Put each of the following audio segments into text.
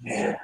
Yeah.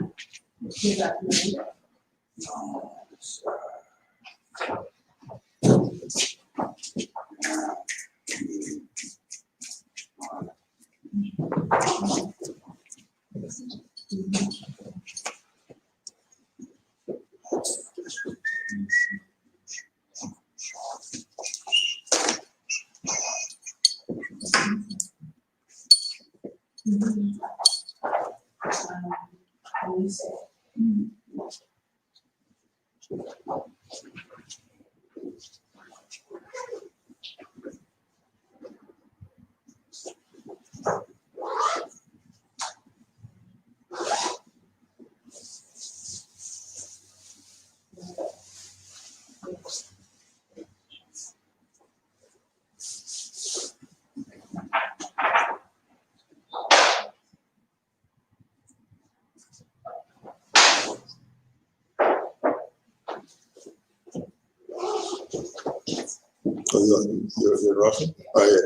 You're Russian? Oh, yeah.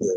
Yeah.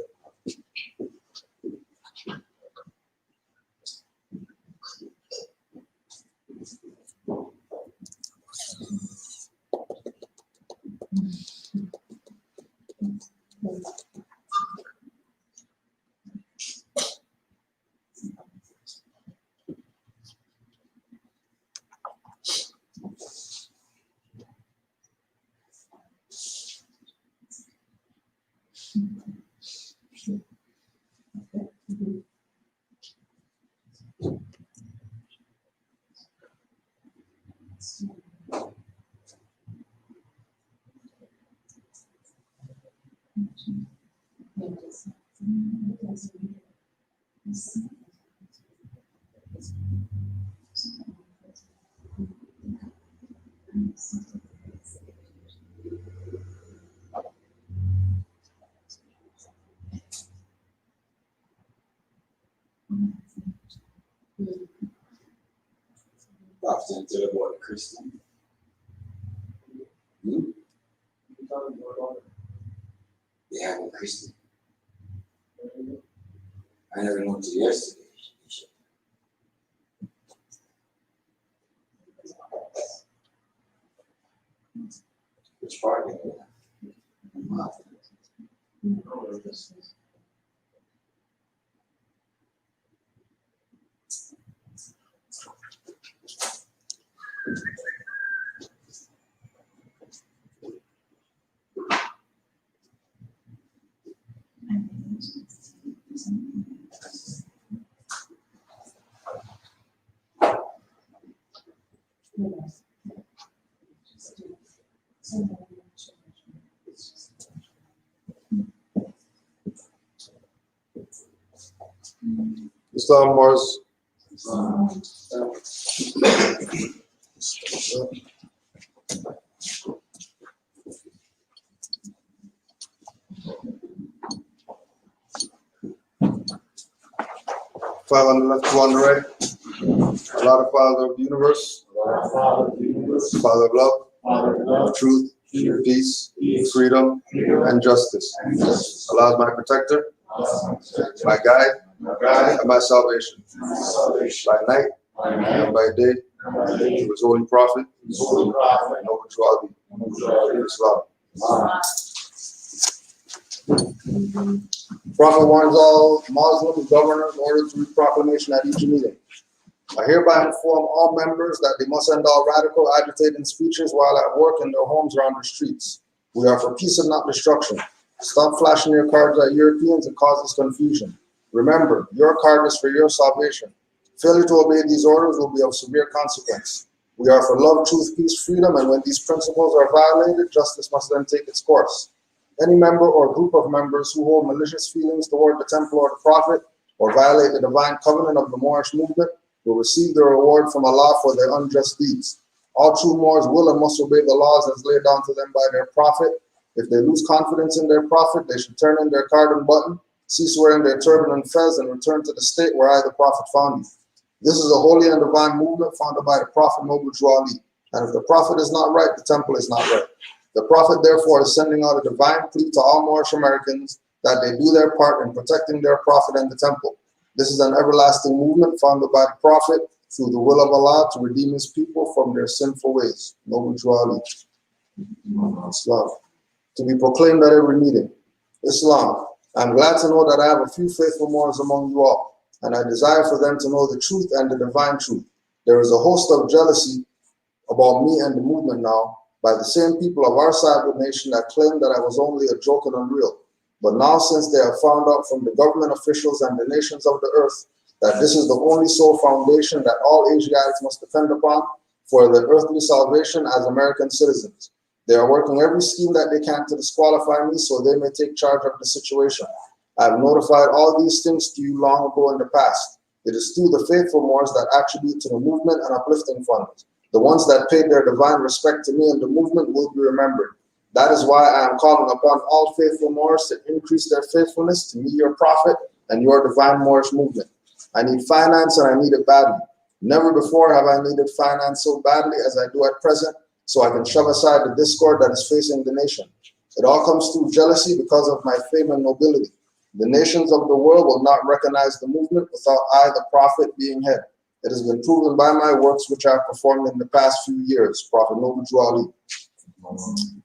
Often to the word Christian. Yeah, I'm a Christian. I never went to yesterday. Which part of it? Islam was five on the left, two on the right. Allah, the Father of the universe, Father of love, truth, peace, freedom, and justice. Allah is my protector, my guide, and my salvation. By night and by day, to his holy prophet, and over to all the Islam. Prophet warns all Muslims, governors, in order to read proclamation at each meeting. I hereby inform all members that they must end all radical, agitating speeches while at work in their homes or on the streets. We are for peace and not destruction. Stop flashing your cards at Europeans. It causes confusion. Remember, your card is for your salvation. Failure to obey these orders will be of severe consequence. We are for love, truth, peace, freedom, and when these principles are violated, justice must then take its course. Any member or group of members who hold malicious feelings toward the temple or the prophet, or violate the divine covenant of the Moorish movement, will receive the reward from Allah for their unjust deeds. All true Moors will and must obey the laws as laid down to them by their prophet. If they lose confidence in their prophet, they should turn in their card and button, cease wearing their turban and fez, and return to the state where I, the prophet, found you. This is a holy and divine movement founded by the prophet noble to Ali. And if the prophet is not right, the temple is not right. The prophet, therefore, is sending out a divine plea to all Moorish Americans that they do their part in protecting their prophet and the temple. This is an everlasting movement founded by the Prophet through the will of Allah to redeem his people from their sinful ways. Noble Juali. Islam. To be proclaimed at every meeting. Islam. I'm glad to know that I have a few faithful Moors among you all, and I desire for them to know the truth and the divine truth. There is a host of jealousy about me and the movement now by the same people of our side of the nation that claimed that I was only a joke and unreal. But now, since they have found out from the government officials and the nations of the earth that this is the only sole foundation that all Asiatics must depend upon for their earthly salvation as American citizens, they are working every scheme that they can to disqualify me so they may take charge of the situation. I have notified all these things to you long ago in the past. It is through the faithful Moors that attribute to the movement and uplifting funds. The ones that paid their divine respect to me and the movement will be remembered. That is why I am calling upon all faithful Moors to increase their faithfulness to me, your prophet, and your divine Moorish movement. I need finance and I need it badly. Never before have I needed finance so badly as I do at present, so I can shove aside the discord that is facing the nation. It all comes through jealousy because of my fame and nobility. The nations of the world will not recognize the movement without I, the prophet, being head. It has been proven by my works which I have performed in the past few years. Prophet Noble Ali.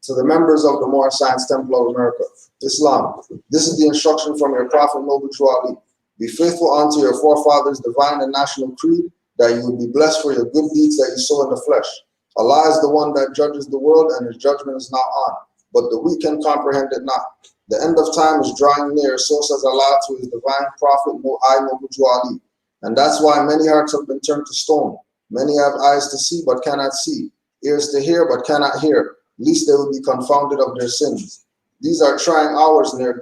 To the members of the Moor Science Temple of America, Islam, this is the instruction from your Prophet Noble Ali. Be faithful unto your forefathers' divine and national creed, that you will be blessed for your good deeds that you sow in the flesh. Allah is the one that judges the world, and his judgment is not on, but the weak can comprehend it not. The end of time is drawing near, so says Allah to his divine prophet, Noble Ali. And that's why many hearts have been turned to stone. Many have eyes to see, but cannot see, ears to hear, but cannot hear, lest they will be confounded of their sins. These are trying hours now,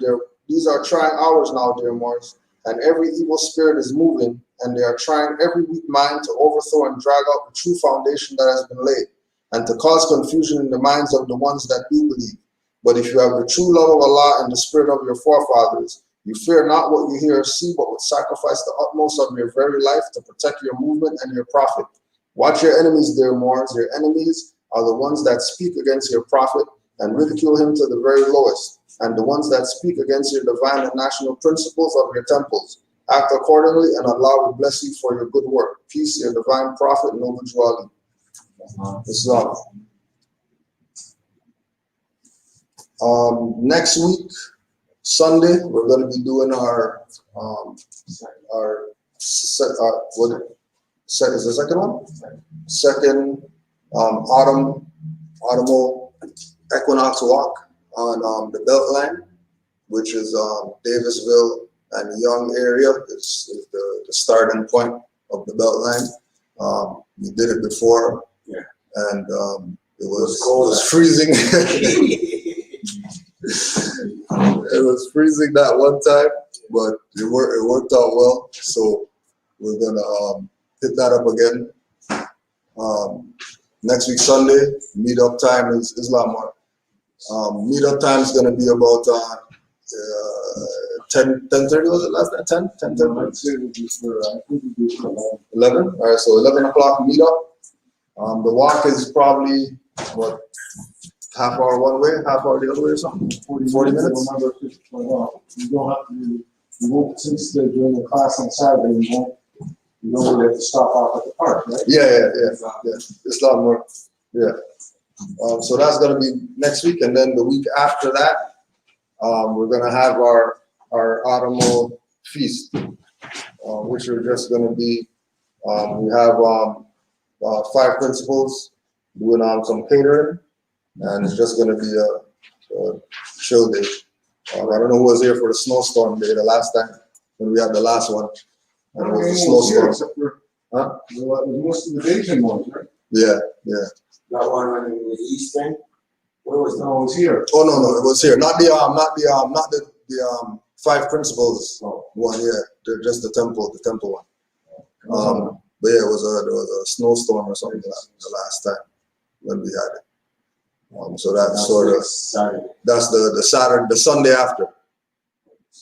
dear Moors, and every evil spirit is moving, and they are trying every weak mind to overthrow and drag out the true foundation that has been laid, and to cause confusion in the minds of the ones that do believe. But if you have the true love of Allah and the spirit of your forefathers, you fear not what you hear or see, but would sacrifice the utmost of your very life to protect your movement and your prophet. Watch your enemies, dear Moors. Your enemies are the ones that speak against your prophet and ridicule him to the very lowest, and the ones that speak against your divine and national principles of your temples. Act accordingly, and Allah will bless you for your good work. Peace, your divine prophet, Noble Ali. Islam. Next week, Sunday, we're going to be doing our is the second one? Second autumnal equinox walk on the Beltline, which is Davisville and Young area is the starting point of the Beltline. We did it before, yeah, and it was freezing. It was freezing that one time, but it worked out well. So we're gonna hit that up again. Next week Sunday, meetup time is Islam. Meetup time is gonna be about 10:30 was it last night? 10:30? 11? All right, so 11 o'clock meetup. The walk is probably what, half hour one way, half hour the other way or something? 40 minutes? Remember, you don't have to, you won't, since they're doing the class on Saturday, you don't really have to stop off at the park, right? Yeah. It's a lot more. Yeah. So that's going to be next week. And then the week after that, we're going to have our autumnal feast, which are just going to be, we have 5 principals doing some catering, and it's just going to be a chill day. I don't know who was here for the snowstorm day the last time when we had the last one. And it was a snowstorm. Except for, most of the Asian ones, right? Yeah. That one in the Eastern. Where was that? No, it was here. Oh no, it was here. Not the 5 principles one. Yeah, just the temple one. But yeah, there was a snowstorm or something the last time when we had it. So that's sort of Saturday. That's the Sunday after.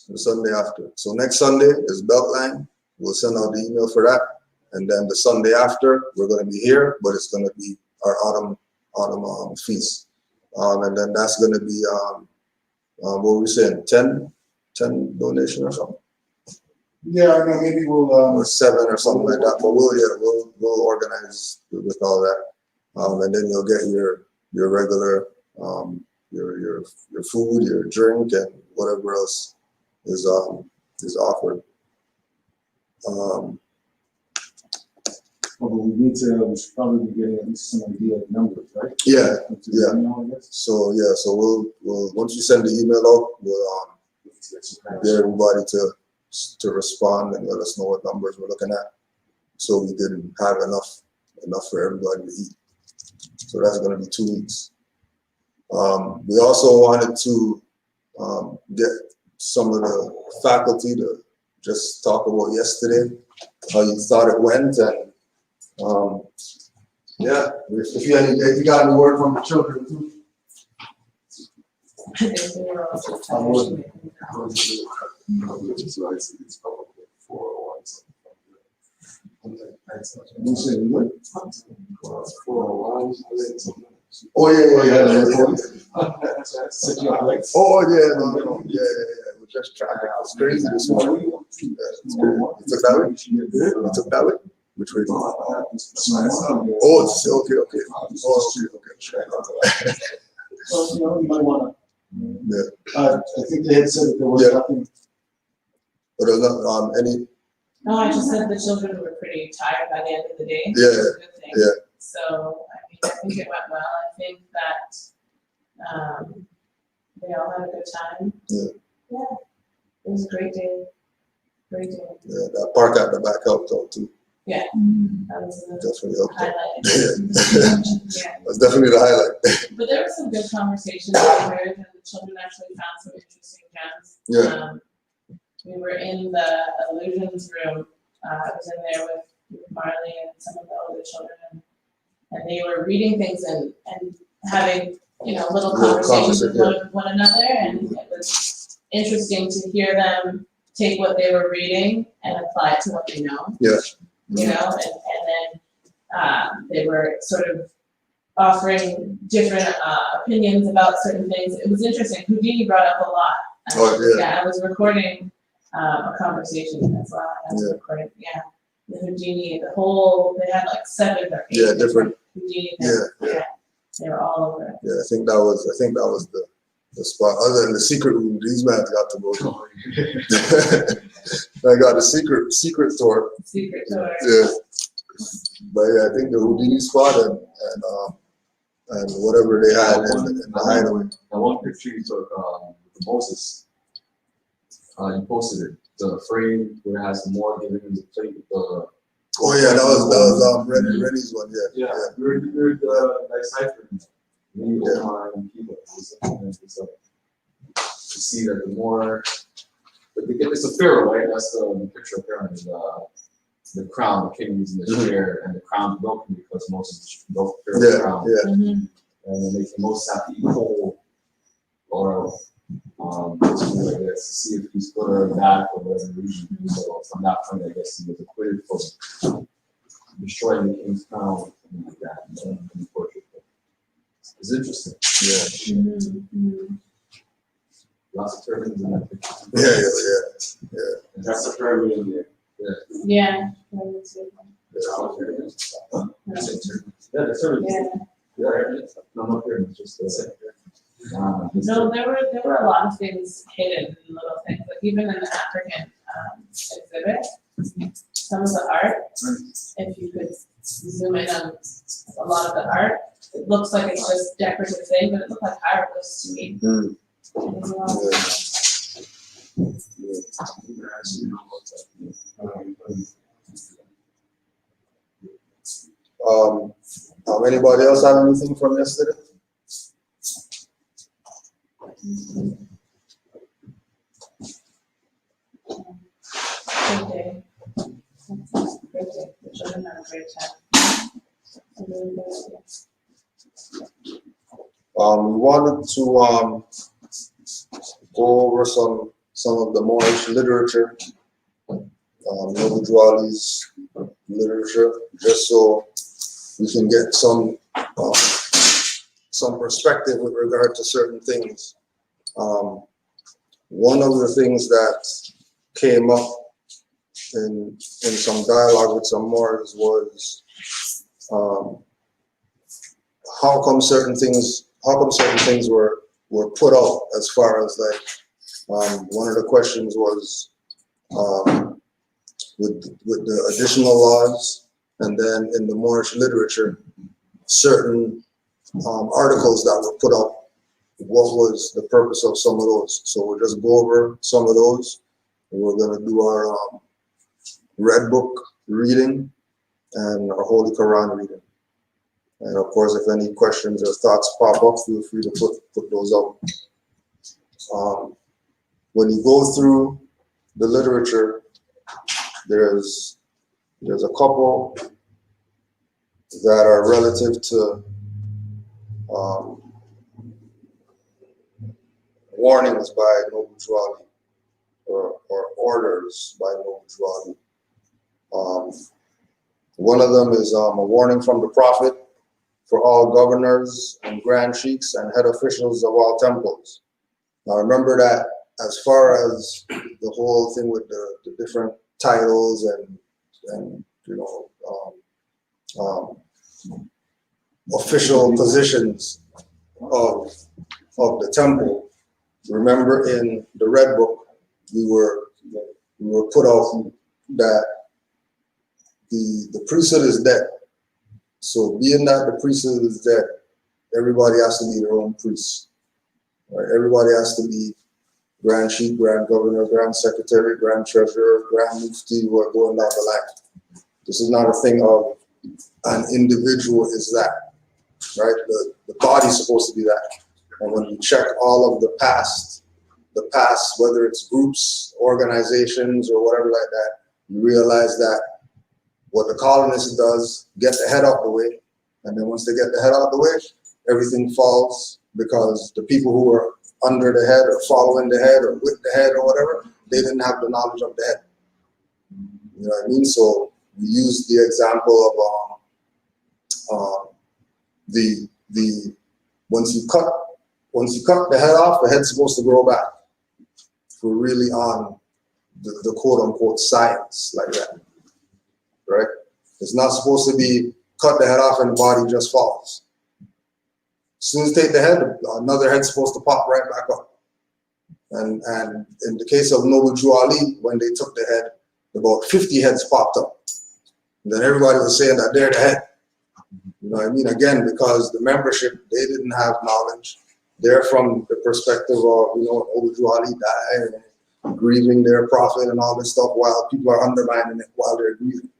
The Sunday after. So next Sunday is Beltline. We'll send out the email for that, and then the Sunday after we're going to be here, but it's going to be our autumn feast, and then that's going to be, what were we saying, 10 donation or something? Yeah, I know, maybe we'll, or 7 or something like that. But we'll organize with all that, and then you'll get your regular your food, your drink, and whatever else is offered. well, we should probably be getting at least some idea of numbers, right? Yeah, To yeah. the email, I guess. So we'll once you send the email out, we'll get everybody to respond and let us know what numbers we're looking at, so we can have enough for everybody to eat. So that's going to be 2 weeks. We also wanted to get some of the faculty to just talk about yesterday, how you thought it went, and yeah, if you got any word from the children too. You said you would? Oh yeah. Oh yeah, no. Yeah. We're just traffic. It's crazy this morning. Yeah, it's crazy. You took that way? You took that way? Which way? Oh, it's okay. Oh, okay. Well, you might wanna. Yeah. I think they had said that there was nothing. But there's not any. No, I just said the children were pretty tired by the end of the day. Yeah, which is a good thing. yeah. So, I think it went well. I think that, they all had a good time. Yeah. Yeah, it was a great day. Great day. Yeah, that park at the back helped out too. Yeah, that was a Definitely helped out. highlight. Yeah. That's definitely the highlight. But there were some good conversations I heard, and the children actually found some interesting gems. Yeah. We were in the illusions room. I was in there with Marley and some of the older children, and they were reading things and having, little conversations with one another, and it was interesting to hear them take what they were reading and apply it to what they know. Yeah. And then they were sort of offering different opinions about certain things. It was interesting. Houdini brought up a lot. Oh, yeah. Yeah, I was recording a conversation as well. I was recording, the Houdini, they had like 7 or 8 different Houdini Yeah. things. Yeah, they were all over it. Yeah, I think that was the spot. Other than the secret room, these men got to go to. I got a secret tour. Secret tour. Yeah. But yeah, I think the Houdini spot and whatever they had in the hideaway. That one picture you took with Moses, you posted it. The frame where it has the more giving him the plate with the. Oh yeah, that was Rennie's one. Yeah. Yeah, we were deciphering the Oman people. To see that the more, it's a pharaoh, right? That's the picture of Pharaoh. The crown, the king is in the chair, and the crown broken because Moses broke Pharaoh's crown. Yeah. Mm-hmm. And then Moses have to eat whole or something like this to see if he's good or bad for whatever reason. So from that point, I guess he was acquitted for destroying the king's crown and like that. And the portrait. It's interesting. Yeah. Mm-hmm. Lots of turbans in that picture. Yeah. That's the pyramid in there. Yeah. Yeah, the turbans. Yeah. No pyramids, just the same. No, there were a lot of things hidden, little things, like even in the African exhibit, some of the art, if you could zoom in on a lot of the art, it looks like it's just decorative thing, but it looked like hieroglyphs to me. Anybody else have anything from yesterday? Great day. Great day. The children had a great time. Really good. We wanted to go over some of the Moorish literature, Noble Dwali's literature, just so we can get some perspective with regard to certain things. One of the things that came up in some dialogue with some Moors was how come certain things were put out, as far as like one of the questions was with the additional laws, and then in the Moorish literature, certain articles that were put out, what was the purpose of some of those. So we'll just go over some of those. We're going to do our Red Book reading and our Holy Quran reading. And of course, if any questions or thoughts pop up, feel free to put those out. When you go through the literature, there's a couple that are relative to warnings by Noble Juali, or orders by Noble Juali. One of them is a warning from the Prophet for all governors and grand sheikhs and head officials of all temples. Now remember that as far as the whole thing with the different titles and you know, official positions of the temple, remember in the Red Book, we were put out that the priesthood is dead. So being that the priesthood is dead, everybody has to be their own priest. Right? Everybody has to be Grand Sheikh, Grand Governor, Grand Secretary, Grand Treasurer, Grand Mufti, who are going down the line. This is not a thing of an individual is that, right? The body's supposed to be that. And when you check all of the past, whether it's groups, organizations, or whatever like that, you realize that what the colonist does, get the head out the way, and then once they get the head out the way, everything falls, because the people who are under the head or following the head or with the head or whatever, they didn't have the knowledge of the head. You know what I mean? So we use the example of the once you cut the head off, the head's supposed to grow back. We're really on the quote unquote science like that, right? It's not supposed to be cut the head off and the body just falls. As soon as you take the head, another head's supposed to pop right back up. And in the case of Noble Juali, when they took the head, about 50 heads popped up. And then everybody was saying that they're the head. You know what I mean? Again, because the membership, they didn't have knowledge. They're from the perspective of, you know, Noble Juali died and grieving their prophet and all this stuff while people are undermining it while they're grieving.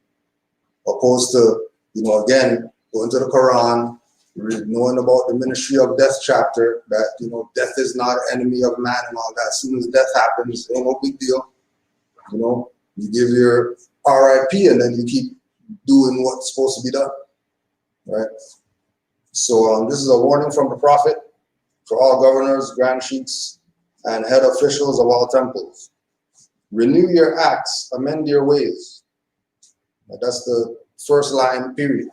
Opposed to, you know, again, going to the Quran, knowing about the ministry of death chapter, that, you know, death is not an enemy of man and all that. As soon as death happens, ain't no big deal. You know, you give your RIP and then you keep doing what's supposed to be done, right? So this is a warning from the Prophet for all governors, grand sheikhs, and head officials of all temples. Renew your acts, amend your ways. That's the first line, period.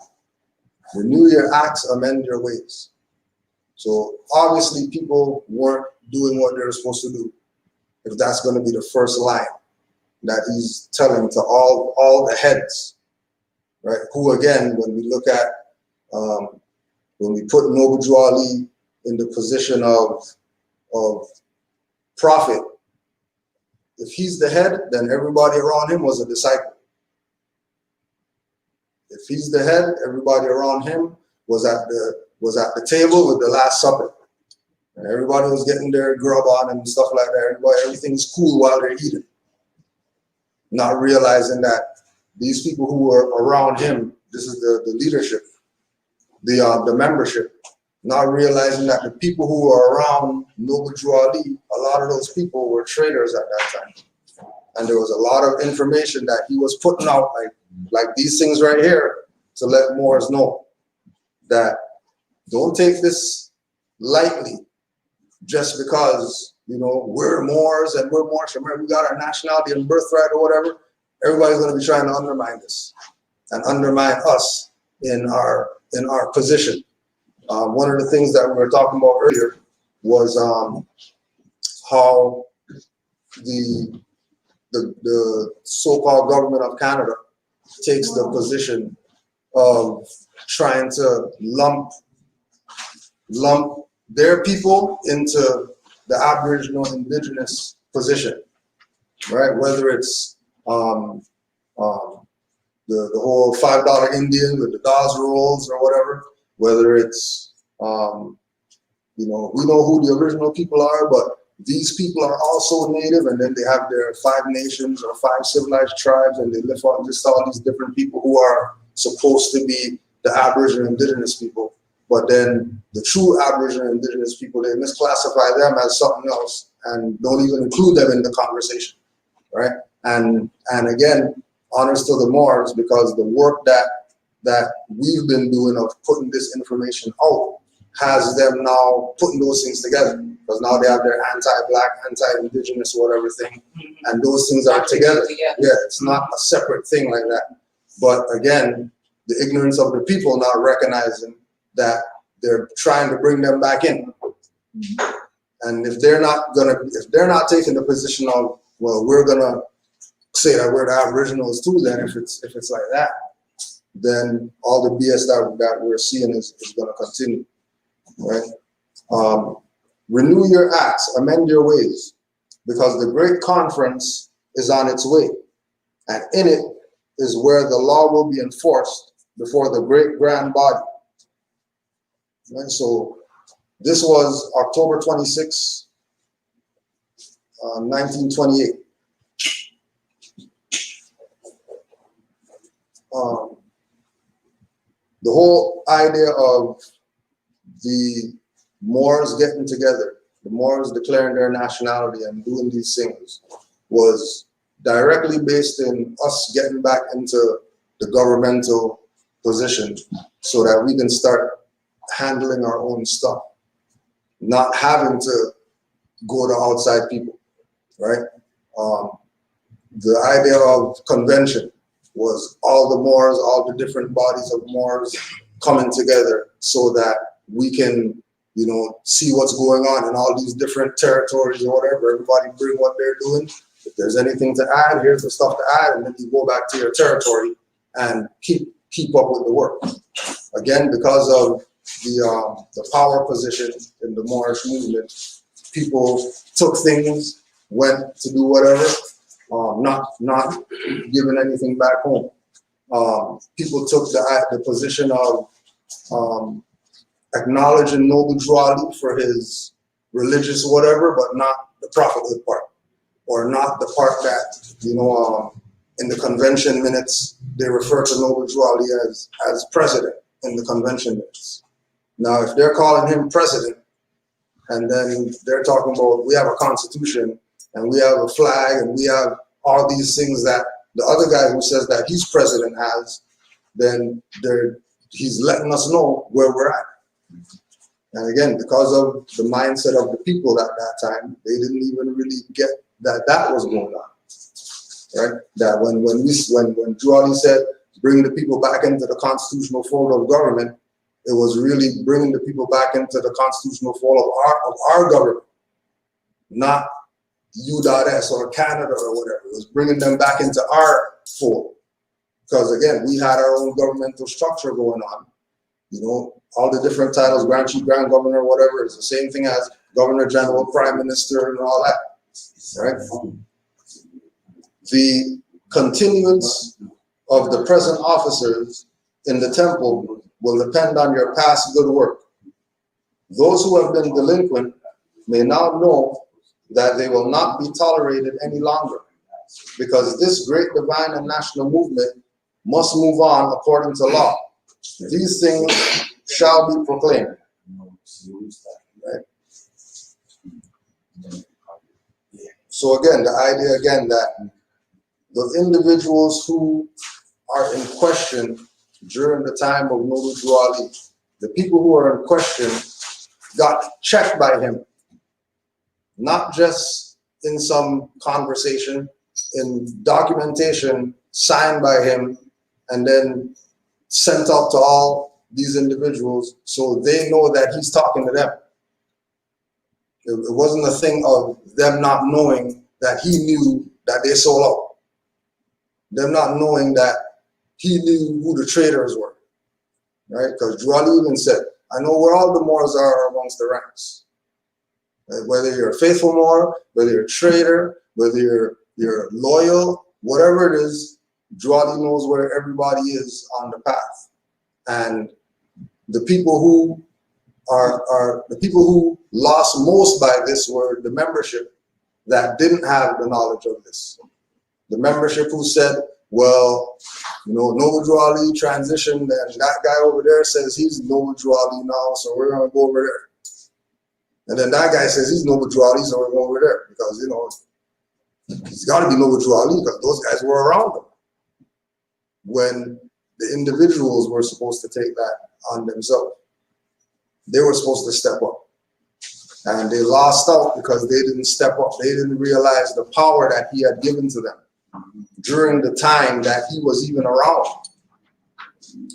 Renew your acts, amend your ways. So obviously people weren't doing what they're supposed to do, if that's going to be the first line that he's telling to all the heads, right? Who, again, when we look at, when we put Noble Juali in the position of prophet, if he's the head, then everybody around him was a disciple. If he's the head, everybody around him was at the table with the Last Supper. And everybody was getting their grub on and stuff like that. Everything's cool while they're eating. Not realizing that these people who were around him, this is the leadership, the membership, not realizing that the people who were around Noble Juali, a lot of those people were traders at that time. And there was a lot of information that he was putting out, like these things right here, to let Moors know that don't take this lightly just because, you know, we're Moors and we're Moors, we got our nationality and birthright or whatever. Everybody's going to be trying to undermine this and undermine us in our position. One of the things that we were talking about earlier was how the so-called government of Canada takes the position of trying to lump their people into the Aboriginal Indigenous position, right? Whether it's the whole $5 Indian with the Dawes rolls or whatever, whether it's we know who the original people are, but these people are also native, and then they have their 5 nations or 5 civilized tribes, and they list all these different people who are supposed to be the Aboriginal Indigenous people. But then the true Aboriginal Indigenous people, they misclassify them as something else and don't even include them in the conversation, right? And again, honors to the Moors, because the work that we've been doing of putting this information out has them now putting those things together, because now they have their anti-black, anti-indigenous, whatever thing, and those things are together. Yeah, it's not a separate thing like that. But again, the ignorance of the people not recognizing that they're trying to bring them back in. And if they're not taking the position of, well, we're gonna say that we're the Aboriginals too, then if it's like that, then all the BS that we're seeing is gonna continue, right? Renew your acts, amend your ways, because the great conference is on its way, and in it is where the law will be enforced before the great grand body. Right? So this was October 26, 1928. The whole idea of the Moors getting together, the Moors declaring their nationality and doing these things, was directly based in us getting back into the governmental position so that we can start handling our own stuff, not having to go to outside people, right? The idea of convention was all the Moors, all the different bodies of Moors coming together so that we can, see what's going on in all these different territories or whatever. Everybody bring what they're doing. If there's anything to add, here's the stuff to add, and then you go back to your territory and keep up with the work. Again, because of the power position in the Moorish movement, people took things, went to do whatever, not giving anything back home. People took the position of acknowledging Noble Drew Ali for his religious whatever, but not the prophethood part, or not the part that, in the convention minutes, they refer to Noble Drew Ali as president in the convention minutes. Now, if they're calling him president, and then they're talking about, we have a constitution, and we have a flag, and we have all these things that the other guy who says that he's president has, then he's letting us know where we're at. And again, because of the mindset of the people at that time, they didn't even really get that was going on, right? That when Drew Ali said, bring the people back into the constitutional fold of government, it was really bringing the people back into the constitutional fold of our government, not U.S. or Canada or whatever. It was bringing them back into our fold. Because again, we had our own governmental structure going on. All the different titles, Grand Chief, Grand Governor, whatever, is the same thing as Governor General, Prime Minister, and all that, right? The continuance of the present officers in the temple will depend on your past good work. Those who have been delinquent may now know that they will not be tolerated any longer, because this great divine and national movement must move on according to law. These things shall be proclaimed. Right? So again, the idea again that the individuals who are in question during the time of Noble Drew Ali, the people who are in question got checked by him, not just in some conversation, in documentation signed by him, and then sent out to all these individuals so they know that he's talking to them. It wasn't a thing of them not knowing that he knew that they sold out. Them not knowing that he knew who the traitors were, right? Because Drew Ali even said, I know where all the Moors are amongst the ranks. Whether you're a faithful Moor, whether you're a traitor, whether you're loyal, whatever it is, Drew Ali knows where everybody is on the path. And the people who are the people who lost most by this were the membership that didn't have the knowledge of this. The membership who said, well, you know, Noble Drew Ali transitioned, and that guy over there says he's Noble Drew Ali now, so we're gonna go over there. And then that guy says he's Noble Drew Ali, so we're going over there, because, you know, it's gotta be Noble Drew Ali, because those guys were around him when the individuals were supposed to take that on themselves. They were supposed to step up. And they lost out because they didn't step up. They didn't realize the power that he had given to them during the time that he was even around.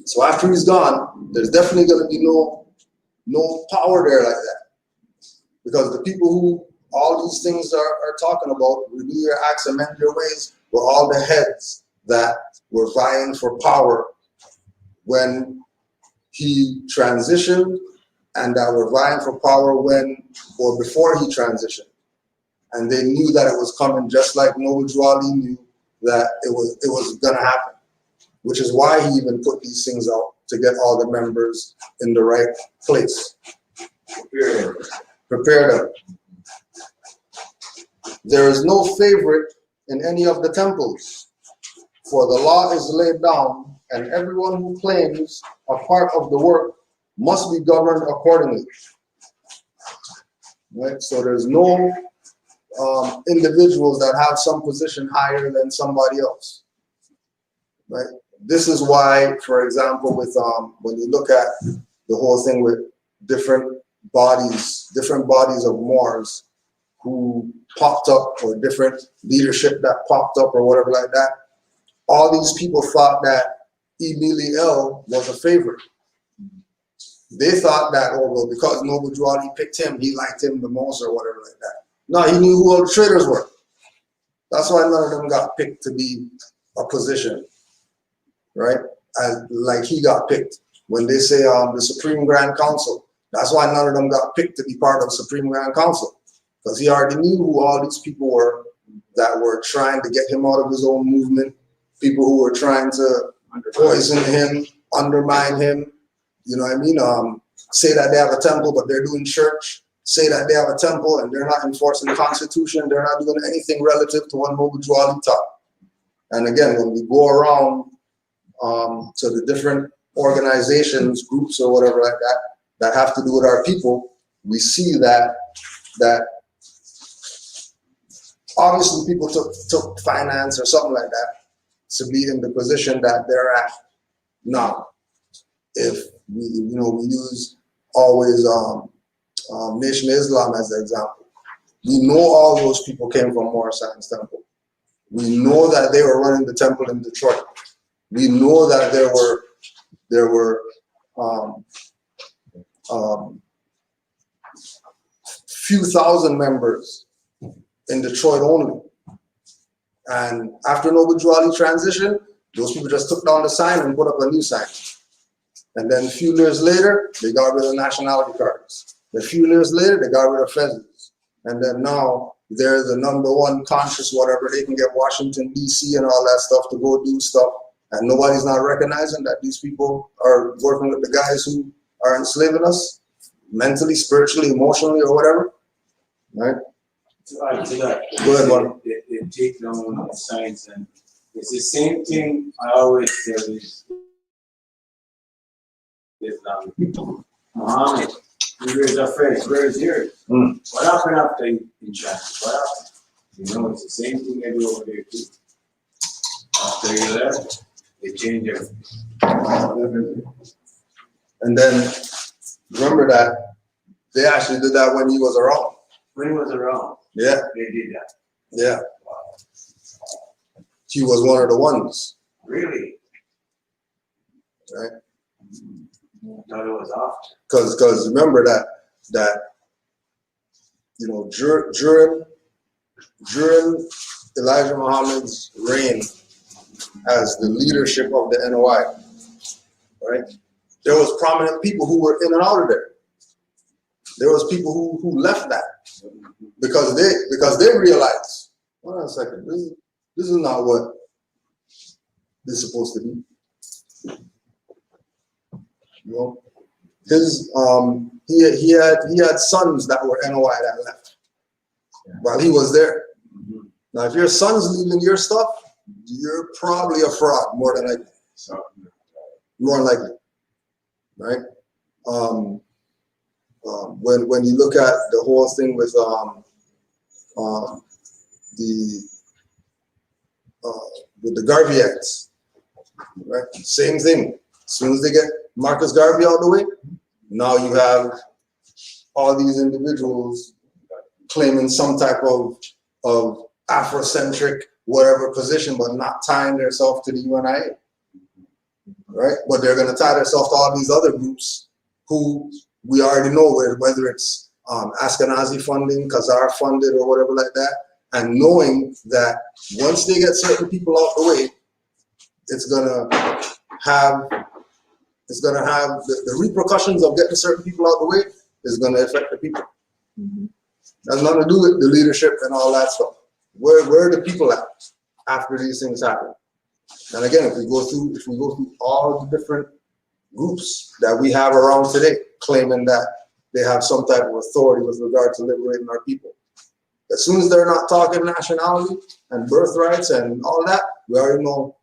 So after he's gone, there's definitely going to be no power there like that. Because the people who all these things are talking about, renew your acts, amend your ways, were all the heads that were vying for power when he transitioned, and that were vying for power when or before he transitioned. And they knew that it was coming, just like Noble Drew Ali knew that it was gonna happen, which is why he even put these things out, to get all the members in the right place. Prepare them. There is no favorite in any of the temples, for the law is laid down, and everyone who claims a part of the work must be governed accordingly. Right? So there's no individuals that have some position higher than somebody else. Right? This is why, for example, with when you look at the whole thing with different bodies of Moors who popped up, or different leadership that popped up, or whatever like that, all these people thought that Ibili El was a favorite. They thought that, oh, well, because Noble Drew Ali picked him, he liked him the most, or whatever like that. No, he knew who all the traitors were. That's why none of them got picked to be a position, right? Like he got picked. When they say the Supreme Grand Council, that's why none of them got picked to be part of Supreme Grand Council, because he already knew who all these people were that were trying to get him out of his own movement, people who were trying to poison him, undermine him. You know what I mean? Say that they have a temple, but they're doing church. Say that they have a temple and they're not enforcing the Constitution. They're not doing anything relative to what Noble Drew Ali taught. And again, when we go around to the different organizations, groups, or whatever like that, that have to do with our people, we see that obviously people took finance or something like that to be in the position that they're at now. If we use always Nation of Islam as an example. We know all those people came from Morris Science Temple. We know that they were running the temple in Detroit. We know that there were few thousand members in Detroit only. And after Noble Drew Ali transition, those people just took down the sign and put up a new sign. And then a few years later, they got rid of nationality cards. A few years later, they got rid of pheasants. And then now they're the #1 conscious whatever. They can get Washington, D.C. and all that stuff to go do stuff. And nobody's not recognizing that these people are working with the guys who are enslaving us mentally, spiritually, emotionally, or whatever. Right? To that. Go ahead, Mark. They take down the signs, and it's the same thing I always tell these Islamic people. Muhammad, he raised our face, where is yours? What happened after he enchanted? What happened? You know, it's the same thing they do over there too. After he left, they changed everything. And then remember that they actually did that when he was around. When he was around, Yeah, they did that. yeah. He was one of the ones. Really? Right? I thought it was after. Because remember that you know during Elijah Muhammad's reign as the leadership of the NOI, right? There was prominent people who were in and out of there. There was people who left that because they realized, hold on a second, this is not what this is supposed to be. You know, he had sons that were NOI that left while he was there. Now, if your son's leaving your stuff, you're probably a fraud, more than likely. More than likely, right? When you look at the whole thing with the Garveyites, right? Same thing. As soon as they get Marcus Garvey out of the way, now you have all these individuals claiming some type of Afrocentric whatever position, but not tying themselves to the UNIA, right? But they're going to tie themselves to all these other groups who we already know whether it's Ashkenazi funding, Khazar funded, or whatever like that, and knowing that once they get certain people out the way, it's gonna have the repercussions of getting certain people out the way is gonna affect the people. Has nothing to do with the leadership and all that stuff. Where are the people at after these things happen? And again, if we go through all the different groups that we have around today, claiming that they have some type of authority with regard to liberating our people, as soon as they're not talking nationality and birthrights and all that, we already know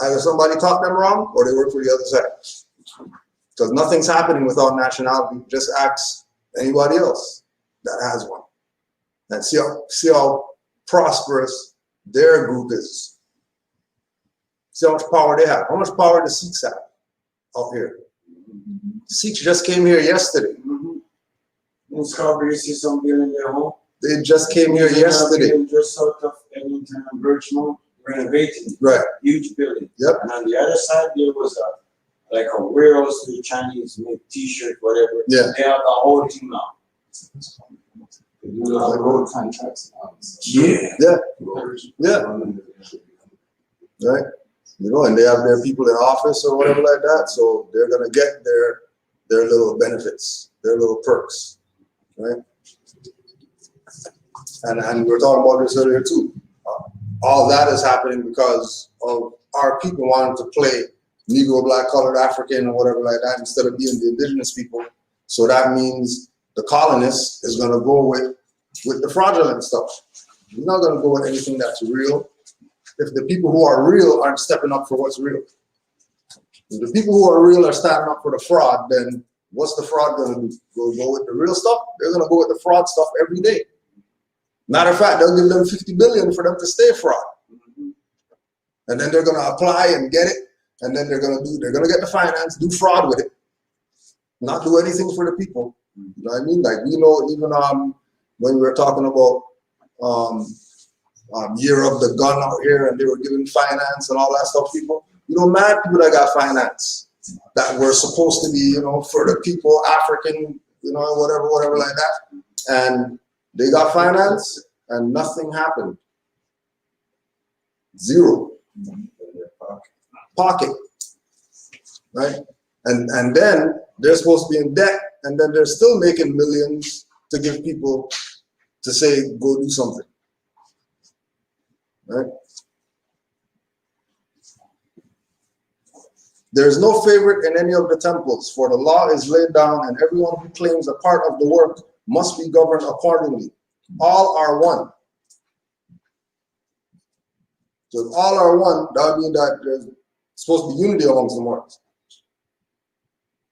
either somebody taught them wrong or they work for the other side. Because nothing's happening without nationality. Just ask anybody else that has one, and see how prosperous their group is. See how much power they have. How much power the Sikhs have out here? The Sikhs just came here yesterday. In Scarborough, you see some building their home. They just came here yesterday. Just south of Edmonton and Birchmount, renovating. Right. Huge building. Yep. And on the other side, there was a warehouse with Chinese made T-shirt, whatever. Yeah. They have the whole thing now. They do all the road contracts now. Yeah. Yeah. Yeah. Right. You know, and they have their people in office or whatever like that, so they're gonna get their little benefits, their little perks, right? And we were talking about this earlier too. All that is happening because of our people wanting to play Negro, Black, Colored, African, or whatever like that instead of being the indigenous people. So that means the colonist is gonna go with the fraudulent stuff. He's not gonna go with anything that's real. If the people who are real aren't stepping up for what's real. If the people who are real are standing up for the fraud, then what's the fraud gonna do? Go with the real stuff? They're gonna go with the fraud stuff every day. Matter of fact, they'll give them $50 billion for them to stay fraud. And then they're gonna apply and get it, and then they're gonna get the finance, do fraud with it, not do anything for the people. You know what I mean? Like we know even when we were talking about year of the gun out here and they were giving finance and all that stuff, people, you know, mad people that got finance that were supposed to be, you know, for the people, African, you know, whatever like that. And they got finance and nothing happened. Zero. Pocket. Right? And then they're supposed to be in debt and then they're still making millions to give people to say, go do something. Right? There is no favorite in any of the temples, for the law is laid down, and everyone who claims a part of the work must be governed accordingly. All are one. So if all are one, that would mean that there's supposed to be unity amongst the Moors.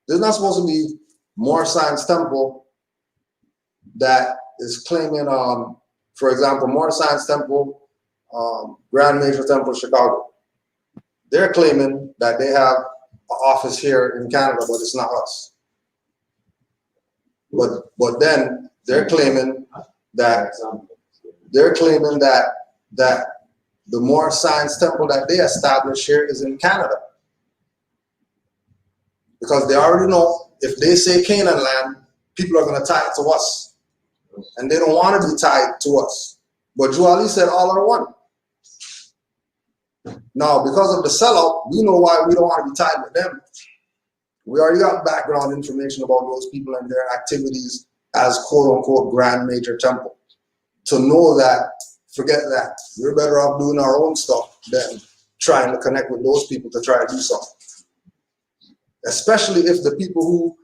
There's not supposed to be Moor Science Temple that is claiming, for example, Moor Science Temple, Grand Major Temple, Chicago. They're claiming that they have an office here in Canada, but it's not us. But then they're claiming that the Moor Science Temple that they established here is in Canada. Because they already know if they say Canaanland, people are going to tie it to us. And they don't want to be tied to us. But Drew Ali said all are one. Now, because of the sellout, we know why we don't want to be tied with them. We already got background information about those people and their activities as quote-unquote Grand Major Temple. To know that, forget that. We're better off doing our own stuff than trying to connect with those people to try to do something. Especially if the people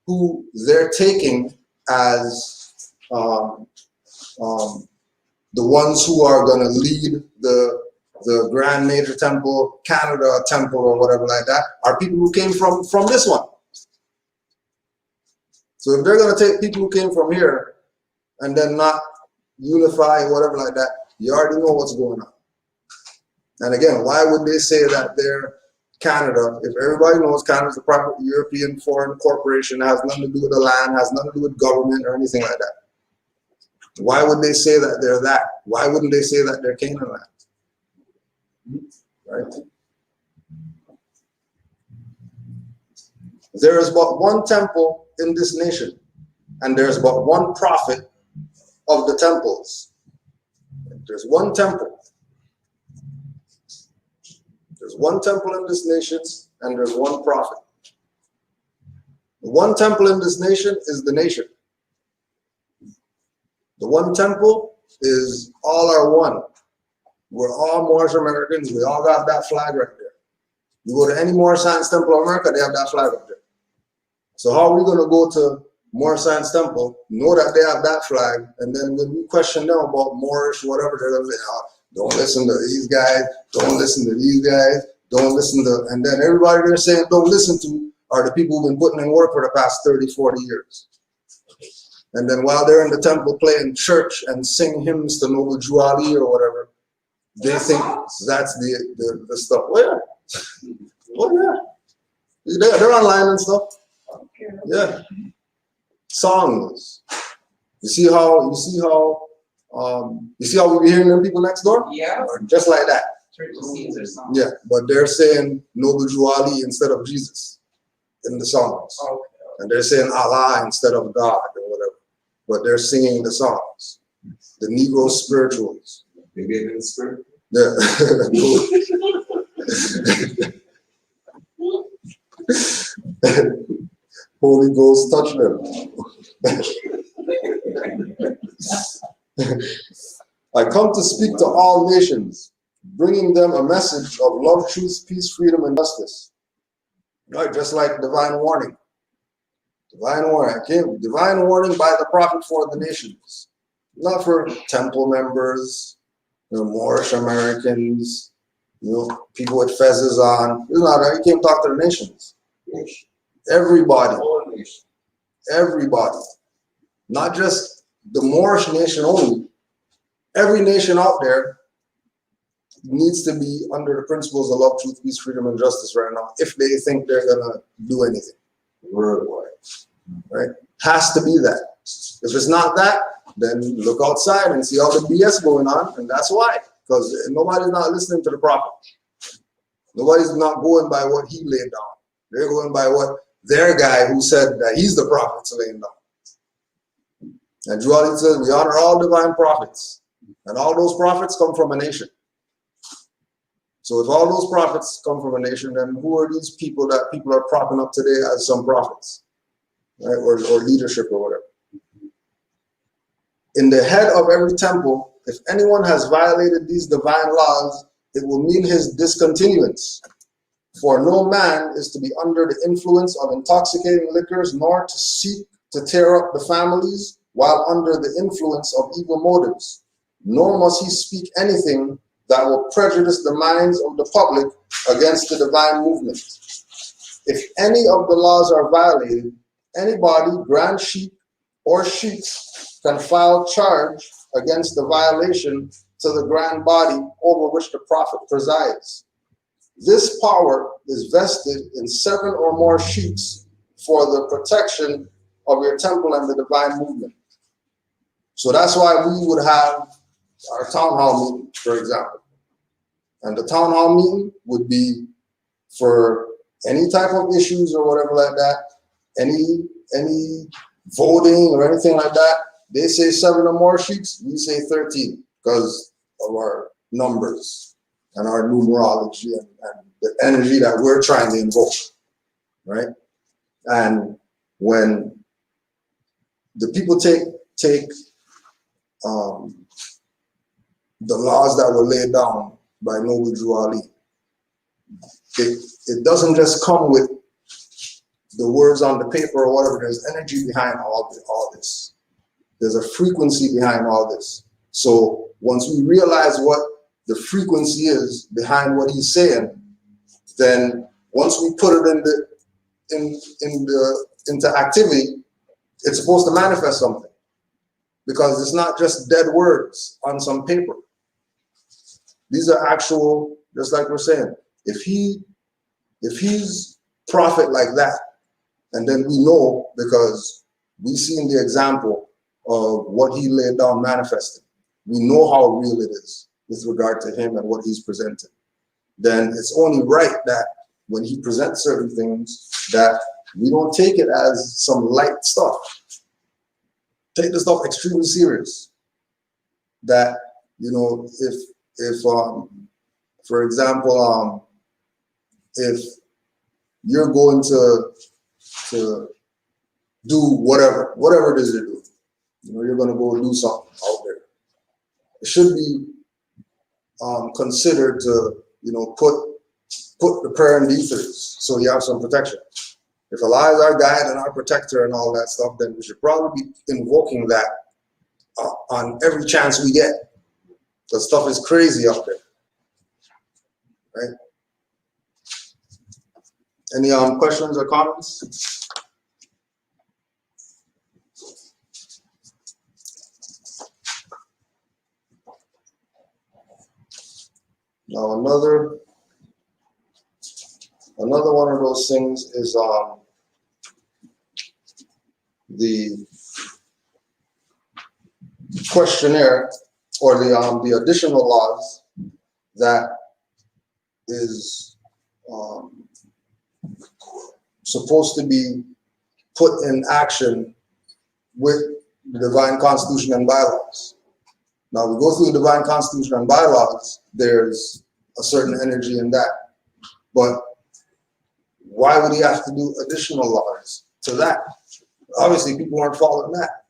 who they're taking as the ones who are going to lead the Grand Major Temple, Canada Temple, or whatever like that, are people who came from this one. So if they're going to take people who came from here and then not unify, whatever like that, you already know what's going on. And again, why would they say that they're Canada if everybody knows Canada's a private European foreign corporation, has nothing to do with the land, has nothing to do with government or anything like that? Why would they say that they're that? Why wouldn't they say that they're Canaanland? Right? There is but one temple in this nation, and there's but one prophet of the temples. There's one temple. There's one temple in this nation, and there's one prophet. The one temple in this nation is the nation. The one temple is all are one. We're all Moorish Americans. We all got that flag right there. You go to any Moorish Science Temple of America, they have that flag up there. So how are we going to go to Moorish Science Temple, know that they have that flag, and then when we question them about Moorish, whatever, they're going to say, oh, don't listen to these guys, don't listen to these guys, don't listen to, and then everybody they're saying don't listen to are the people who've been putting in work for the past 30, 40 years. And then while they're in the temple playing church and sing hymns to Noble Drew Ali or whatever, they think that's the stuff. Oh yeah. Oh yeah. They're online and stuff. Yeah. Songs. You see how we be hearing them people next door? Yeah. Or just like that. Church of Caesar song. Yeah, but they're saying Noble Drew Ali instead of Jesus in the songs. Okay. And they're saying Allah instead of God or whatever. But they're singing the songs. The Negro spirituals. Maybe in the spirit. Yeah. Holy Ghost touch them. I come to speak to all nations, bringing them a message of love, truth, peace, freedom, and justice. Right, just like divine warning. Divine warning. Divine warning by the prophet for the nations. Not for temple members, Moorish Americans, people with fezzes on. It's not that. You can't talk to the nations. Everybody. Everybody. Not just the Moorish nation only. Every nation out there needs to be under the principles of love, truth, peace, freedom, and justice right now if they think they're going to do anything. Worldwide. Right? Has to be that. If it's not that, then look outside and see all the BS going on, and that's why. Because nobody's not listening to the prophet. Nobody's not going by what he laid down. They're going by what their guy who said that he's the prophet's laying down. And Drew Ali says we honor all divine prophets. And all those prophets come from a nation. So if all those prophets come from a nation, then who are these people that people are propping up today as some prophets? Right? Or leadership or whatever. In the head of every temple, if anyone has violated these divine laws, it will mean his discontinuance. For no man is to be under the influence of intoxicating liquors, nor to seek to tear up the families while under the influence of evil motives. Nor must he speak anything that will prejudice the minds of the public against the divine movement. If any of the laws are violated, anybody, grand sheik or sheiks, can file charge against the violation to the grand body over which the prophet presides. This power is vested in 7 or more sheiks for the protection of your temple and the divine movement. So that's why we would have our town hall meeting, for example. And the town hall meeting would be for any type of issues or whatever like that, any voting or anything like that. They say 7 or more sheiks, we say 13. because of our numbers and our numerology and the energy that we're trying to invoke, right? And when the people take the laws that were laid down by Noble Drew Ali, it doesn't just come with the words on the paper or whatever. There's energy behind all this. There's a frequency behind all this. So once we realize what the frequency is behind what he's saying, then once we put it into activity, it's supposed to manifest something, because it's not just dead words on some paper. These are actual, just like we're saying, if he's prophet like that, and then we know, because we seen the example of what he laid down manifesting, we know how real it is with regard to him and what he's presented, then it's only right that when he presents certain things, that we don't take it as some light stuff. Take the stuff extremely serious. That, you know, if for example, if you're going to do whatever it is you do, you know, you're going to go do something out there, it should be considered to, you know, put the prayer in the ethers, so you have some protection. If Allah is our guide and our protector and all that stuff, then we should probably be invoking that on every chance we get. The stuff is crazy out there, right? Any questions or comments? Now another one of those things is the questionnaire, or the additional laws that is supposed to be put in action with the Divine Constitution and bylaws. Now we go through the Divine Constitution and bylaws, there's a certain energy in that. But why would he have to do additional laws to that? Obviously, people aren't following that,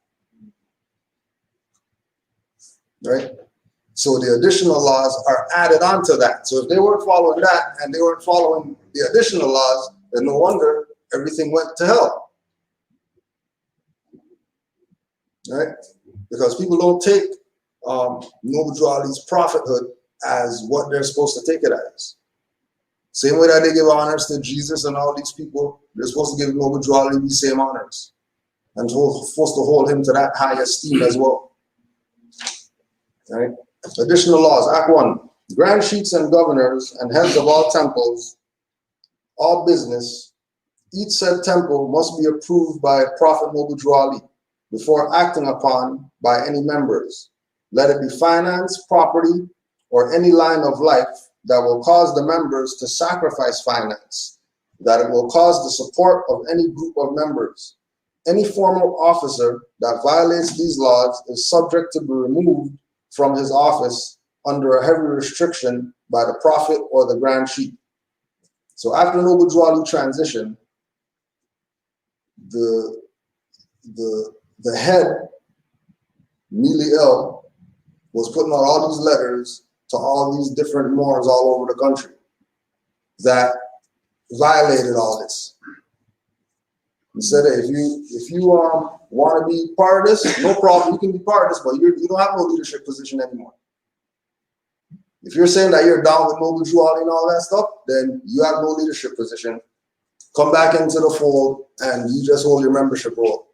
right? So the additional laws are added onto that. So if they weren't following that and they weren't following the additional laws, then no wonder everything went to hell, right? Because people don't take Noble Drew Ali's prophethood as what they're supposed to take it as. Same way that they give honors to Jesus and all these people, they're supposed to give Noble Drew Ali these same honors, and supposed to hold him to that high esteem as well. Right? Additional laws. Act 1. Grand chiefs and governors and heads of all temples, all business, each said temple must be approved by Prophet Noble Drew Ali before acting upon by any members. Let it be finance, property, or any line of life that will cause the members to sacrifice finance, that it will cause the support of any group of members. Any formal officer that violates these laws is subject to be removed from his office under a heavy restriction by the Prophet or the Grand Chief. So after Noble Drew Ali transition, the head, Mealy El, was putting out all these letters to all these different Moors all over the country that violated all this. He said that if you want to be part of this, no problem, you can be part of this, but you don't have no leadership position anymore. If you're saying that you're down with Noble Drew Ali and all that stuff, then you have no leadership position. Come back into the fold and you just hold your membership role.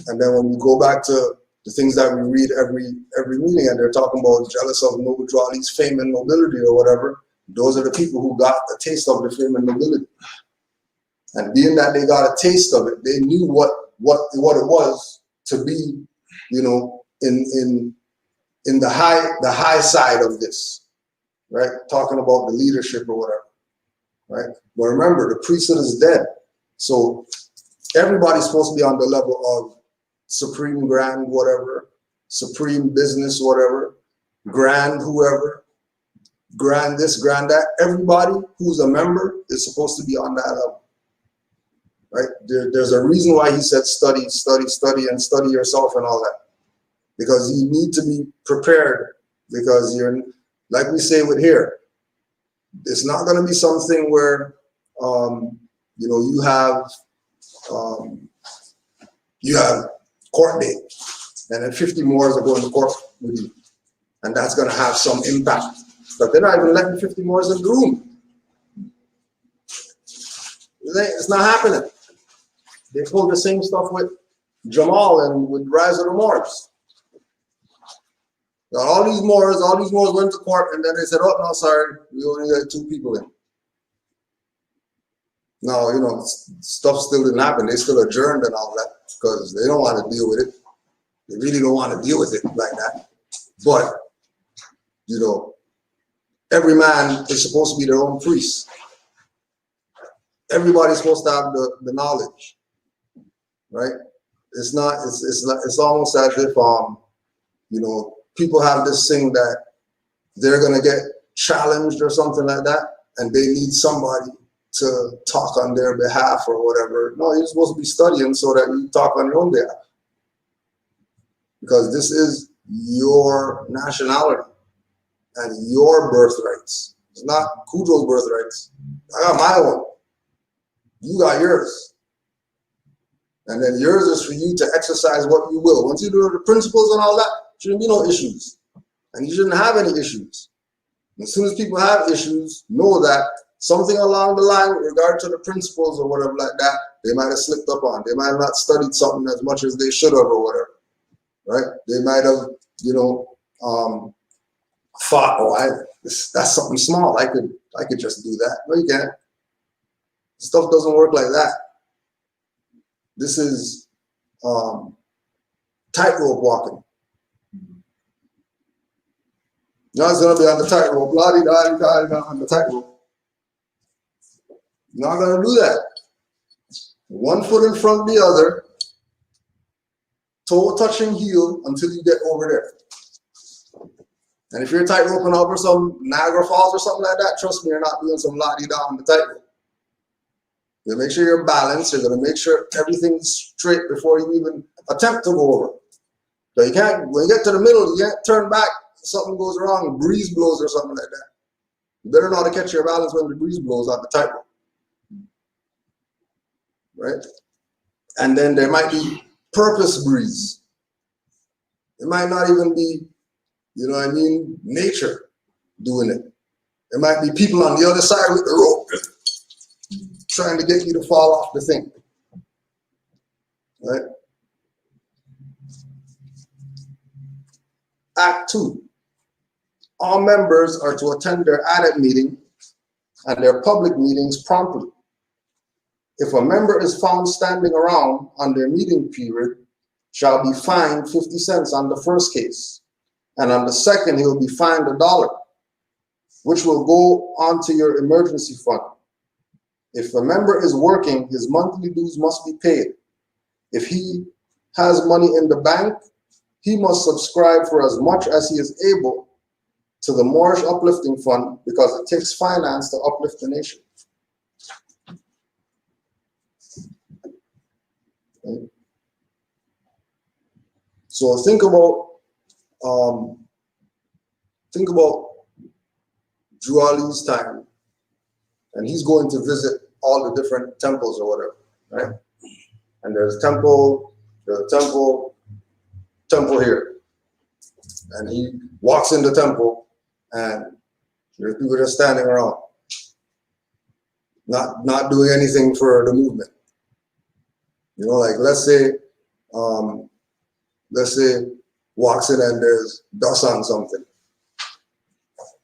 And then when we go back to the things that we read every meeting, and they're talking about jealous of Noble Drew Ali's fame and nobility or whatever, those are the people who got a taste of the fame and nobility. And being that they got a taste of it, they knew what it was to be, you know, in the high side of this, right? Talking about the leadership or whatever, right? But remember, the priesthood is dead. So everybody's supposed to be on the level of supreme grand, whatever, supreme business, whatever, grand whoever, grand this, grand that. Everybody who's a member is supposed to be on that level, right? There's a reason why he said study, study, study, and study yourself and all that, because you need to be prepared, because you're, like we say with here, it's not going to be something where, you know, you have court date, and then 50 more are going to court with you, and that's going to have some impact. But they're not even letting 50 more in the room. It's not happening. They pulled the same stuff with Jamal and with Rise of the Moors. Got all these Moors went to court, and then they said, oh, no, sorry, we only got 2 people in. No, you know, stuff still didn't happen. They still adjourned and all that because they don't want to deal with it. They really don't want to deal with it like that. But, you know, every man is supposed to be their own priest. Everybody's supposed to have the knowledge, right? It's almost as if, you know, people have this thing that they're going to get challenged or something like that, and they need somebody to talk on their behalf or whatever. No, you're supposed to be studying so that you talk on your own behalf. Because this is your nationality and your birthrights. It's not Cujo's birthrights. I got my own. You got yours. And then yours is for you to exercise what you will. Once you do the principles and all that, shouldn't be no issues. And you shouldn't have any issues. And as soon as people have issues, know that something along the line with regard to the principles or whatever like that, they might have slipped up on. They might have not studied something as much as they should have or whatever, right? They might have, you know, thought, oh, that's something small. I could just do that. No, you can't. Stuff doesn't work like that. This is tightrope walking. Now it's going to be on the tightrope, on the tightrope. You're not going to do that. One foot in front of the other, toe touching heel until you get over there. And if you're tightroping over some Niagara Falls or something like that, trust me, you're not doing some la-di-da on the tightrope. You make sure you're balanced. You're going to make sure everything's straight before you even attempt to go over. So you can't, when you get to the middle, you can't turn back. Something goes wrong, a breeze blows or something like that. You better know how to catch your balance when the breeze blows on the tightrope. Right? And then there might be purpose breeze. It might not even be, you know what I mean, nature doing it. There might be people on the other side with the rope trying to get you to fall off the thing. Right? Act 2. All members are to attend their added meeting and their public meetings promptly. If a member is found standing around on their meeting period, shall be fined 50 cents on the first case, and on the second he will be fined $1, which will go onto your emergency fund. If a member is working, his monthly dues must be paid. If he has money in the bank, he must subscribe for as much as he is able to the Moorish Uplifting Fund, because it takes finance to uplift the nation. Okay. So think about Drew Ali's time, and he's going to visit all the different temples or whatever, right? And there's a temple here, and he walks in the temple, and there's people just standing around, not doing anything for the movement. You know, like let's say walks in and there's dust on something,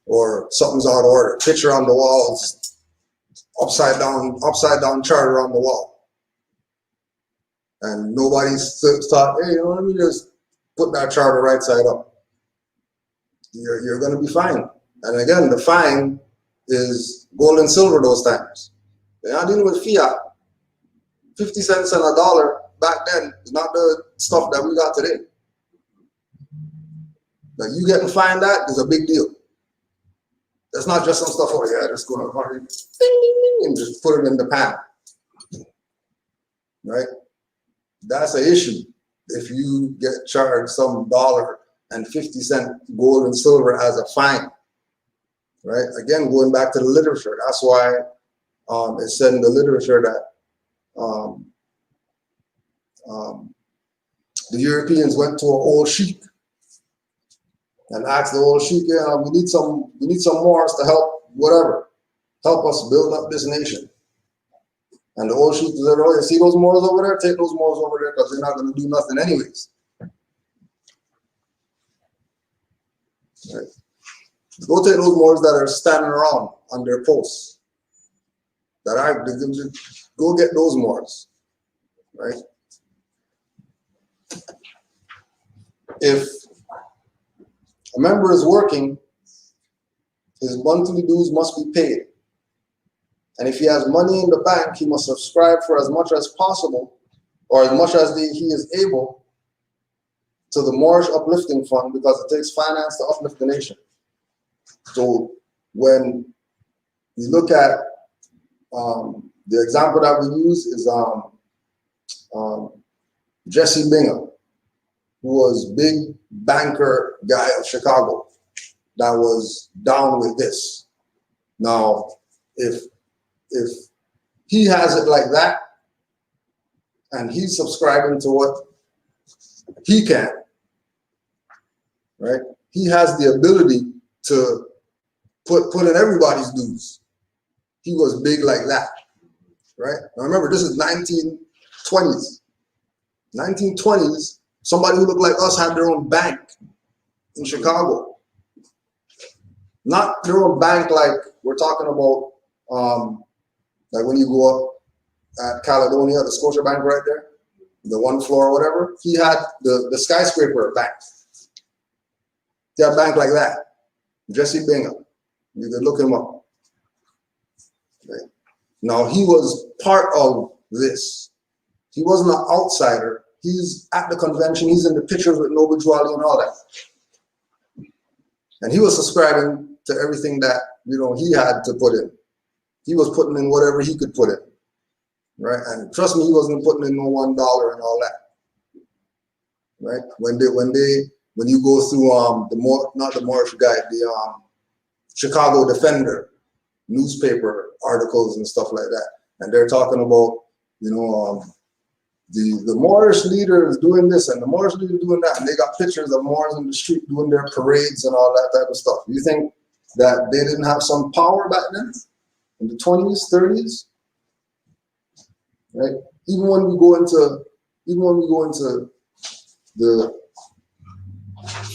or something's out of order. Picture on the wall, upside down charter on the wall, and nobody's thought, hey, you know, let me just put that charter right side up. You're going to be fined. And again, the fine is gold and silver those times. They're not dealing with fiat. 50 cents and $1 back then is not the stuff that we got today. That you getting fined at is a big deal. That's not just some stuff, oh yeah, just go to a party, ding, ding, ding, and just put it in the pan. Right? That's an issue. If you get charged some $1.50 gold and silver as a fine. Right? Again, going back to the literature, that's why it said in the literature that the Europeans went to an old sheik and asked the old sheik, yeah, we need some Moors to help us build up this nation. And the old sheik said, oh, you see those Moors over there? Take those Moors over there because they're not going to do nothing anyways. Right. Go take those Moors that are standing around on their posts. Go get those Moors. Right? If a member is working, his monthly dues must be paid. And if he has money in the bank, he must subscribe for as much as possible, or as much as he is able, to the Moorish Uplifting Fund, because it takes finance to uplift the nation. So when you look at the example that we use is Jesse Bingham, who was big banker guy of Chicago that was down with this. Now, if he has it like that, and he's subscribing to what he can, right? He has the ability to put in everybody's dues. He was big like that, right? Now remember, this is 1920s. 1920s, somebody who looked like us had their own bank in Chicago. Not their own bank like we're talking about, like when you go up at Caledonia, the Scotia Bank right there, the one floor or whatever. He had the skyscraper bank. He had a bank like that. Jesse Bingham. You could look him up. Okay. Now he was part of this. He wasn't an outsider. He's at the convention. He's in the pictures with Noble Juali and all that. And he was subscribing to everything that he had to put in. He was putting in whatever he could put in, right? And trust me, he wasn't putting in no $1 and all that, right? When you go through not the Moorish Guide, the Chicago Defender newspaper articles and stuff like that, and they're talking about the Moorish leaders doing this and the Moorish leaders doing that, and they got pictures of Moors in the street doing their parades and all that type of stuff. You think that they didn't have some power back then in the 20s, 30s, right? Even when we go into the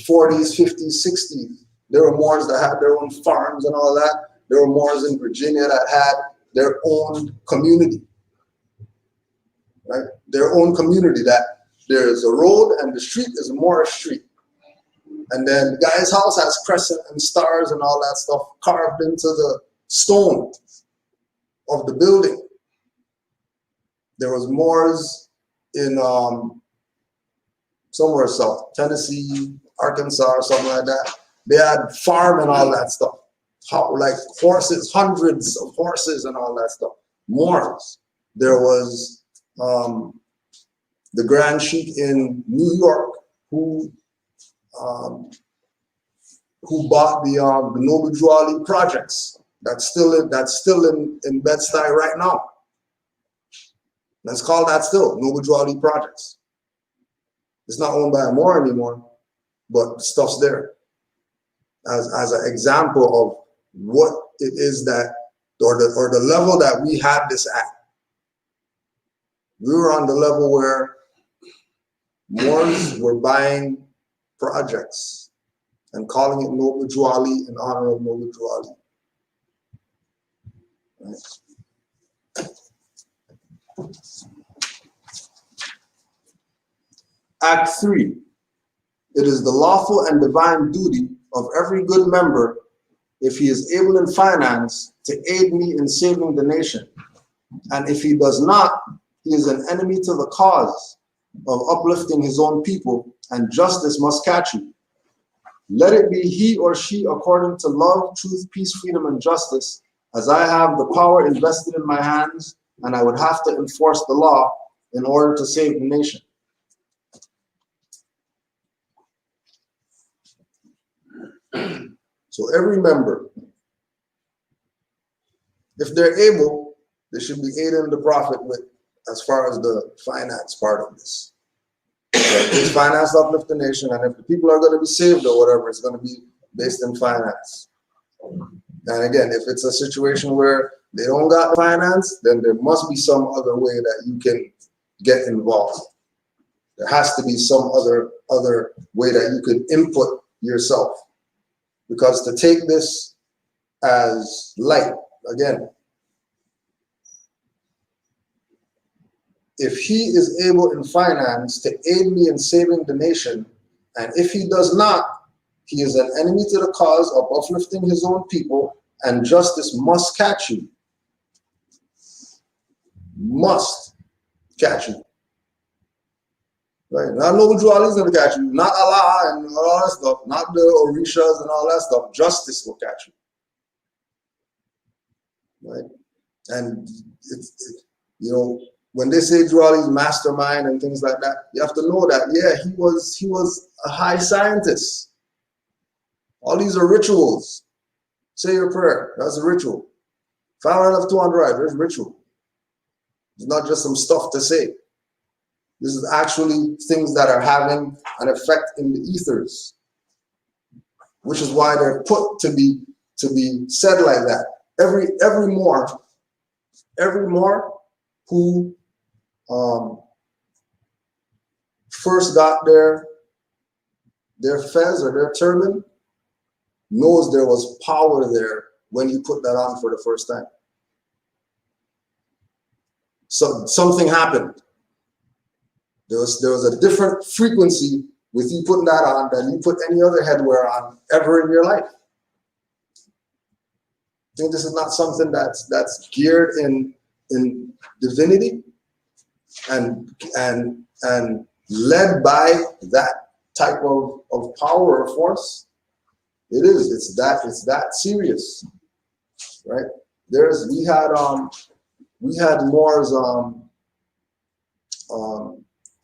40s, 50s, 60s, there were Moors that had their own farms and all that. There were Moors in Virginia that had their own community, right? Their own community, that there's a road and the street is a Moorish street. And then the guy's house has crescent and stars and all that stuff carved into the stone of the building. There was Moors in somewhere south, Tennessee, Arkansas, or something like that. They had farm and all that stuff. Like horses, hundreds of horses and all that stuff. Moors. There was the Grand Sheik in New York who bought the Noble Juali projects. That's still in Bed-Stuy right now. Let's call that still Noble Juali projects. It's not owned by a Moor anymore, but the stuff's there as an example of what it is that, or the level that we had this at. We were on the level where Moors were buying projects and calling it Noble Juali in honor of Noble Juali. Right. Act 3. It is the lawful and divine duty of every good member, if he is able in finance, to aid me in saving the nation. And if he does not, he is an enemy to the cause of uplifting his own people, and justice must catch you. Let it be he or she according to love, truth, peace, freedom, and justice, as I have the power invested in my hands, and I would have to enforce the law in order to save the nation. So every member, if they're able, they should be aiding the prophet with as far as the finance part of this. It's finance to uplift the nation, and if the people are going to be saved or whatever, it's going to be based in finance. And again, if it's a situation where they don't got finance, then there must be some other way that you can get involved. There has to be some other way that you can input yourself. Because to take this as light, again, if he is able in finance to aid me in saving the nation, and if he does not, he is an enemy to the cause of uplifting his own people, and justice must catch you. Must catch you. Right? Not no Juali is going to catch you. Not Allah and all that stuff. Not the Orishas and all that stuff. Justice will catch you. Right? And you know, when they say Juali's mastermind and things like that, you have to know that, yeah, he was a high scientist. All these are rituals. Say your prayer. That's a ritual. 500 of 200 right, there's ritual. It's not just some stuff to say. This is actually things that are having an effect in the ethers, which is why they're put to be said like that. Every Moor who first got their fez or their turban knows there was power there when you put that on for the first time. So something happened. There was a different frequency with you putting that on than you put any other headwear on ever in your life. I think this is not something that's geared in divinity and led by that type of power or force. It is. It's that serious, right? We had Moors.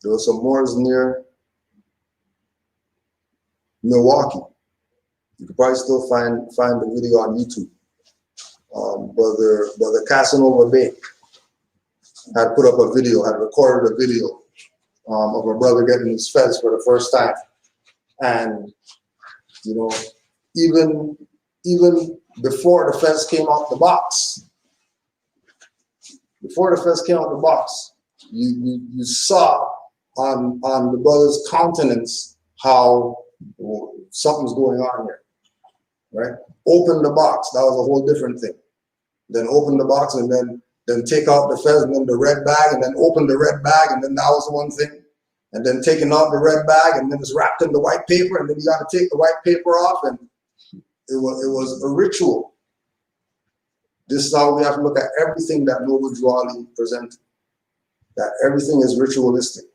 There were some Moors near Milwaukee. You could probably still find the video on YouTube. Brother Casanova Bay had put up a video, had recorded a video of a brother getting his fez for the first time. And, you know, even before the fez came out the box, you saw on the brother's countenance how something's going on here, right? Open the box, that was a whole different thing. Then open the box and then take out the fez and then the red bag and then open the red bag and then that was one thing. And then taking out the red bag and then it's wrapped in the white paper and then you got to take the white paper off, and it was a ritual. This is how we have to look at everything that Noble Juali presented. That everything is ritualistic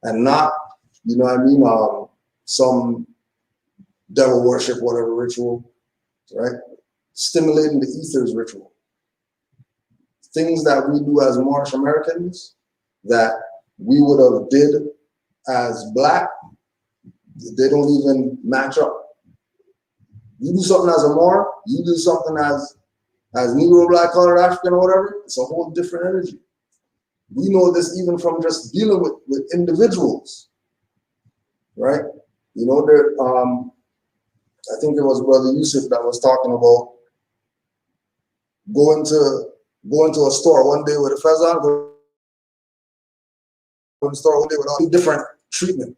and not, you know what I mean, some devil worship, whatever ritual, right? Stimulating the ethers ritual. Things that we do as Moorish Americans that we would have did as black, they don't even match up. You do something as a Moor, you do something as Negro, black, colored, African, or whatever, it's a whole different energy. We know this even from just dealing with individuals, right? You know, there. I think it was Brother Yusuf that was talking about going to a store one day with a fez on, go to the store one day with all different treatment,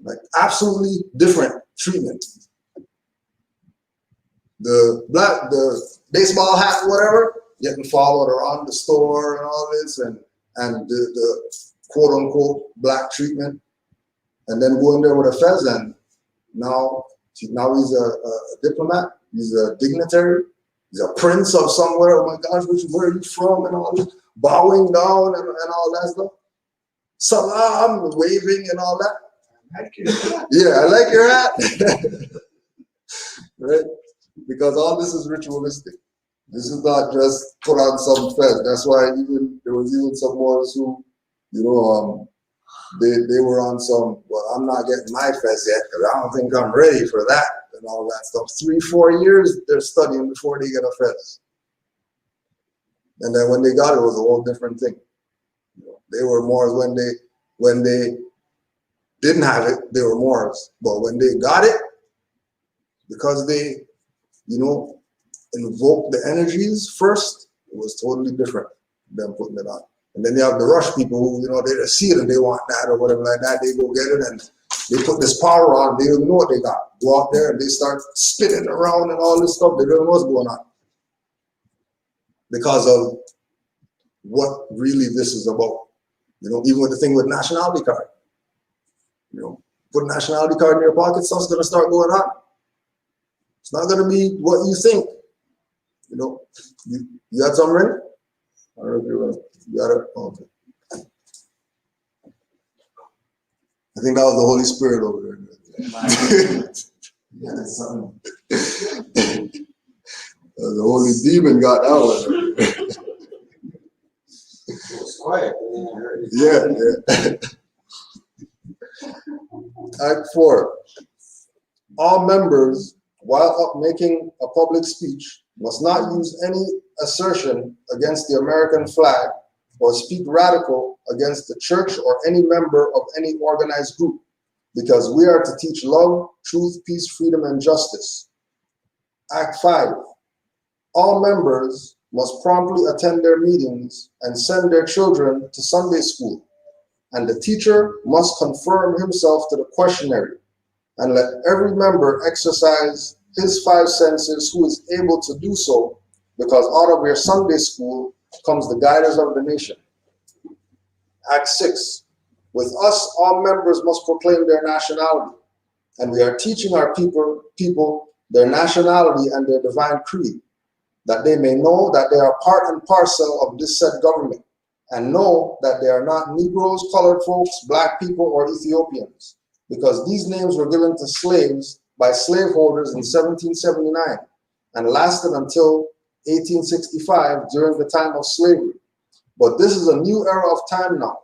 like absolutely different treatment. The baseball hat, whatever, getting followed around the store and all this, and the quote unquote black treatment, and then go in there with a fez, and now he's a diplomat, he's a dignitary, he's a prince of somewhere. Oh my gosh, where are you from? And all this, bowing down and all that stuff. Salam, waving and all that. Yeah, I like your hat. Right? Because all this is ritualistic. This is not just put on some fez. That's why there was even some ones who, they were on some, well, I'm not getting my fez yet because I don't think I'm ready for that and all that stuff. 3-4 years they're studying before they get a fez. And then when they got it, it was a whole different thing. They were Moors when they didn't have it, they were Moors. But when they got it, because they, invoked the energies first, it was totally different than putting it on. And then you have the rush people who, they just see it and they want that or whatever like that. They go get it and they put this power on. They don't even know what they got. Go out there and they start spinning around and all this stuff. They don't know what's going on. Because of what really this is about. Even with the thing with nationality card. Put a nationality card in your pocket, stuff's gonna start going on. It's not gonna be what you think. You got something ready? I don't know if you're ready. You got it? Okay. I think that was the Holy Spirit over there. Yeah, something. The Holy Demon got that one. It was quiet. And then I heard it. Yeah. Act 4. All members, while up making a public speech, must not use any assertion against the American flag or speak radical against the church or any member of any organized group, because we are to teach love, truth, peace, freedom, and justice. Act 5. All members must promptly attend their meetings and send their children to Sunday school, and the teacher must conform himself to the questionnaire, and let every member exercise his 5 senses who is able to do so, because out of your Sunday school comes the guiders of the nation. Act 6. With us, all members must proclaim their nationality, and we are teaching our people their nationality and their divine creed, that they may know that they are part and parcel of this said government, and know that they are not Negroes, colored folks, black people, or Ethiopians, because these names were given to slaves by slaveholders in 1779 and lasted until 1865 during the time of slavery. But this is a new era of time now,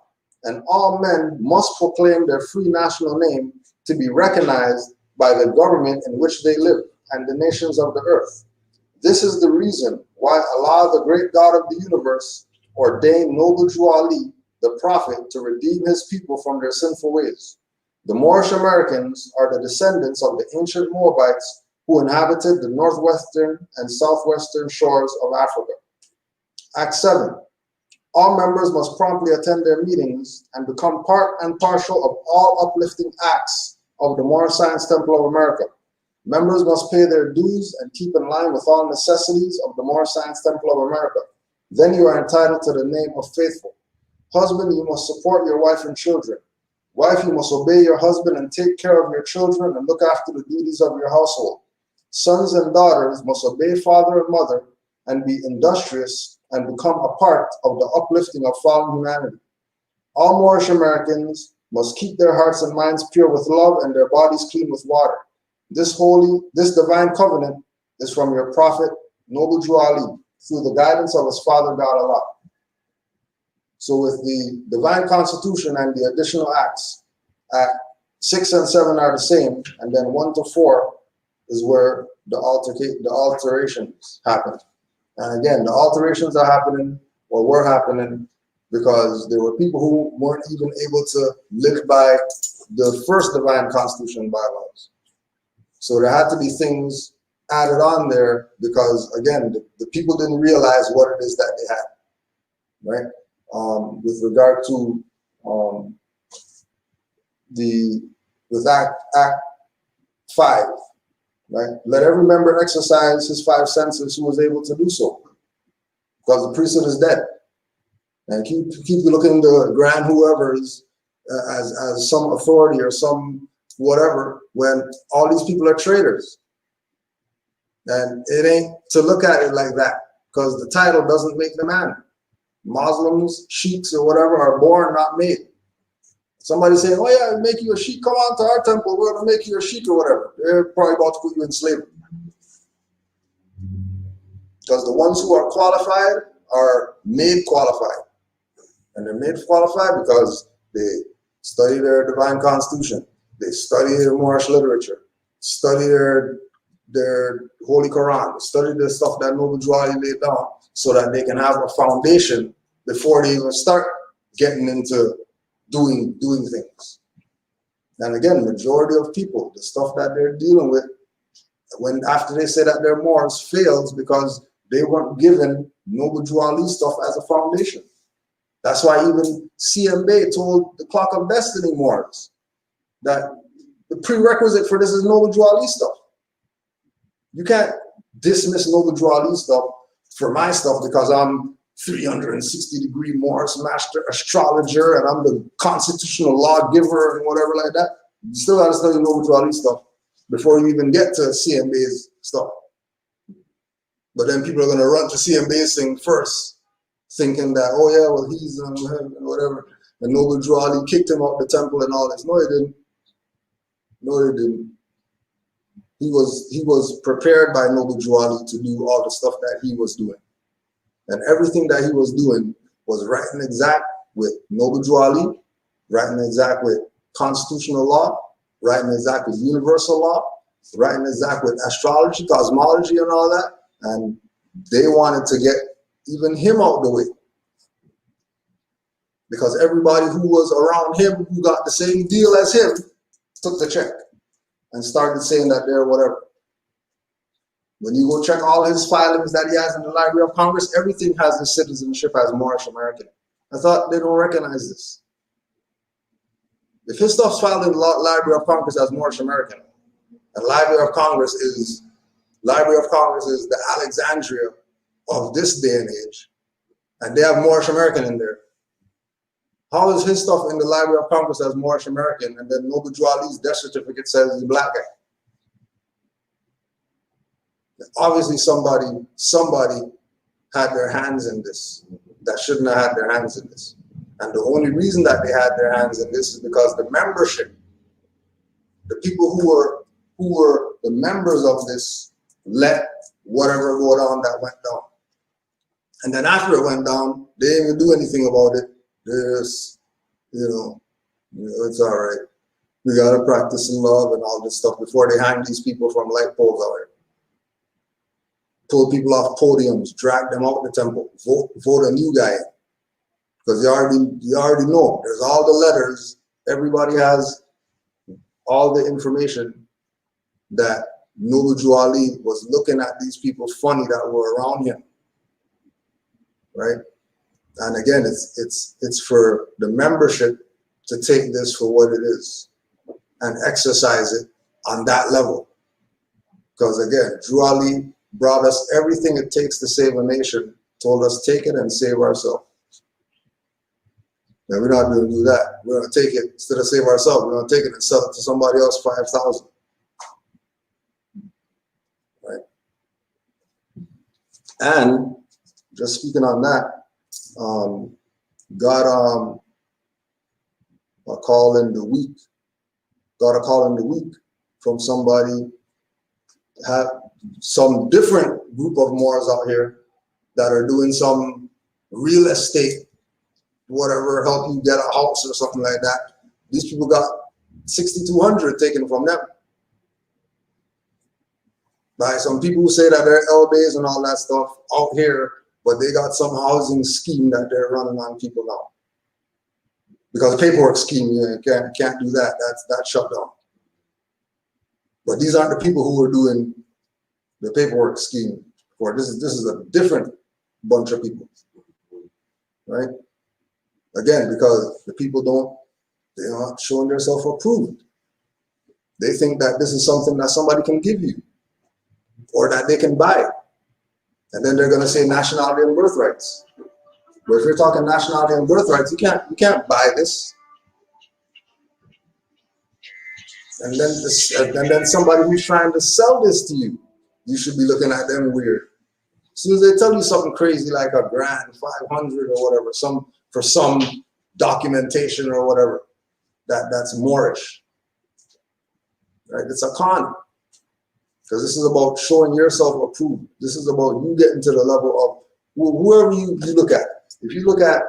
and all men must proclaim their free national name to be recognized by the government in which they live and the nations of the earth. This is the reason why Allah, the great God of the universe, ordained noble Jew Ali, the prophet, to redeem his people from their sinful ways. The Moorish Americans are the descendants of the ancient Moabites who inhabited the northwestern and southwestern shores of Africa. Act 7. All members must promptly attend their meetings and become part and parcel of all uplifting acts of the Moorish Science Temple of America. Members must pay their dues and keep in line with all necessities of the Moorish Science Temple of America. Then you are entitled to the name of faithful. Husband, you must support your wife and children. Wife, you must obey your husband and take care of your children and look after the duties of your household. Sons and daughters must obey father and mother and be industrious and become a part of the uplifting of fallen humanity. All Moorish Americans must keep their hearts and minds pure with love and their bodies clean with water. This divine covenant is from your prophet, Noble Jew Ali, through the guidance of his father God Allah. So with the divine constitution and the additional acts, Act 6 and 7 are the same, and then 1 to 4 is where the alterations happen. And again, the alterations are happening or were happening because there were people who weren't even able to live by the first divine constitution bylaws. So there had to be things added on there because, again, the people didn't realize what it is that they had, right? With regard to with Act 5, right? Let every member exercise his 5 senses who was able to do so, because the priesthood is dead. And keep looking to grand whoever is as some authority or some whatever when all these people are traitors. And it ain't to look at it like that, because the title doesn't make the man. Muslims, sheiks, or whatever are born, not made. Somebody saying, oh yeah, make you a sheik, come on to our temple, we're gonna make you a sheik or whatever. They're probably about to put you in slavery. Because the ones who are qualified are made qualified. And they're made qualified because they study their divine constitution, they study their Moorish literature, study their Holy Quran, study the stuff that Noble Drew Ali laid down so that they can have a foundation before they even start getting into doing things. And again, majority of people, the stuff that they're dealing with, when after they say that their morals fails because they weren't given Noble Drew Ali stuff as a foundation. That's why even CMB told the Clock of Destiny Moors that the prerequisite for this is Noble Drew Ali stuff. You can't dismiss Noble Drew Ali stuff for my stuff because I'm 360-degree Morris master astrologer and I'm the constitutional law giver and whatever like that. You still got to study Noble Drew Ali stuff before you even get to CMB's stuff. But then people are going to run to CMB's thing first, thinking that, oh yeah, well he's and whatever. And Noble Drew Ali kicked him out the temple and all this. No, he didn't. No, he didn't. He was prepared by Noble Drew Ali to do all the stuff that he was doing. And everything that he was doing was right and exact with Noble Drew Ali, right and exact with constitutional law, right and exact with universal law, right and exact with astrology, cosmology, and all that. And they wanted to get even him out the way. Because everybody who was around him, who got the same deal as him, took the check and started saying that they're whatever. When you go check all his filings that he has in the Library of Congress, everything has his citizenship as Moorish American. I thought they don't recognize this. If his stuff's filed in the Library of Congress as Moorish American, and Library of Congress is the Alexandria of this day and age, and they have Moorish American in there, how is his stuff in the Library of Congress as Moorish American, and then Noble Drew Ali's death certificate says he's a black guy? Obviously somebody had their hands in this that shouldn't have had their hands in this. And the only reason that they had their hands in this is because the membership, the people who were the members of this, let whatever go down that went down. And then after it went down, they didn't even do anything about it. There's, it's all right. We got to practice in love and all this stuff before they hang these people from light poles out here. Pull people off podiums, drag them out of the temple, vote a new guy. Because you already know, there's all the letters, everybody has all the information that Noble Drew Ali was looking at these people funny that were around him, right? And again, it's for the membership to take this for what it is and exercise it on that level. Because again, Drew Ali brought us everything it takes to save a nation, told us take it and save ourselves. Now we're not going to do that. We're going to take it, instead of save ourselves, we're going to take it and sell it to somebody else 5,000. Right? And just speaking on that, got a call in the week. Got a call in the week from somebody, had some different group of Moors out here that are doing some real estate, whatever, help you get a house or something like that. These people got 6,200 taken from them by some people who say that they're LDAs and all that stuff out here, but they got some housing scheme that they're running on people now. Because the paperwork scheme, you can't do that. That's shut down. But these aren't the people who are doing the paperwork scheme for this is a different bunch of people, right? Again, because the people they're not showing themselves approved. They think that this is something that somebody can give you or that they can buy. And then they're going to say nationality and birthrights. But if you're talking nationality and birthrights, you can't buy this. And then somebody who's trying to sell this to you, you should be looking at them weird. As soon as they tell you something crazy like $1,000, 500 or whatever, for some documentation or whatever, that's Moorish. Right? It's a con. Because this is about showing yourself approved. This is about you getting to the level of whoever you look at. If you look at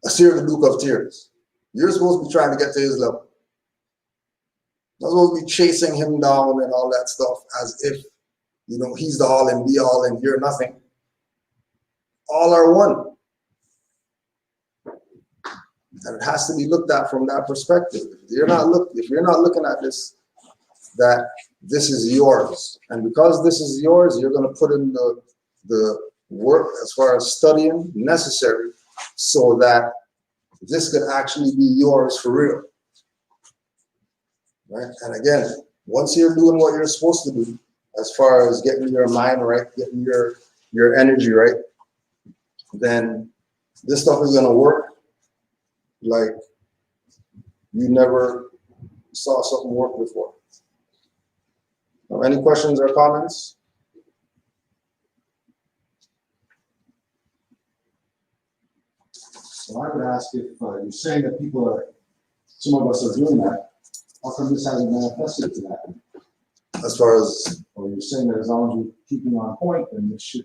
a Seer the Duke of Tears, you're supposed to be trying to get to his level. Not supposed to be chasing him down and all that stuff as if, you know, he's the all and be all and you're nothing. All are one. And it has to be looked at from that perspective. If you're not looking at this, that this is yours, and because this is yours, you're going to put in the work as far as studying necessary so that this could actually be yours for real. Right? And again, once you're doing what you're supposed to do, as far as getting your mind right, getting your energy right, then this stuff is going to work like you never saw something work before. Now, any questions or comments? So I would ask if you're saying that some of us are doing that, how come this hasn't manifested to that? As far as, Or you're saying that as long as we're keeping on point, then this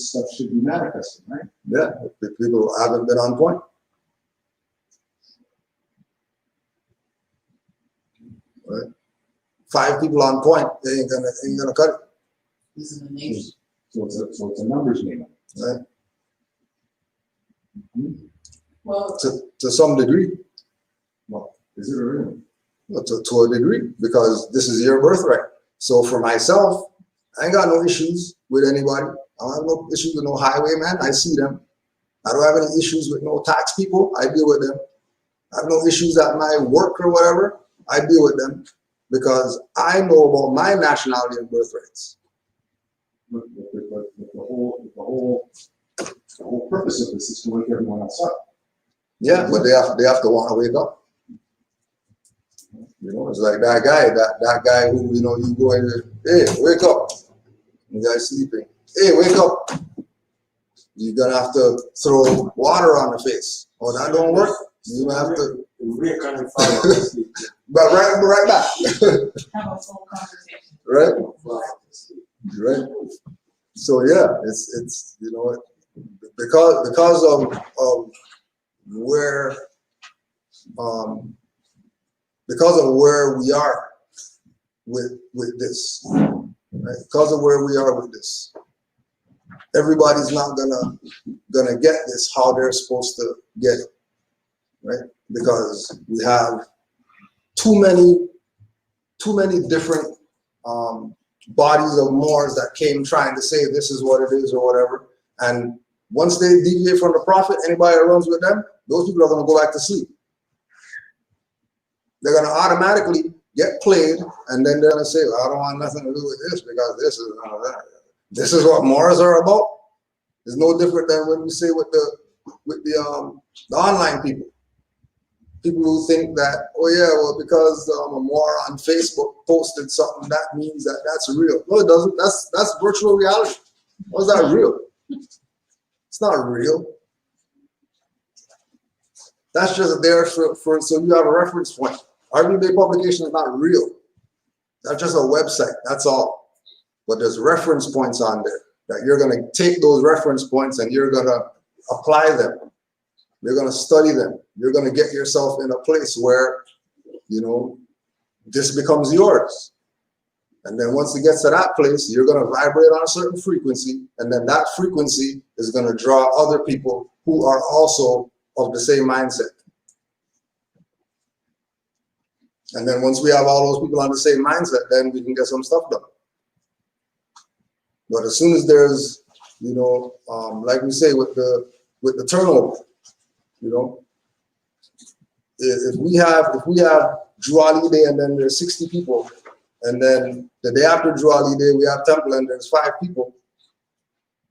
stuff should be manifesting, right? yeah, if people haven't been on point. Right? 5 people on point, they ain't gonna cut it. This is the nation. So it's a numbers game. Right? Well, To some degree. Well, is it really? Well, to a degree, because this is your birthright. So for myself, I ain't got no issues with anybody. I don't have no issues with no highwayman. I see them. I don't have any issues with no tax people. I deal with them. I have no issues at my work or whatever. I deal with them because I know about my nationality and birthrights. But the whole purpose of this is to wake everyone else up. Yeah, but they have to want to wake up. You know, it's like that guy who, you know, you go in there, hey, wake up. The guy's sleeping. Hey, wake up. You're gonna have to throw water on the face. Oh, that don't work. You have to. We're kind of following. But right back. have a full conversation. Right? Right. So yeah, it's you know, because of where we are with this, right? Because of where we are with this, everybody's not gonna get this how they're supposed to get it, right? Because we have too many different bodies of Moors that came trying to say this is what it is or whatever, and once they deviate from the prophet, anybody that runs with them, those people are going to go back to sleep. They're going to automatically get played, and then they're going to say, well, I don't want nothing to do with this because this is what Moors are about. It's no different than when we say with the online people. People who think that, oh yeah, well, because a Moor on Facebook posted something, that means that that's real. No, it doesn't. That's virtual reality. How's that real? It's not real. That's just there for so you have a reference point. Argument Day publication is not real. That's just a website. That's all. But there's reference points on there that you're going to take those reference points and you're going to apply them. You're going to study them. You're going to get yourself in a place where, you know, this becomes yours. And then once it gets to that place, you're going to vibrate on a certain frequency. And then that frequency is going to draw other people who are also of the same mindset. And then once we have all those people on the same mindset, then we can get some stuff done. But as soon as there's, you know, like we say with the turnover, you know, if we have Juali Day and then there's 60 people, and then the day after Juali Day we have Temple and there's 5 people,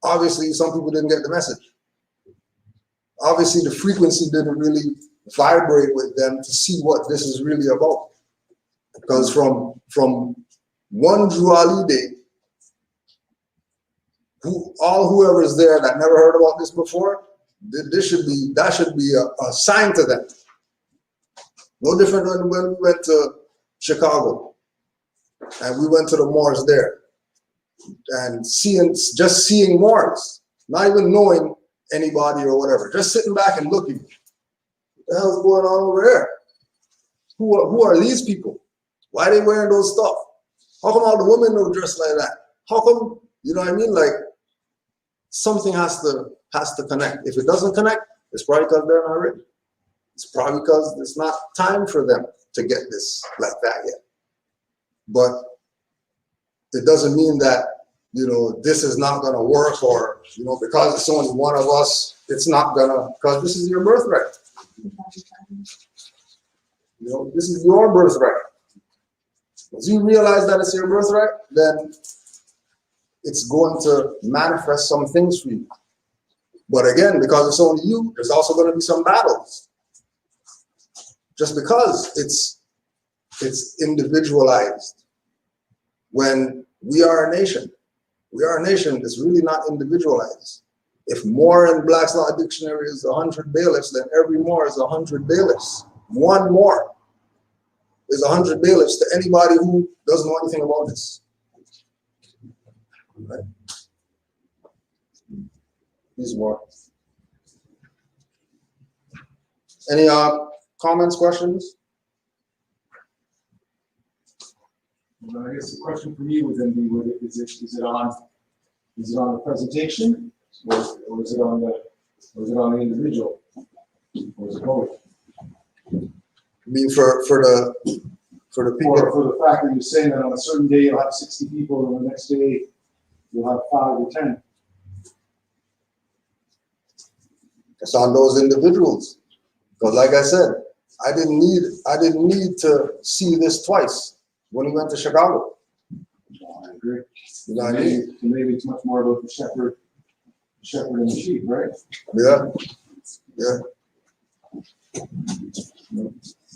obviously some people didn't get the message. Obviously the frequency didn't really vibrate with them to see what this is really about. Because from one Juali Day whoever's there that never heard about this before, that should be a sign to them. No different than when we went to Chicago and we went to the Moors there and just seeing Moors, not even knowing anybody or whatever, just sitting back and looking. What the hell's going on over there? Who are these people? Why are they wearing those stuff? How come all the women don't dress like that? How come, you know what I mean? Like, something has to connect. If it doesn't connect, it's probably because they're not ready. It's probably because it's not time for them to get this like that yet. But it doesn't mean that, you know, this is not gonna work, or, you know, because it's only one of us, it's not gonna, because this is your birthright. You know, this is your birthright. Once you realize that it's your birthright, then it's going to manifest some things for you. But again, because it's only you, there's also going to be some battles. Just because it's individualized. When we are a nation that's really not individualized. If Moor in Black's Law Dictionary is 100 bailiffs, then every Moor is 100 bailiffs. One Moor is 100 bailiffs to anybody who doesn't know anything about this. Right? These more. Any comments, questions? Well, I guess the question for me would then be: is it on the presentation, or is it on the individual, or is it both? I mean, for the people. Or for the fact that you're saying that on a certain day you'll have 60 people, and the next day you'll have 5 or 10. It's on those individuals. Because like I said, I didn't need to see this twice when we went to Chicago. I agree. You know what I mean? So maybe it's much more about the shepherd and the sheep, right? Yeah. Yeah.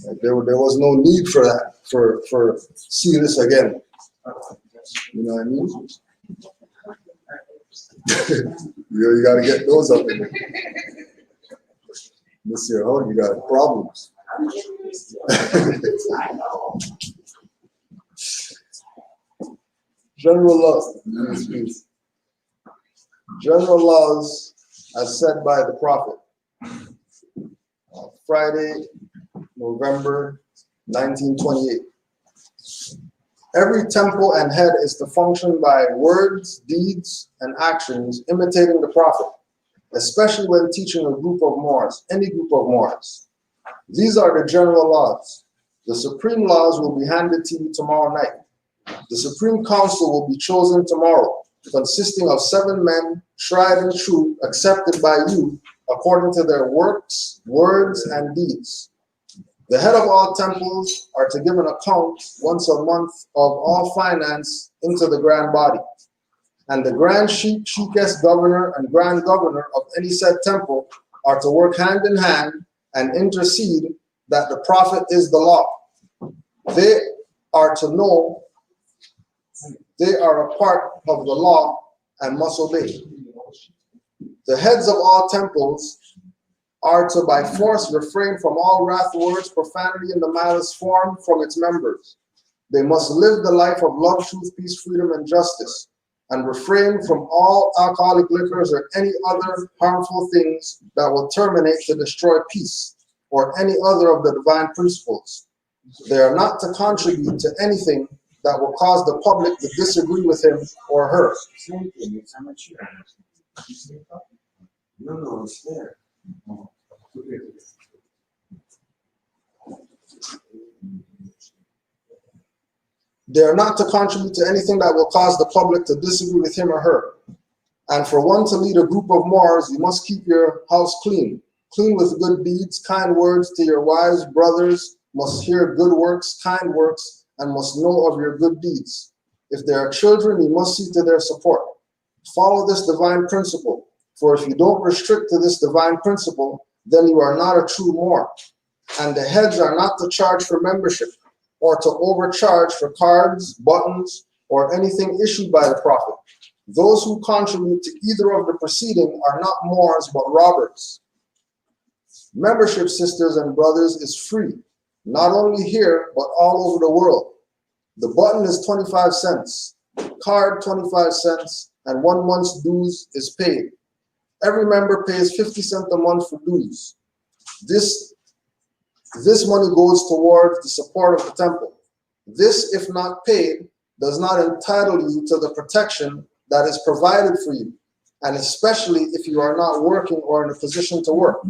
Like there was no need for that, for see this again. You know what I mean? You gotta get those up in there. This year, oh, you got problems. General laws. General laws as said by the prophet. Friday, November 1928. Every temple and head is to function by words, deeds, and actions imitating the prophet, especially when teaching a group of Moors, any group of Moors. These are the general laws. The supreme laws will be handed to you tomorrow night. The Supreme Council will be chosen tomorrow, consisting of 7 men, tried and true, accepted by you, according to their works, words, and deeds. The head of all temples are to give an account once a month of all finance into the grand body. And the grand sheikh, sheikhess, governor, and grand governor of any said temple are to work hand in hand and intercede that the prophet is the law. They are to know they are a part of the law and must obey. The heads of all temples are to by force refrain from all wrath, words, profanity, and the malice formed from its members. They must live the life of love, truth, peace, freedom, and justice, and refrain from all alcoholic liquors or any other harmful things that will terminate to destroy peace or any other of the divine principles. They are not to contribute to anything that will cause the public to disagree with him or her. Same thing, it's amateur. No, it's there. They are not to contribute to anything that will cause the public to disagree with him or her. And for one to lead a group of Moors, you must keep your house clean. Clean with good deeds, kind words to your wives, brothers, must hear good works, kind works, and must know of your good deeds. If there are children, you must see to their support. Follow this divine principle, for if you don't restrict to this divine principle, then you are not a true Moor. And the heads are not to charge for membership, or to overcharge for cards, buttons, or anything issued by the prophet. Those who contribute to either of the preceding are not Moors but robbers. Membership, sisters and brothers, is free, not only here but all over the world. The button is 25 cents, card 25 cents, and 1 month's dues is paid. Every member pays 50 cents a month for dues. This money goes towards the support of the temple. This, if not paid, does not entitle you to the protection that is provided for you, and especially if you are not working or in a position to work.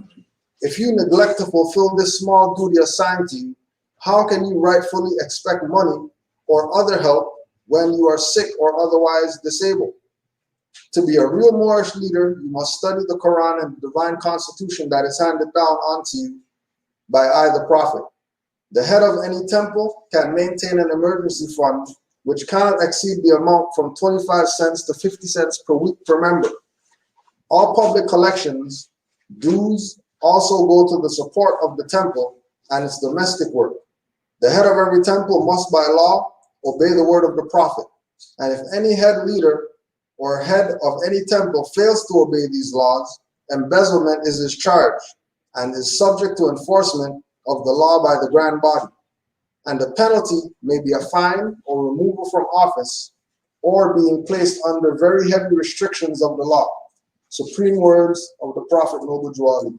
If you neglect to fulfill this small duty assigned to you, how can you rightfully expect money or other help when you are sick or otherwise disabled? To be a real Moorish leader, you must study the Quran and the divine constitution that is handed down onto you by either prophet. The head of any temple can maintain an emergency fund which cannot exceed the amount from 25 cents to 50 cents per week per member. All public collections, dues, also go to the support of the temple and its domestic work. The head of every temple must by law obey the word of the prophet. And if any head leader or head of any temple fails to obey these laws, embezzlement is his charge and is subject to enforcement of the law by the grand body. And the penalty may be a fine or removal from office or being placed under very heavy restrictions of the law. Supreme words of the Prophet Noble Juali.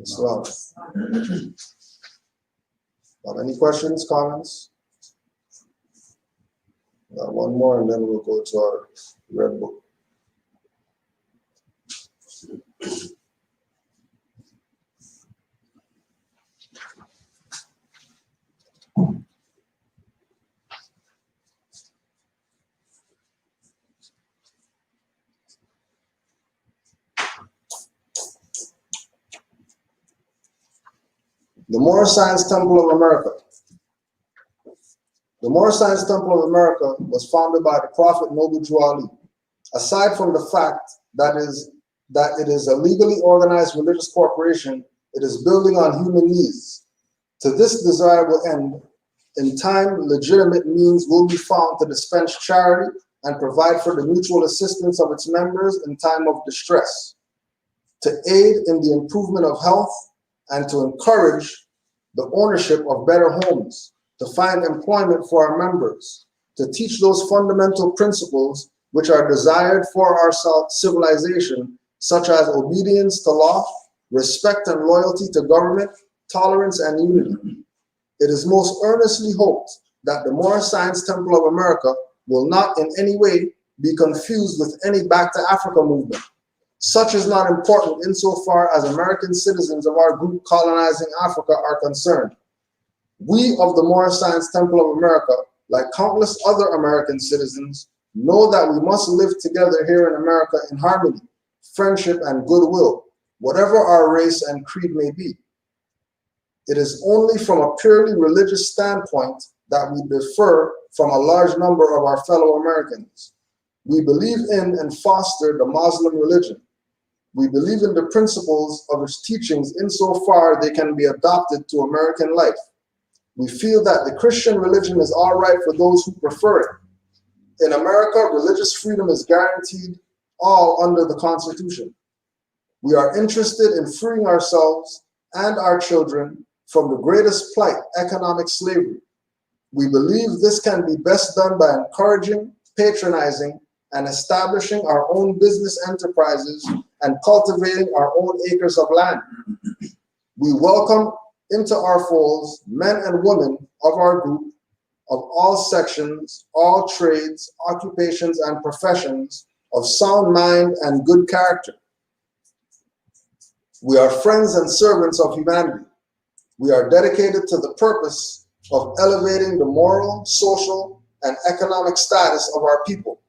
Islam. Any questions, comments? One more and then we'll go to our red book. The Moorish Science Temple of America. The Moorish Science Temple of America was founded by the Prophet Noble Juali. Aside from the fact that it is a legally organized religious corporation, it is building on human needs. To this desirable end, in time, legitimate means will be found to dispense charity and provide for the mutual assistance of its members in time of distress, to aid in the improvement of health, and to encourage the ownership of better homes, to find employment for our members, to teach those fundamental principles which are desired for our civilization, such as obedience to law, respect and loyalty to government, tolerance and unity. It is most earnestly hoped that the Moorish Science Temple of America will not in any way be confused with any Back to Africa movement. Such is not important insofar as American citizens of our group colonizing Africa are concerned. We of the Moorish Science Temple of America, like countless other American citizens, know that we must live together here in America in harmony, friendship, and goodwill, whatever our race and creed may be. It is only from a purely religious standpoint that we differ from a large number of our fellow Americans. We believe in and foster the Muslim religion. We believe in the principles of its teachings insofar they can be adopted to American life. We feel that the Christian religion is all right for those who prefer it. In America, religious freedom is guaranteed all under the Constitution. We are interested in freeing ourselves and our children from the greatest plight, economic slavery. We believe this can be best done by encouraging, patronizing, and establishing our own business enterprises and cultivating our own acres of land. We welcome into our folds men and women of our group of all sections, all trades, occupations, and professions of sound mind and good character. We are friends and servants of humanity. We are dedicated to the purpose of elevating the moral, social, and economic status of our people.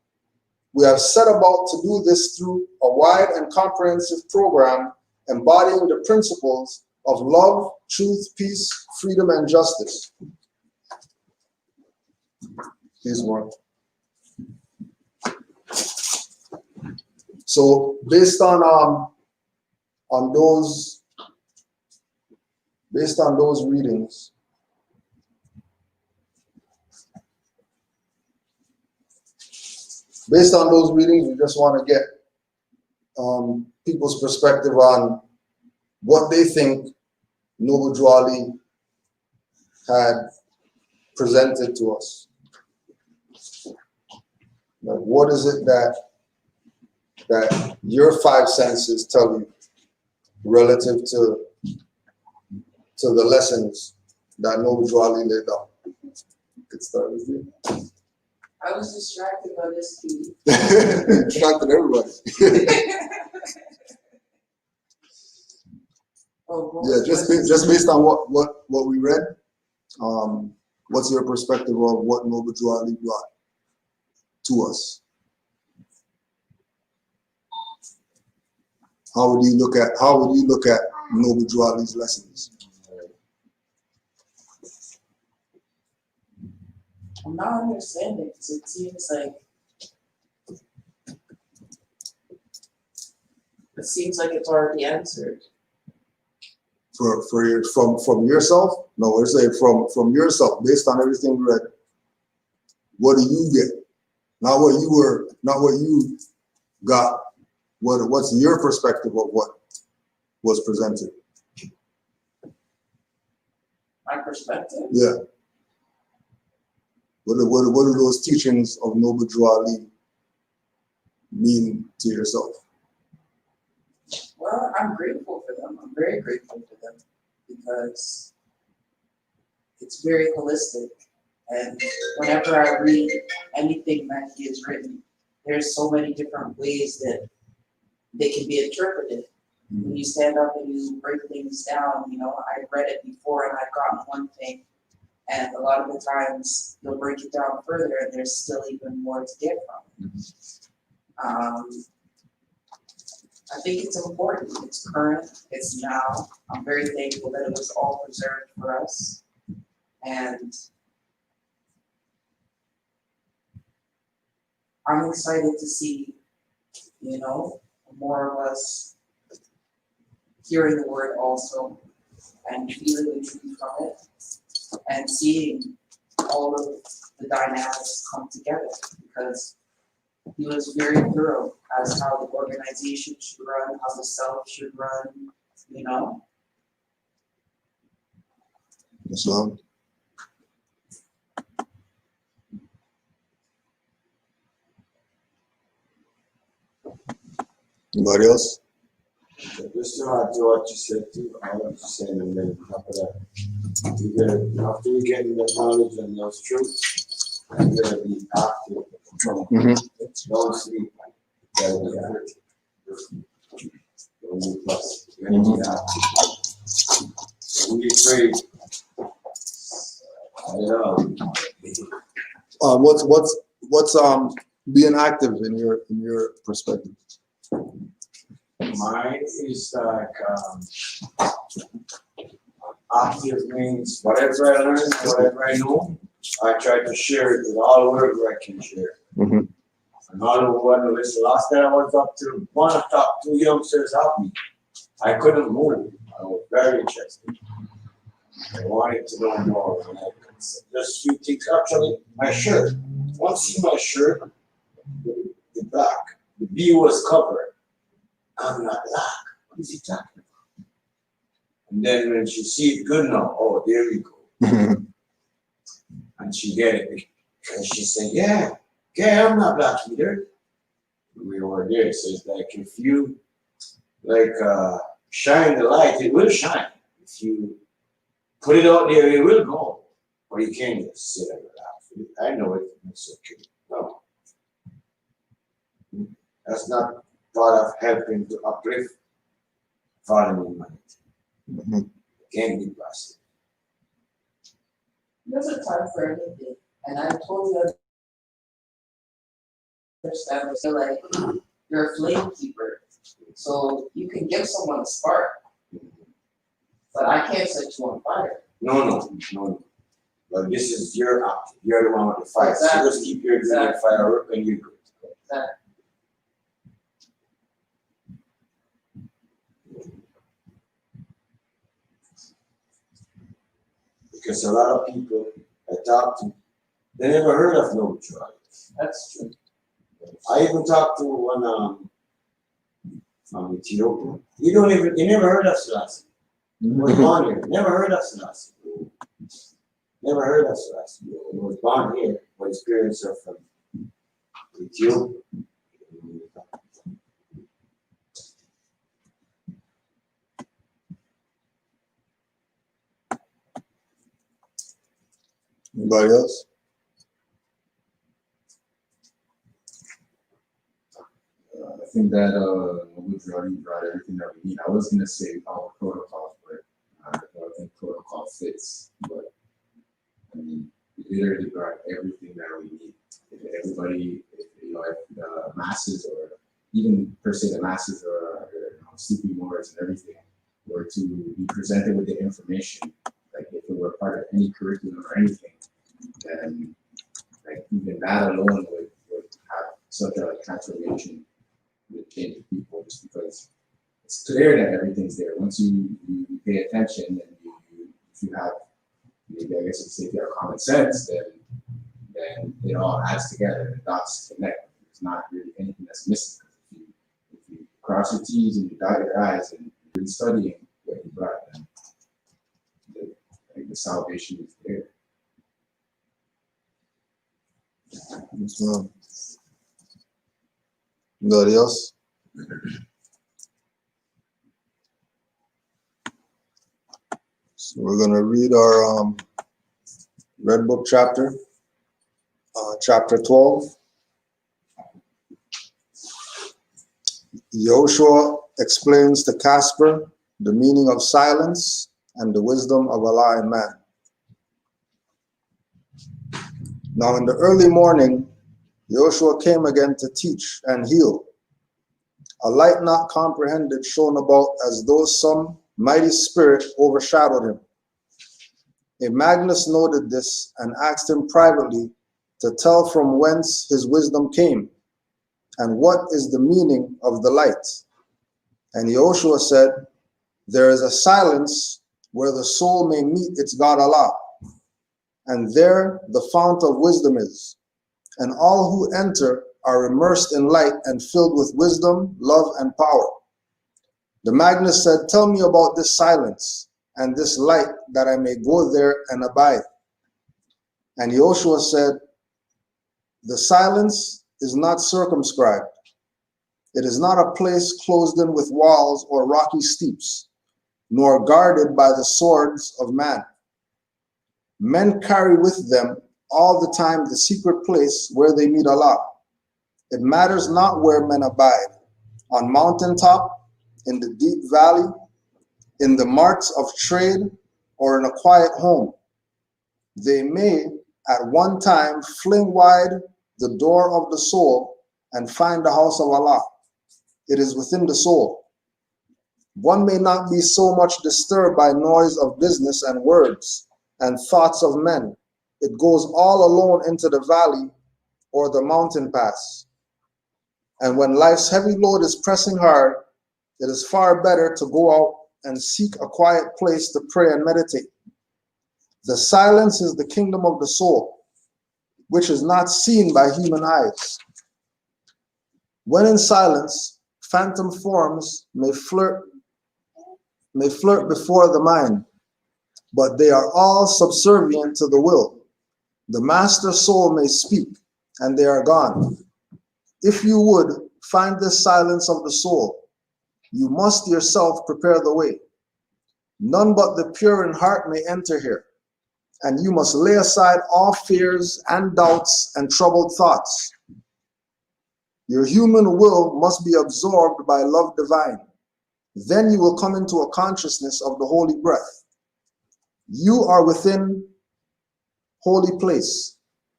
We have set about to do this through a wide and comprehensive program embodying the principles of love, truth, peace, freedom, and justice. Please, Mark. So based on those readings, based on those readings, we just want to get people's perspective on what they think Noble Drew Ali had presented to us. Like, what is it that your five senses tell you relative to the lessons that Noble Drew Ali laid down? Could start with you. I was distracted by this key. Distracted everybody. Yeah, just based on what we read, what's your perspective of what Noble Drew Ali brought to us? How would you look at Noble Drew Ali's lessons? I'm not understanding because it seems like it's already answered. From yourself? No, we're saying from yourself, based on everything we read. What do you get? Not what you got. What's your perspective of what was presented? My perspective? Yeah. What do those teachings of Noble Drew Ali mean to yourself? Well, I'm grateful for them. I'm very grateful for them because it's very holistic. And whenever I read anything that he has written, there's so many different ways that they can be interpreted. When you stand up and you break things down, I've read it before and I've gotten one thing. And a lot of the times you'll break it down further and there's still even more to get from it. I think it's important. It's current. It's now. I'm very thankful that it was all preserved for us. And I'm excited to see, more of us hearing the word also and feeling the truth from it and seeing all of the dynamics come together, because he was very thorough as how the organization should run, how the self should run, Islam. Anybody else? Just to add to what you said too, I want to say, and then on top of that, after you get the knowledge and those truths, you're gonna be active. Don't sleep. You're gonna be active. Don't be plus. You're gonna be active. So when you trade, I don't know. What's being active in your perspective? Mine is like active means whatever I learn, whatever I know, I try to share it with all wherever I can share. And all of one listen. Last night I was up to one of the top two youngsters helped me. I couldn't move. I was very interested. I wanted to know more. And just few things. Actually, my shirt. Once you see my shirt, the back, the B was covered. I'm not black. What is he talking about? And then when she see it good now, oh, there we go. And she get it. And she said, yeah, I'm not black either. We were there. So it's like if you shine the light, it will shine. If you put it out there, it will go. Or you can't just sit and laugh. I know it. It's okay. No. That's not part of helping to uplift fallen humanity. Can't be plastic. there's a time for everything. And I totally understand. So like, you're a flame keeper. So you can give someone a spark. But I can't set you on fire. No. But this is your act. You're the one with the fire. Exactly. So just keep your fire up and you're good. Exactly. Because a lot of people I talk to, they never heard of no tribe. That's true. I even talked to one from Ethiopia. He never heard of Selassie. He was born here. Never heard of Selassie. Never heard of Selassie. He was born here, but his parents are from Ethiopia. Anybody else? I think that Woodrow brought everything that we need. I was gonna say our protocols, but I don't think protocol fits. But I mean, we literally brought everything that we need. If everybody, if the masses, or even per se the masses, or sleeping wars and everything, were to be presented with the information, like if it were part of any curriculum or anything, then like even that alone would have such a transformation with change people, just because it's clear that everything's there. Once you pay attention and if you have, maybe I guess if you have common sense, then it all adds together. The dots connect. There's not really anything that's missing. If you cross your T's and you dot your I's and you're really studying what you brought, then the salvation is there. Yes, ma'am. Anybody else? So we're gonna read our Red Book chapter, chapter 12. Yoshua explains to Casper the meaning of silence and the wisdom of Allah in man. Now in the early morning, Yoshua came again to teach and heal. A light not comprehended shone about as though some mighty spirit overshadowed him. A Magnus noted this and asked him privately to tell from whence his wisdom came and what is the meaning of the light. And Yoshua said, there is a silence where the soul may meet its God Allah, and there the fount of wisdom is, and all who enter are immersed in light and filled with wisdom, love, and power. The Magnus said, tell me about this silence and this light, that I may go there and abide. And Yoshua said, the silence is not circumscribed. It is not a place closed in with walls or rocky steeps, nor guarded by the swords of man. Men carry with them all the time the secret place where they meet Allah. It matters not where men abide, on mountaintop, in the deep valley, in the marts of trade, or in a quiet home. They may at one time fling wide the door of the soul and find the house of Allah. It is within the soul. One may not be so much disturbed by noise of business and words and thoughts of men. It goes all alone into the valley or the mountain pass. And when life's heavy load is pressing hard, it is far better to go out and seek a quiet place to pray and meditate. The silence is the kingdom of the soul, which is not seen by human eyes. When in silence, phantom forms may flirt before the mind, but they are all subservient to the will. The master soul may speak, and they are gone. If you would find this silence of the soul, you must yourself prepare the way. None but the pure in heart may enter here, and you must lay aside all fears and doubts and troubled thoughts. Your human will must be absorbed by love divine. Then you will come into a consciousness of the holy breath. You are within holy place,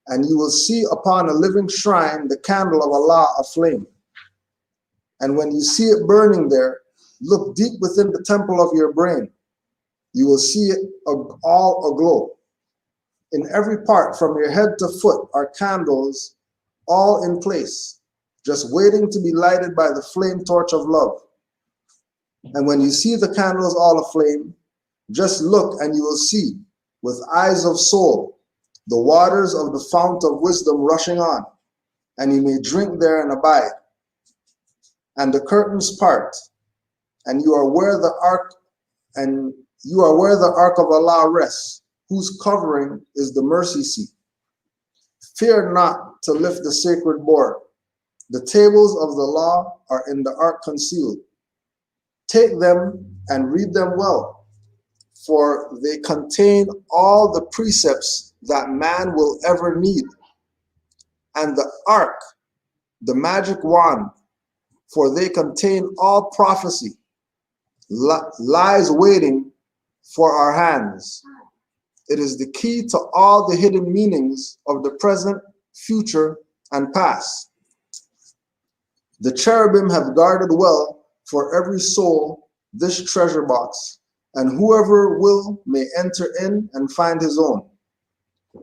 and you will see upon a living shrine the candle of Allah aflame. And when you see it burning there, look deep within the temple of your brain. You will see it all aglow. In every part, from your head to foot, are candles all in place, just waiting to be lighted by the flame torch of love. And when you see the candles all aflame, just look and you will see, with eyes of soul, the waters of the fount of wisdom rushing on, and he may drink there and abide. And the curtains part, and you are where the ark of Allah rests, whose covering is the mercy seat. Fear not to lift the sacred board. The tables of the law are in the ark concealed. Take them and read them well, for they contain all the precepts that man will ever need. And the ark, the magic wand, for they contain all prophecy, lies waiting for our hands. It is the key to all the hidden meanings of the present, future, and past. The cherubim have guarded well for every soul this treasure box, and whoever will may enter in and find his own.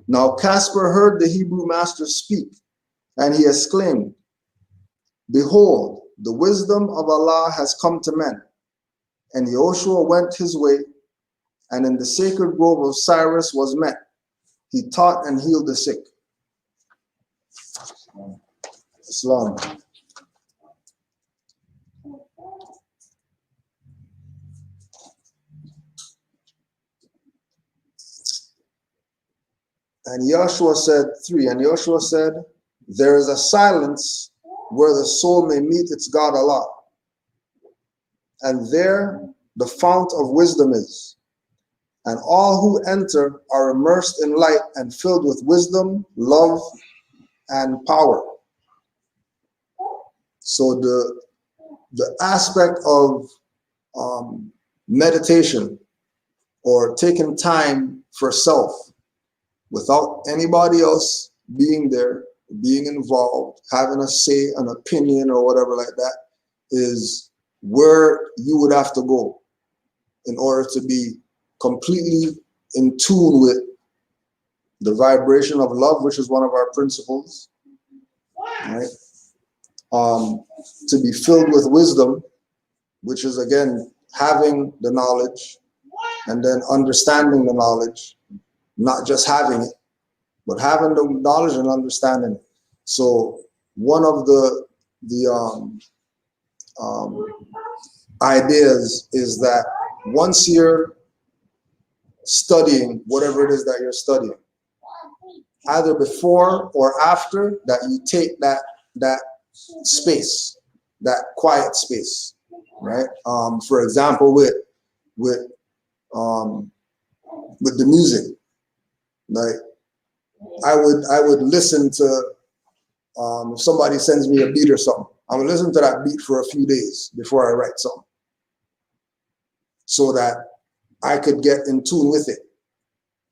Now Casper heard the Hebrew master speak, and he exclaimed, Behold, the wisdom of Allah has come to men. And Yehoshua went his way, and in the sacred grove of Cyrus was met. He taught and healed the sick. Islam. And Joshua said, 3, and Joshua said, there is a silence where the soul may meet its God Allah. And there the fount of wisdom is. And all who enter are immersed in light and filled with wisdom, love, and power. So the aspect of meditation, or taking time for self without anybody else being there, being involved, having a say, an opinion, or whatever like that, is where you would have to go in order to be completely in tune with the vibration of love, which is one of our principles, right? To be filled with wisdom, which is again having the knowledge and then understanding the knowledge, not just having it, but having the knowledge and understanding it. So one of the ideas is that once you're studying whatever it is that you're studying, either before or after that, you take that space, that quiet space, right? For example, with the music, like I would listen to if somebody sends me a beat or something, I would listen to that beat for a few days before I write something, so that I could get in tune with it,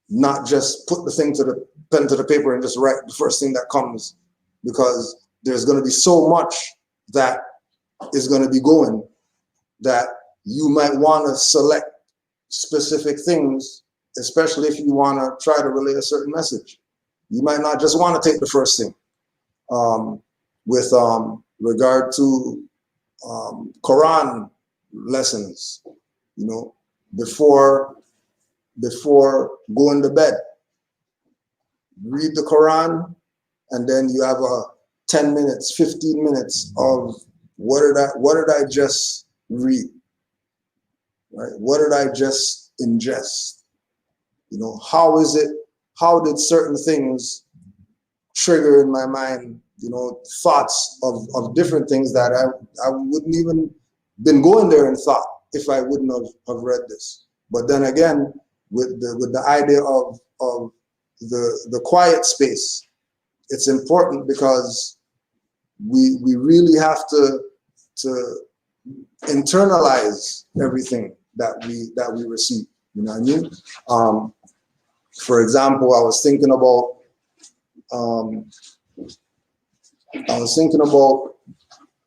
not just put the thing to the pen to the paper and just write the first thing that comes, because there's going to be so much that is going to be going that you might want to select specific things, especially if you want to try to relay a certain message. You might not just want to take the first thing. With regard to Quran lessons, you know, before going to bed, read the Quran, and then you have a 10 minutes, 15 minutes of what did I just read, right? What did I just ingest? You know, how did certain things trigger in my mind, you know, thoughts of different things that I wouldn't even been going there and thought if I wouldn't have read this. But then again, with the idea of the quiet space, it's important because we really have to internalize everything that we receive. You know what I mean? For example, I was thinking about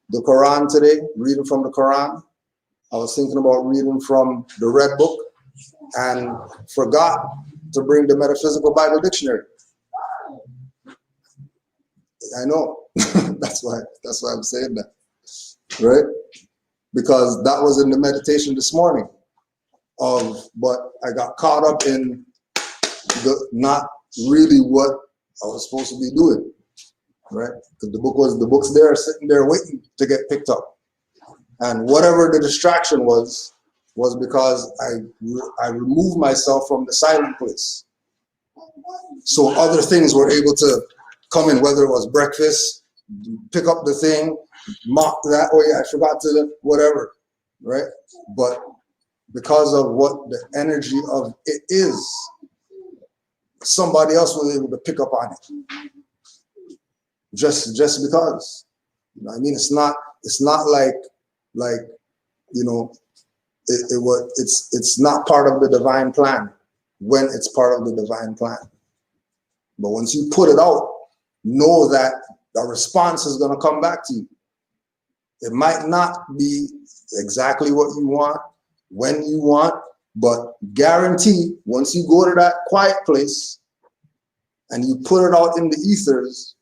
the Quran today, reading from the Quran. I was thinking about reading from the Red Book and forgot to bring the Metaphysical Bible Dictionary. I know. that's why I'm saying that, right? Because that was in the meditation this morning. But I got caught up in the not really what I was supposed to be doing. right? Because the book's there sitting there waiting to get picked up. And whatever the distraction was because I removed myself from the silent place. So other things were able to come in, whether it was breakfast, pick up the thing, mock that, oh yeah, I forgot to, whatever, right? But because of what the energy of it is, somebody else was able to pick up on it. Just because. You know what I mean? It's not like you know, it's not part of the divine plan when it's part of the divine plan. But once you put it out, know that the response is going to come back to you. It might not be exactly what you want, when you want, but guarantee once you go to that quiet place and you put it out in the ethers,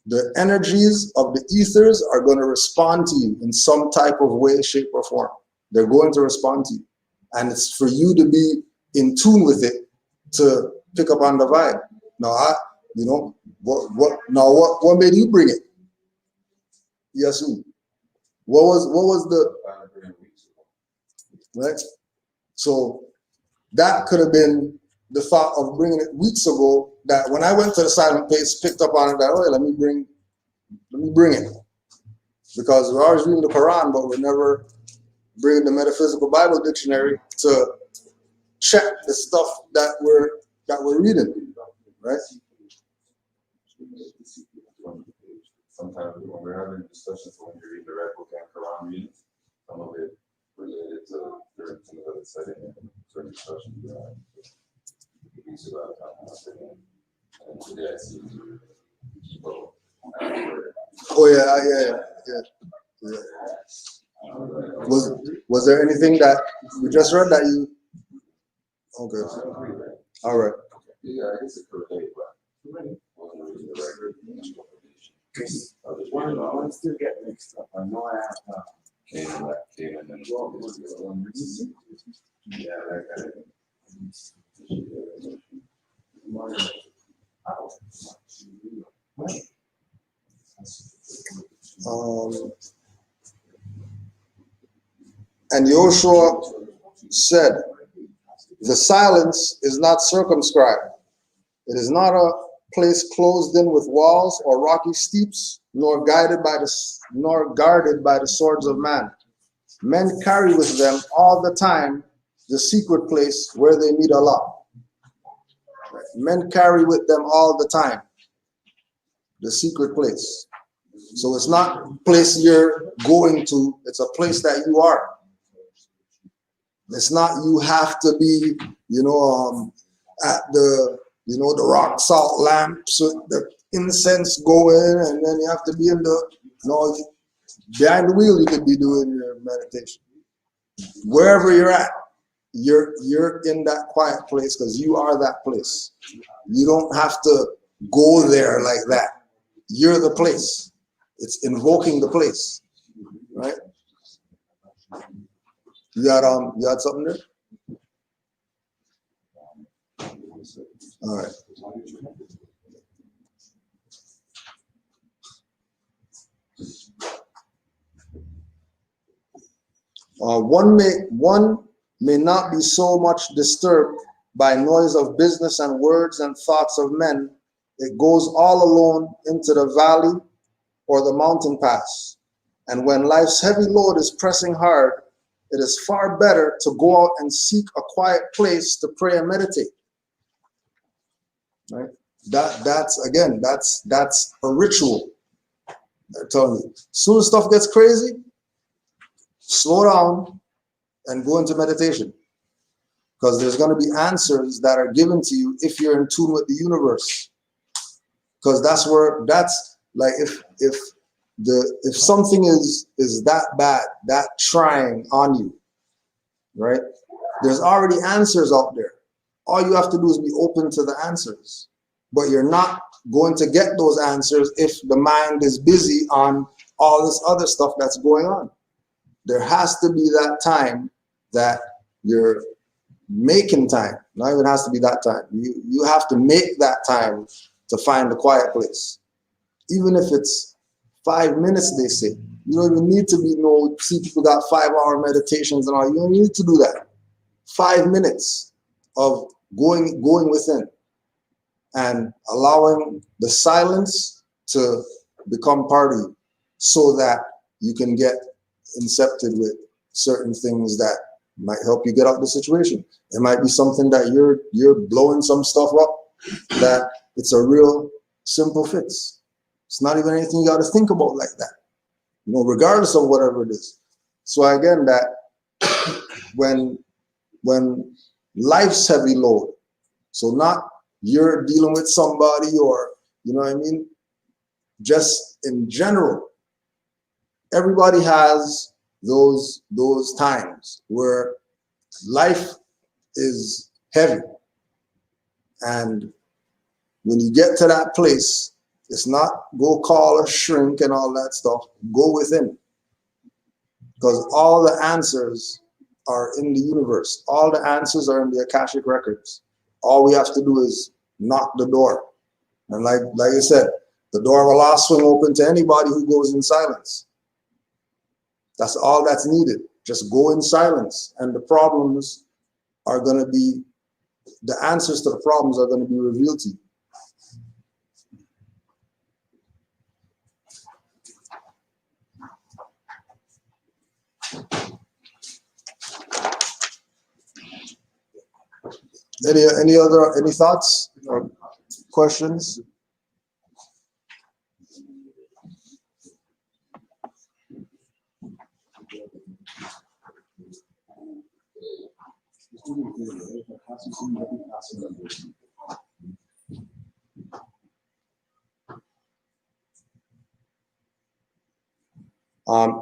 the energies of the ethers are going to respond to you in some type of way, shape, or form. They're going to respond to you. And it's for you to be in tune with it to pick up on the vibe. Now, what made you bring it? Yes, who? What was the, right? So that could have been the thought of bringing it weeks ago, that when I went to the silent place, picked up on it, that, oh, let me bring it. Because we're always reading the Quran, but we're never bringing the Metaphysical Bible Dictionary to check the stuff that we're reading, right? Sometimes when we're having discussions, when you read the Red Book and Quran readings, some of it related to certain things that it's said in certain discussions. And today I see people. Oh yeah. Was there anything that we just read that you? Okay. All right. Yeah, I guess it could relate, but wasn't really the right information. One still get mixed up. I know I have Canaan and yeah, that kind of thing. And Joshua said, the silence is not circumscribed. It is not a place closed in with walls or rocky steeps, nor guarded by the swords of man. Men carry with them all the time the secret place where they meet Allah. Men carry with them all the time the secret place. So it's not a place you're going to, it's a place that you are. It's not you have to be, at the, the rock salt lamps with the incense going, and then you have to be in the, behind the wheel you could be doing your meditation. Wherever you're at, you're in that quiet place because you are that place. You don't have to go there like that. You're the place. It's invoking the place, right? You had something there? All right. One may not be so much disturbed by noise of business and words and thoughts of men. It goes all alone into the valley or the mountain pass. And when life's heavy load is pressing hard, it is far better to go out and seek a quiet place to pray and meditate. Right? That's a ritual. I'm telling you. As soon as stuff gets crazy, slow down and go into meditation. Because there's going to be answers that are given to you if you're in tune with the universe. Because that's like if something is that bad, that trying on you, right? There's already answers out there. All you have to do is be open to the answers. But you're not going to get those answers if the mind is busy on all this other stuff that's going on. There has to be that time that you're making time. Not even has to be that time. You have to make that time to find the quiet place. even if it's 5 minutes, they say. You don't even need to be, see people got 5-hour meditations and all. You don't need to do that. 5 minutes of going within and allowing the silence to become part of you so that you can get incepted with certain things that might help you get out of the situation. It might be something that you're blowing some stuff up that it's a real simple fix. It's not even anything you got to think about like that, regardless of whatever it is. So again, that when life's heavy load, so not you're dealing with somebody or, just in general, everybody has those times where life is heavy. And when you get to that place, it's not go call a shrink and all that stuff. Go within. Because all the answers are in the universe. All the answers are in the Akashic records. All we have to do is knock the door. And like I said, the door of Allah swing open to anybody who goes in silence. That's all that's needed. Just go in silence. And the problems are going to be, the answers to the problems are going to be revealed to you. Any thoughts or questions?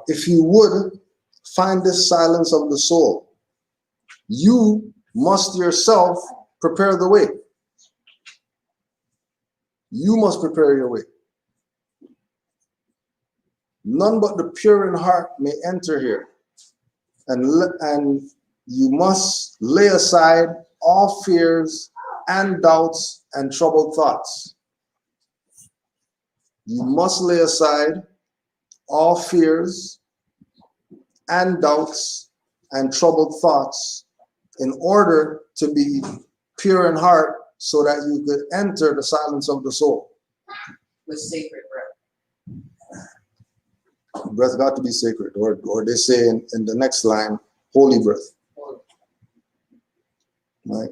If you would find this silence of the soul, you must yourself prepare the way. You must prepare your way. None but the pure in heart may enter here. And you must lay aside all fears and doubts and troubled thoughts. You must lay aside all fears and doubts and troubled thoughts in order to be pure in heart so that you could enter the silence of the soul. With sacred breath. Breath got to be sacred, or they say in the next line, holy breath. Right?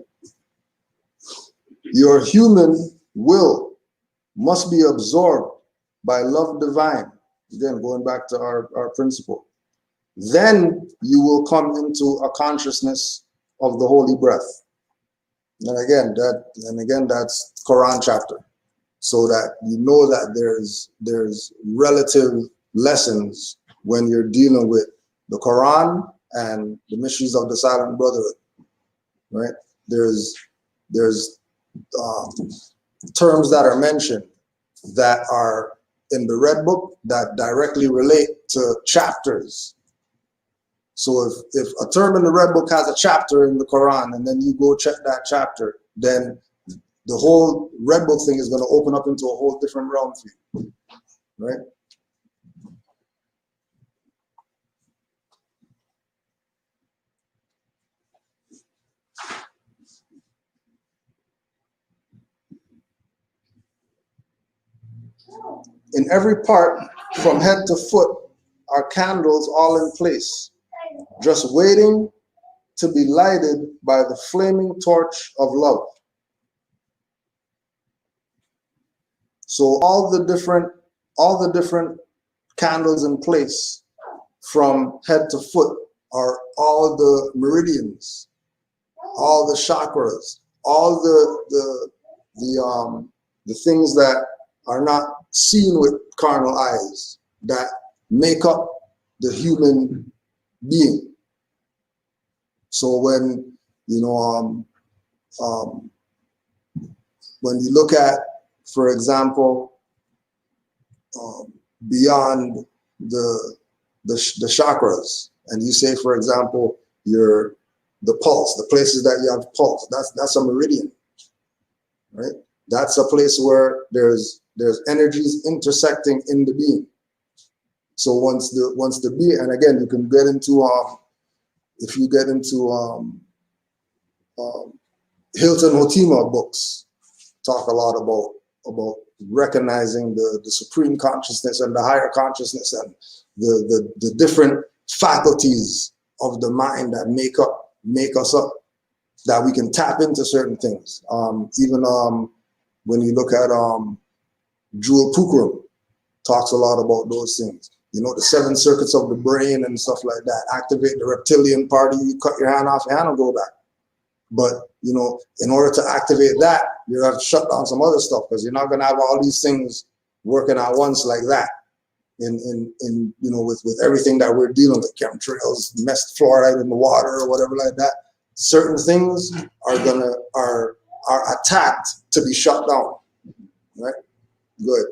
Your human will must be absorbed by love divine. Again, going back to our principle. Then you will come into a consciousness of the holy breath. And again, that's Quran chapter. So that you know that there's relative lessons when you're dealing with the Quran and the mysteries of the Silent Brotherhood. Right? There's terms that are mentioned that are in the Red Book that directly relate to chapters. So if a term in the Red Book has a chapter in the Quran and then you go check that chapter, then the whole Red Book thing is going to open up into a whole different realm for you, right? In every part, from head to foot, are candles all in place, just waiting to be lighted by the flaming torch of love. So all the different candles in place from head to foot are all the meridians, all the chakras, all the things that are not seen with carnal eyes that make up the human being. So when when you look at, for example, beyond the chakras, and you say, for example, the pulse, the places that you have pulse, that's a meridian, right? That's a place where there's energies intersecting in the being. So once the being, and again, you can get into if you get into Hilton Hotima books, talk a lot about recognizing the supreme consciousness and the higher consciousness and the different faculties of the mind that make us up, that we can tap into certain things. Even when you look at Jewel Pukram, talks a lot about those things. You know, the 7 circuits of the brain and stuff like that. Activate the reptilian party, you cut your hand off, your hand will go back. But, you know, in order to activate that, you have to shut down some other stuff, because you're not going to have all these things working at once like that. In you know, with everything that we're dealing with, chemtrails, messed fluoride in the water or whatever like that, certain things are attacked to be shut down. Right? Good.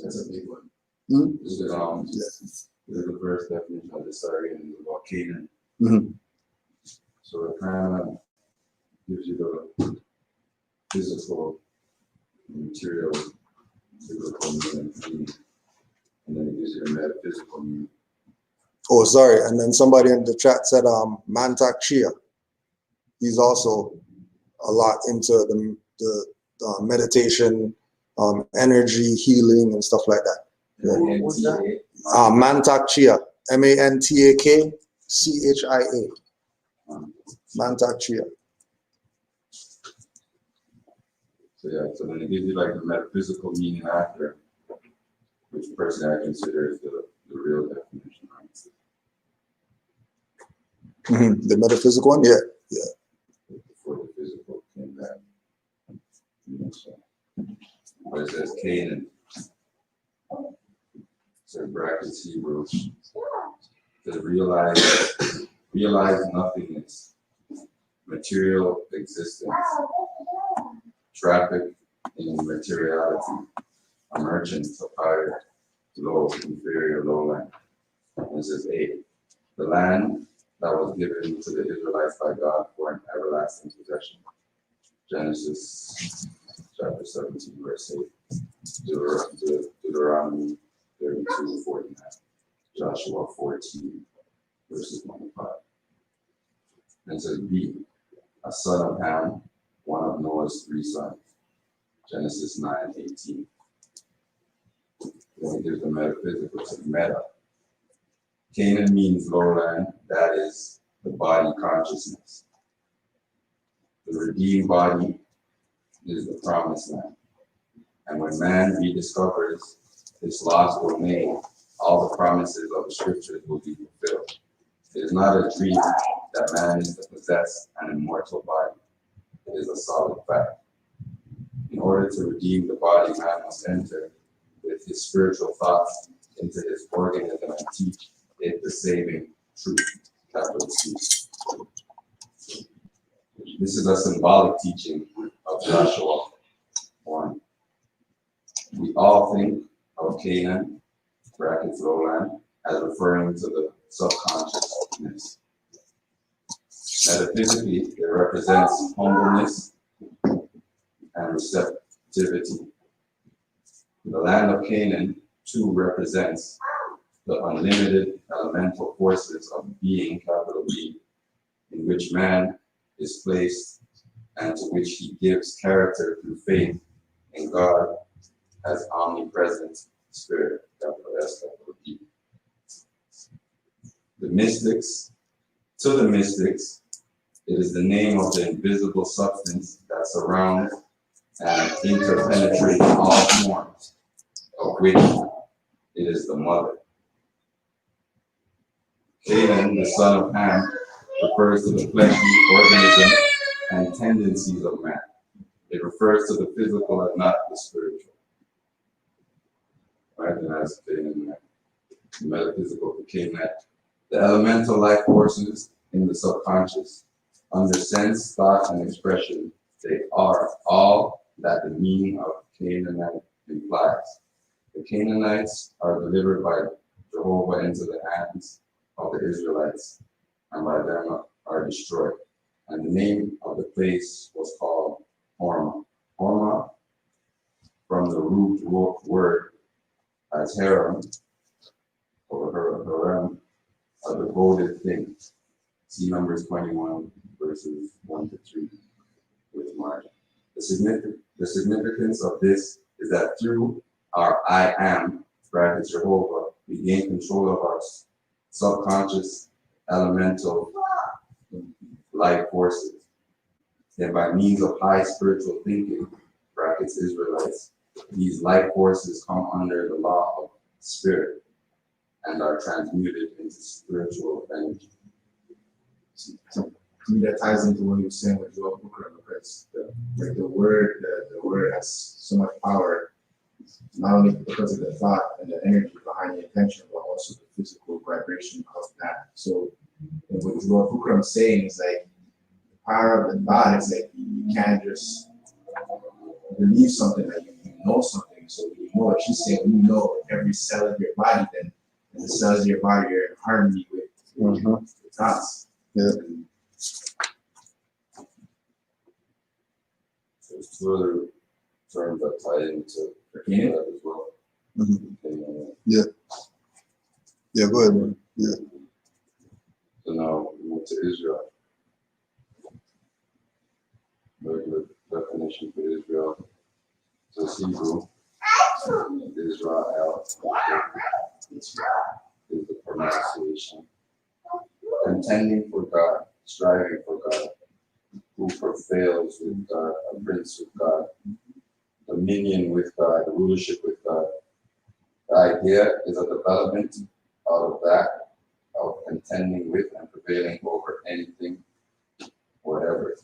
That's a big one. Hmm? Is it, the first definition of the story and about Canaan. Mm-hmm. So it kind of gives you the physical, material, physical meaning, and then it gives you the metaphysical meaning. Oh, sorry. And then somebody in the chat said Mantak Chia. He's also a lot into the meditation, energy, healing, and stuff like that. What was that? Mantak Chia. Mantak Chia. Mantak Chia. So yeah, so then it gives you like the metaphysical meaning after, which personally I consider is the real definition. Mm-hmm. The metaphysical one, yeah. Before the physical came back. So, but it says Canaan. So brackets Hebrew. To realize nothingness, material existence, traffic in materiality, a merchant of higher, low, inferior, lowland. And it says 8. The land that was given to the Israelites by God for an everlasting possession. Genesis chapter 17, verse 8. Deuteronomy 32, 49. Joshua 14, verses 1 to 5. And it says B, a son of Ham, one of Noah's 3 sons. Genesis 9, 18. Then it gives the metaphysical to meta. Canaan means lowland, that is the body consciousness. The redeemed body is the promised land. And when man rediscovers this lost domain, all the promises of the scriptures will be fulfilled. It is not a dream that man is to possess an immortal body. It is a solid fact. In order to redeem the body, man must enter with his spiritual thoughts into his organism and teach it the saving truth. Capital T. This is a symbolic teaching of Joshua 1. We all think of Canaan, brackets lowland, as referring to the subconsciousness. Metaphysically, it represents humbleness and receptivity. The land of Canaan, too, represents the unlimited elemental forces of being, capital B, in which man is placed and to which he gives character through faith in God as omnipresent spirit, capital S, capital E. To the mystics, it is the name of the invisible substance that surrounds and interpenetrates all forms, of which it is the mother. Canaan, the son of Ham, refers to the fleshly organism and tendencies of man. It refers to the physical and not the spiritual. Right, and that's Canaan. The metaphysical became that. The elemental life forces in the subconscious, under sense, thought, and expression, they are all that the meaning of Canaanite implies. The Canaanites are delivered by Jehovah into the hands of the Israelites, and by them are destroyed. And the name of the place was called Horma, from the root word as harem, or harem, a devoted thing. See Numbers 21, verses 1 to 3, with margin. The significance of this is that through our I am, brackets Jehovah, we gain control of our subconscious elemental life forces. And by means of high spiritual thinking, brackets Israelites, these life forces come under the law of spirit and are transmuted into spiritual energy. So to me, that ties into what you were saying with Joel Booker, because the word has so much power, not only because of the thought and the energy behind the intention, but also the physical vibration of that. So what Joel Booker is saying is like the power of the thought is like you can't just believe something, like you know something. So you know what she's saying, you know every cell of your body, then and the cells of your body are in harmony with the thoughts. Yeah. There's two other terms that tie into that as well. Yeah, go ahead, man. Yeah. So now we move to Israel. Regular definition for Israel. So Hebrew, Israel is the pronunciation. Contending for God, striving for God, who prevails with God, a prince with God, dominion with God, rulership with God. The idea is a development out of that, of contending with and prevailing over anything, whatever.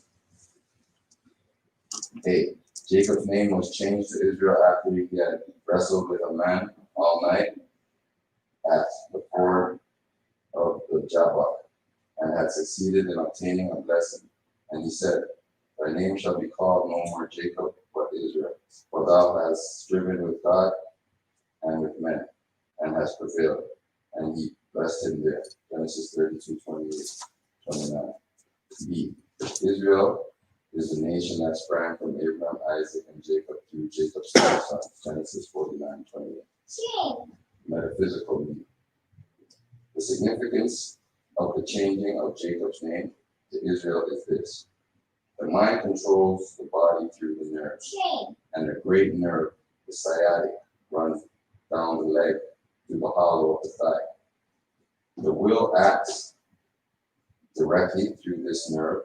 A. Jacob's name was changed to Israel after he had wrestled with a man all night at the ford of the Jabbok, and had succeeded in obtaining a blessing. And he said, thy name shall be called no more Jacob, but Israel, for thou hast striven with God and with men, and hast prevailed. And he blessed him there. Genesis 32, 28, 29. B. Israel is the nation that sprang from Abraham, Isaac, and Jacob through Jacob's son, Genesis 49, 28. Metaphysical meaning. The significance of the changing of Jacob's name to Israel is this. The mind controls the body through the nerves, and the great nerve, the sciatic, runs down the leg through the hollow of the thigh. The will acts directly through this nerve,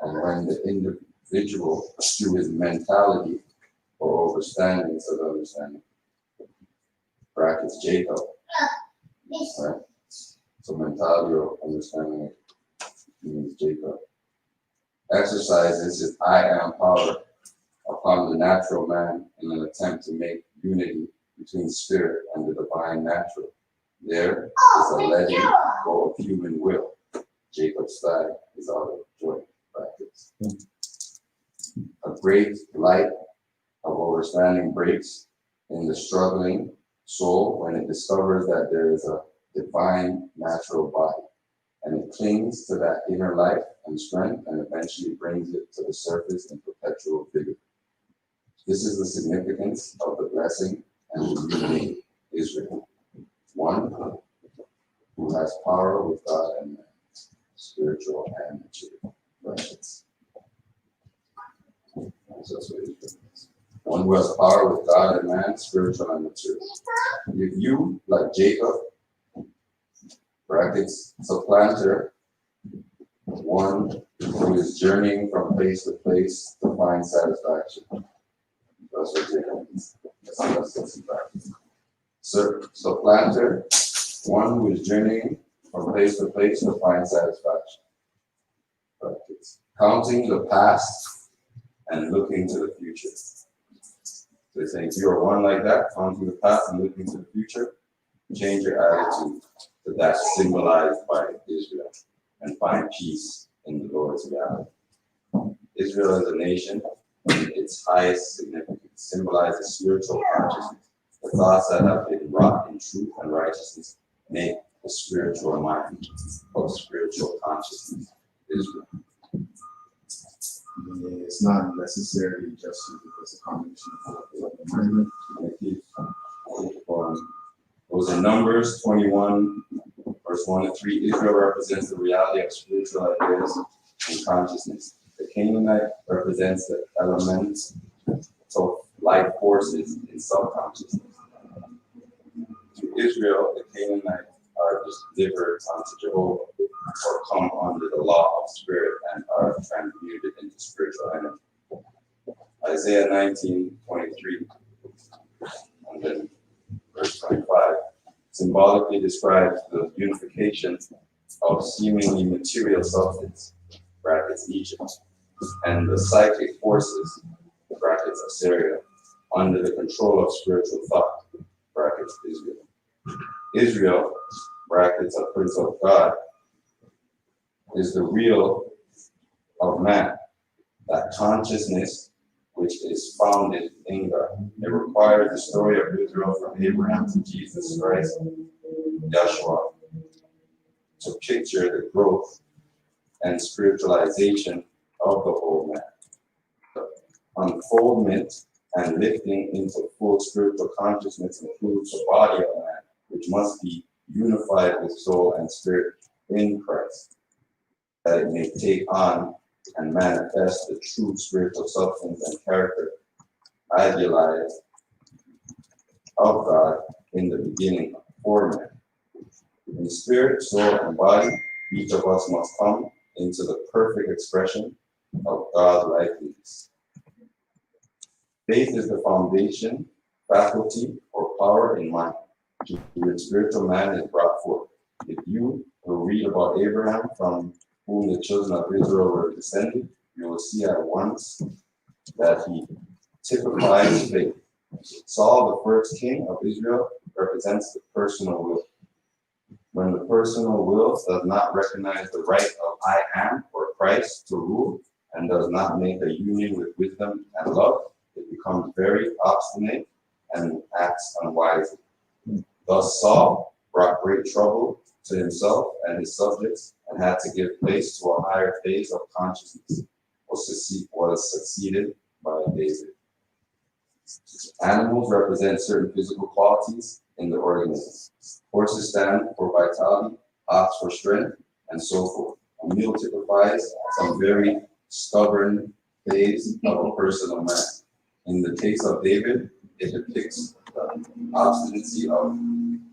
and when the individual, through his mentality or overstanding of understanding, brackets Jacob, right? So mentality or understanding means Jacob. Exercises his I am power upon the natural man in an attempt to make unity between spirit and the divine natural. There is a letting go of human will. Jacob's thigh is out of joint, brackets. A great light of understanding breaks in the struggling soul when it discovers that there is a divine natural body, and it clings to that inner life and strength and eventually brings it to the surface in perpetual vigor. This is the significance of the blessing and the new name, Israel. One who has power with God and man, spiritual and material. Brackets. So that's what Israel is. One who has power with God and man, spiritual and material. If you, like Jacob, brackets, supplanter, one who is journeying from place to place to find satisfaction. That's what Jacob means. Supplanter, one who is journeying from place to place to find satisfaction. Brackets. Counting the past and looking to the future. So he's saying if you are one like that, counting the past and looking to the future, change your attitude to that symbolized by Israel and find peace in the Lord's reality. Israel as a nation, in its highest significance, symbolizes spiritual consciousness. The thoughts that have been wrought in truth and righteousness make the spiritual mind of spiritual consciousness, Israel. It's not necessarily just because a combination of the mind. Those are Numbers 21, verse 1 to 3. Israel represents the reality of spiritual ideas and consciousness. The Canaanite represents the elements of life forces in subconsciousness. To Israel, the Canaanites are delivered unto Jehovah, or come under the law of spirit and are transmuted into spiritual energy. Isaiah 19:23, and then verse 25, symbolically describes the unification of seemingly material substance, brackets Egypt, and the psychic forces, brackets Assyria, under the control of spiritual thought, brackets Israel. Israel, brackets a prince of God, is the real of man, that consciousness which is founded in God. It requires the story of Israel from Abraham to Jesus Christ, Yeshua, to picture the growth and spiritualization of the whole man. Unfoldment and lifting into full spiritual consciousness includes the body of man, which must be unified with soul and spirit in Christ, that it may take on and manifest the true spiritual substance and character idealized of God in the beginning for man. In spirit, soul, and body, each of us must come into the perfect expression of God's likeness. Faith is the foundation, faculty, or power in mind, to which spiritual man is brought forth. If you will read about Abraham, from whom the children of Israel were descended, you will see at once that he typifies faith. Saul, the first king of Israel, represents the personal will. When the personal will does not recognize the right of I am or Christ to rule, and does not make a union with wisdom and love, it becomes very obstinate and acts unwisely. Thus Saul brought great trouble to himself and his subjects, and had to give place to a higher phase of consciousness, was succeeded by David. Animals represent certain physical qualities in the organism. Horses stand for vitality, ox for strength, and so forth. A mule typifies some very stubborn phase of a personal man. In the case of David, it depicts the obstinacy of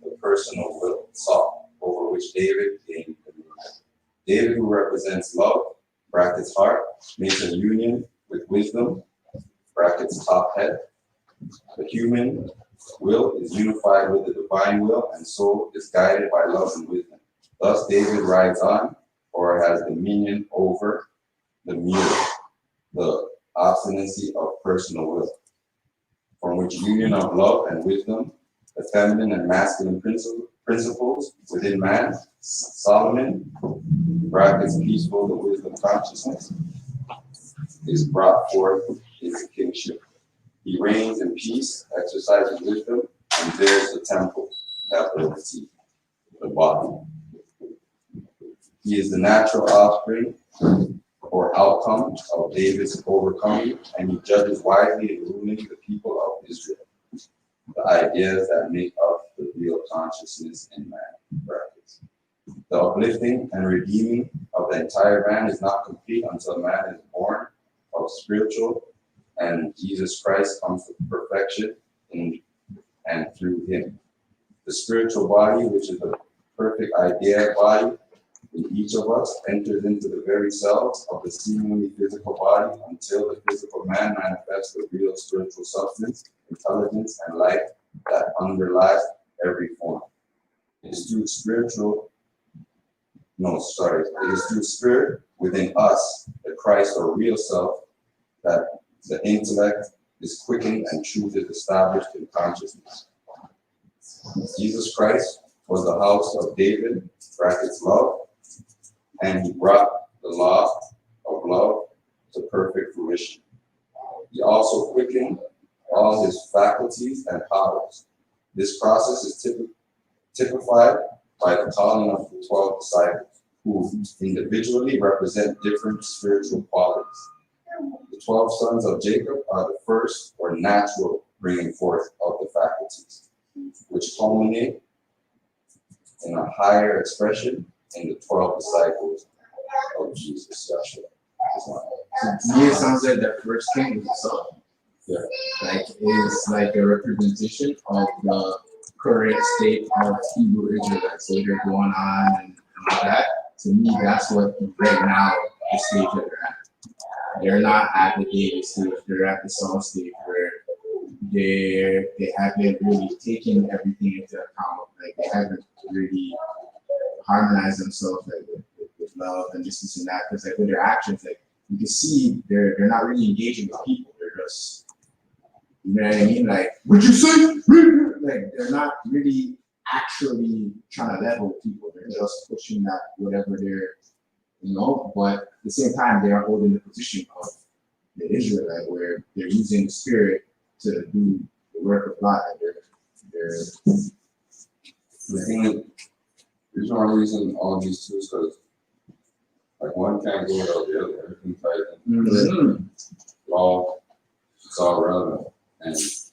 the personal will, Saul, over which David gained dominion. David, who represents love, brackets heart, makes a union with wisdom, brackets top head. The human will is unified with the divine will, and soul is guided by love and wisdom. Thus David rides on, or has dominion over the mule, the obstinacy of personal will, from which union of love and wisdom, the feminine and masculine principles within man, Solomon, brackets peaceful, the wisdom consciousness, is brought forth his kingship. He reigns in peace, exercises wisdom, and builds the temple, capital T, the body. He is the natural offspring or outcome of David's overcoming, and he judges wisely in ruling the people of Israel. The ideas that make up the real consciousness in man, brackets. The uplifting and redeeming of the entire man is not complete until man is born of spiritual, and Jesus Christ comes to perfection in and through him. The spiritual body, which is the perfect idea body in each of us, enters into the very cells of the seemingly physical body until the physical man manifests the real spiritual substance, intelligence, and life that underlies every form. It is through spirit within us, the Christ or real self, that the intellect is quickened and truth is established in consciousness. Jesus Christ was the house of David, brackets love, and he brought the law of love to perfect fruition. He also quickened all his faculties and powers. This process is typified by the calling of the 12 disciples, who individually represent different spiritual qualities. The 12 sons of Jacob are the first or natural bringing forth of the faculties, which culminate in a higher expression in the 12 disciples of Jesus. To me, it sounds like that first king is the son. Yeah. Like is like a representation of the current state of Hebrew Israelites. So they're going on and all that. To me, that's what right now the stage that they're at. They're not at the David stage. They're at the Saul stage where they haven't really taken everything into account. Like they haven't really harmonized themselves like with love and this and that. Because like with their actions, like you can see they're not really engaging with people. They're just, you know what I mean? Like, what'd you say? Like they're not really actually trying to level people. They're just pushing that whatever they're, but at the same time they are holding the position of the Israelite where they're using the spirit to do the work of God. The thing is, there's no reason all these two is because like one can't go without the other. Everything ties in. It's all relevant. And it's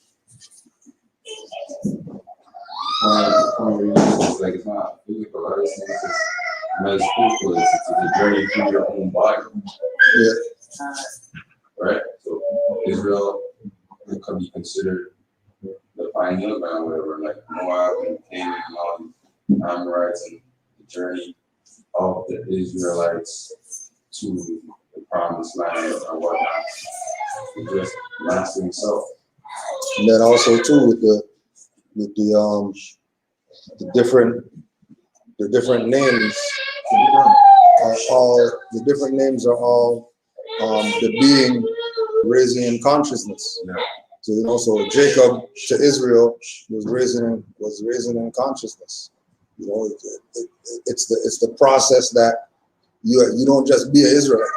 like it's not physical. I just think it's metaphysical. It's a journey through your own body. Yeah. Right? So Israel could be considered the pineal ground, whatever, like Moab and Canaan and all the Amorites and the journey of the Israelites to the promised land or whatnot. Just mastering self. And then also too with the different names are all the being raising in consciousness. Yeah. So so Jacob to Israel was raising in consciousness. It's the process that you don't just be an Israelite.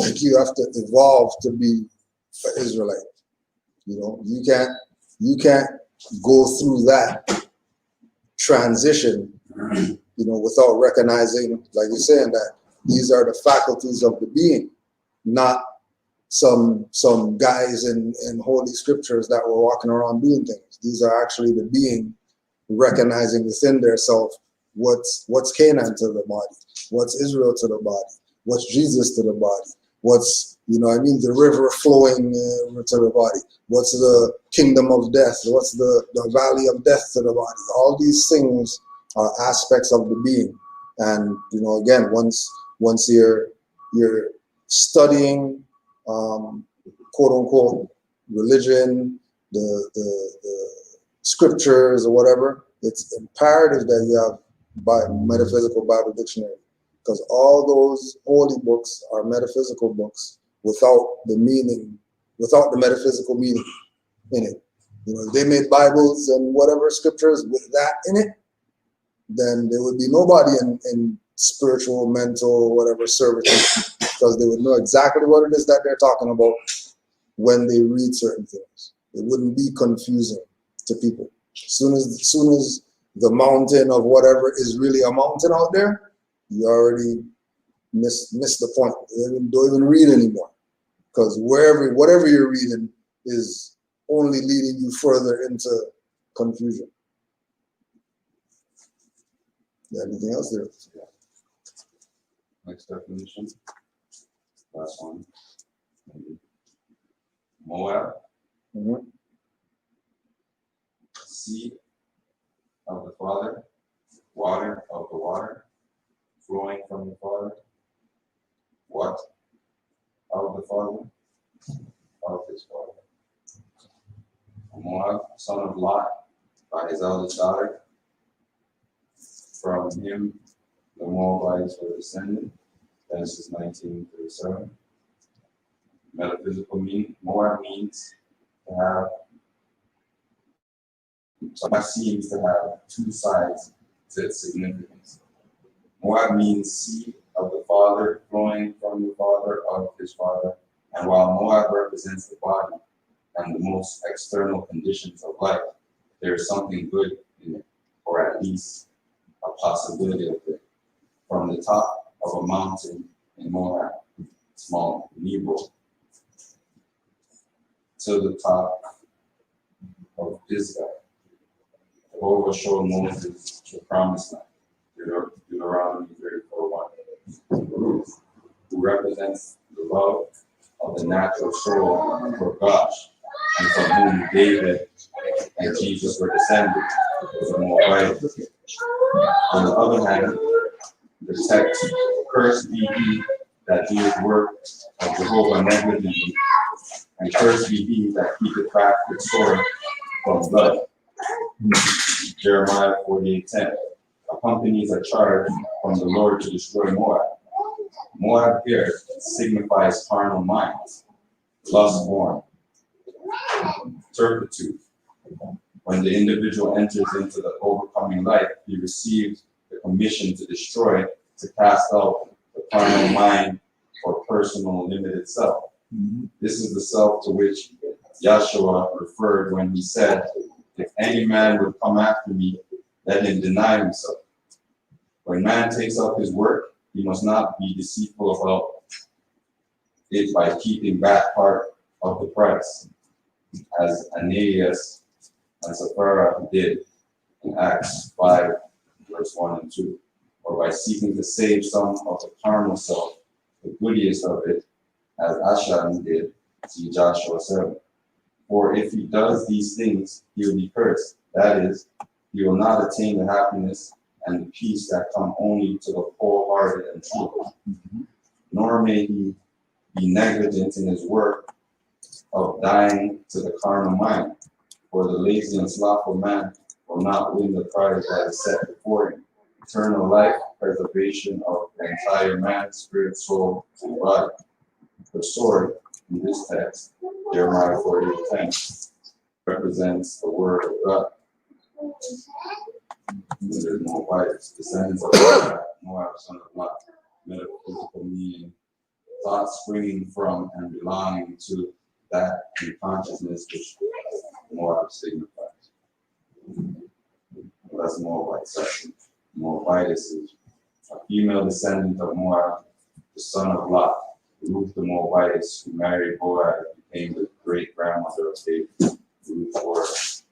Like you have to evolve to be an Israelite. You can't go through that transition, without recognizing, like you're saying, that these are the faculties of the being, not some guys in holy scriptures that were walking around doing things. These are actually the being recognizing within their self what's Canaan to the body, what's Israel to the body, what's Jesus to the body, what's the river flowing to the body, what's the kingdom of death, what's the valley of death to the body. All these things are aspects of the being. And again, once you're studying quote unquote religion, the scriptures or whatever, it's imperative that you have metaphysical Bible dictionary, because all those holy books are metaphysical books without the metaphysical meaning in it. If they made Bibles and whatever scriptures with that in it, then there would be nobody in spiritual, mental, whatever servitude, because they would know exactly what it is that they're talking about when they read certain things. It wouldn't be confusing to people. As soon as the mountain of whatever is really a mountain out there, you already miss the point. Don't even read anymore, because whatever you're reading is only leading you further into confusion. Anything else there? Yeah. Next definition. Last one. Moab. Mm-hmm. Seed of the Father, water of the water, flowing from the Father. What of the Father? Of his Father. Moab, son of Lot, by his eldest daughter. From him, the Moabites were descended. Genesis 19:37. Metaphysical meaning. Moab means to have. Moab seems to have two sides to its significance. Moab means seed of the Father, flowing from the Father of his Father. And while Moab represents the body and the most external conditions of life, there is something good in it, or at least a possibility of it. From the top of a mountain in Moab, small Nebo, to the top of Pisgah. Jehovah showed Moses the promised land. Deuteronomy 34:1. Ruth, who represents the love of the natural soul for God, and from whom David and Jesus were descended, was a Moabite. On the other hand, the text, cursed be he that doeth work of Jehovah negligently, and cursed be he that keepeth back the sword from blood. Jeremiah 48:10. Accompanies a charge from the Lord to destroy Moab. Moab here signifies carnal minds, lust-born, turpitude. When the individual enters into the overcoming life, he receives the commission to destroy, to cast out the carnal mind or personal limited self. This is the self to which Yahshua referred when he said, "If any man would come after me, let him deny himself." When man takes up his work, he must not be deceitful about it by keeping back part of the price, as Ananias and Sapphira did in Acts 5, verse 1 and 2, or by seeking to save some of the carnal self, the goodiest of it, as Achan did, see Joshua 7. For if he does these things, he will be cursed. That is, he will not attain the happiness and the peace that come only to the wholehearted and true. Nor may he be negligent in his work of dying to the carnal mind, for the lazy and slothful man will not win the prize that is set before him: eternal life, preservation of the entire man, spirit, soul, and body. The sword in this text, Jeremiah 48:10, represents the word of God. There's Moabites, descendants of Moab, son of Lot. Metaphysical meaning, thoughts springing from and belonging to that in consciousness which Moab signifies. Well, that's Moabite section. Moabitis is a female descendant of Moab, the son of Lot. Ruth the Moabitess, who married Boaz, became the great grandmother of David. Ruth 4,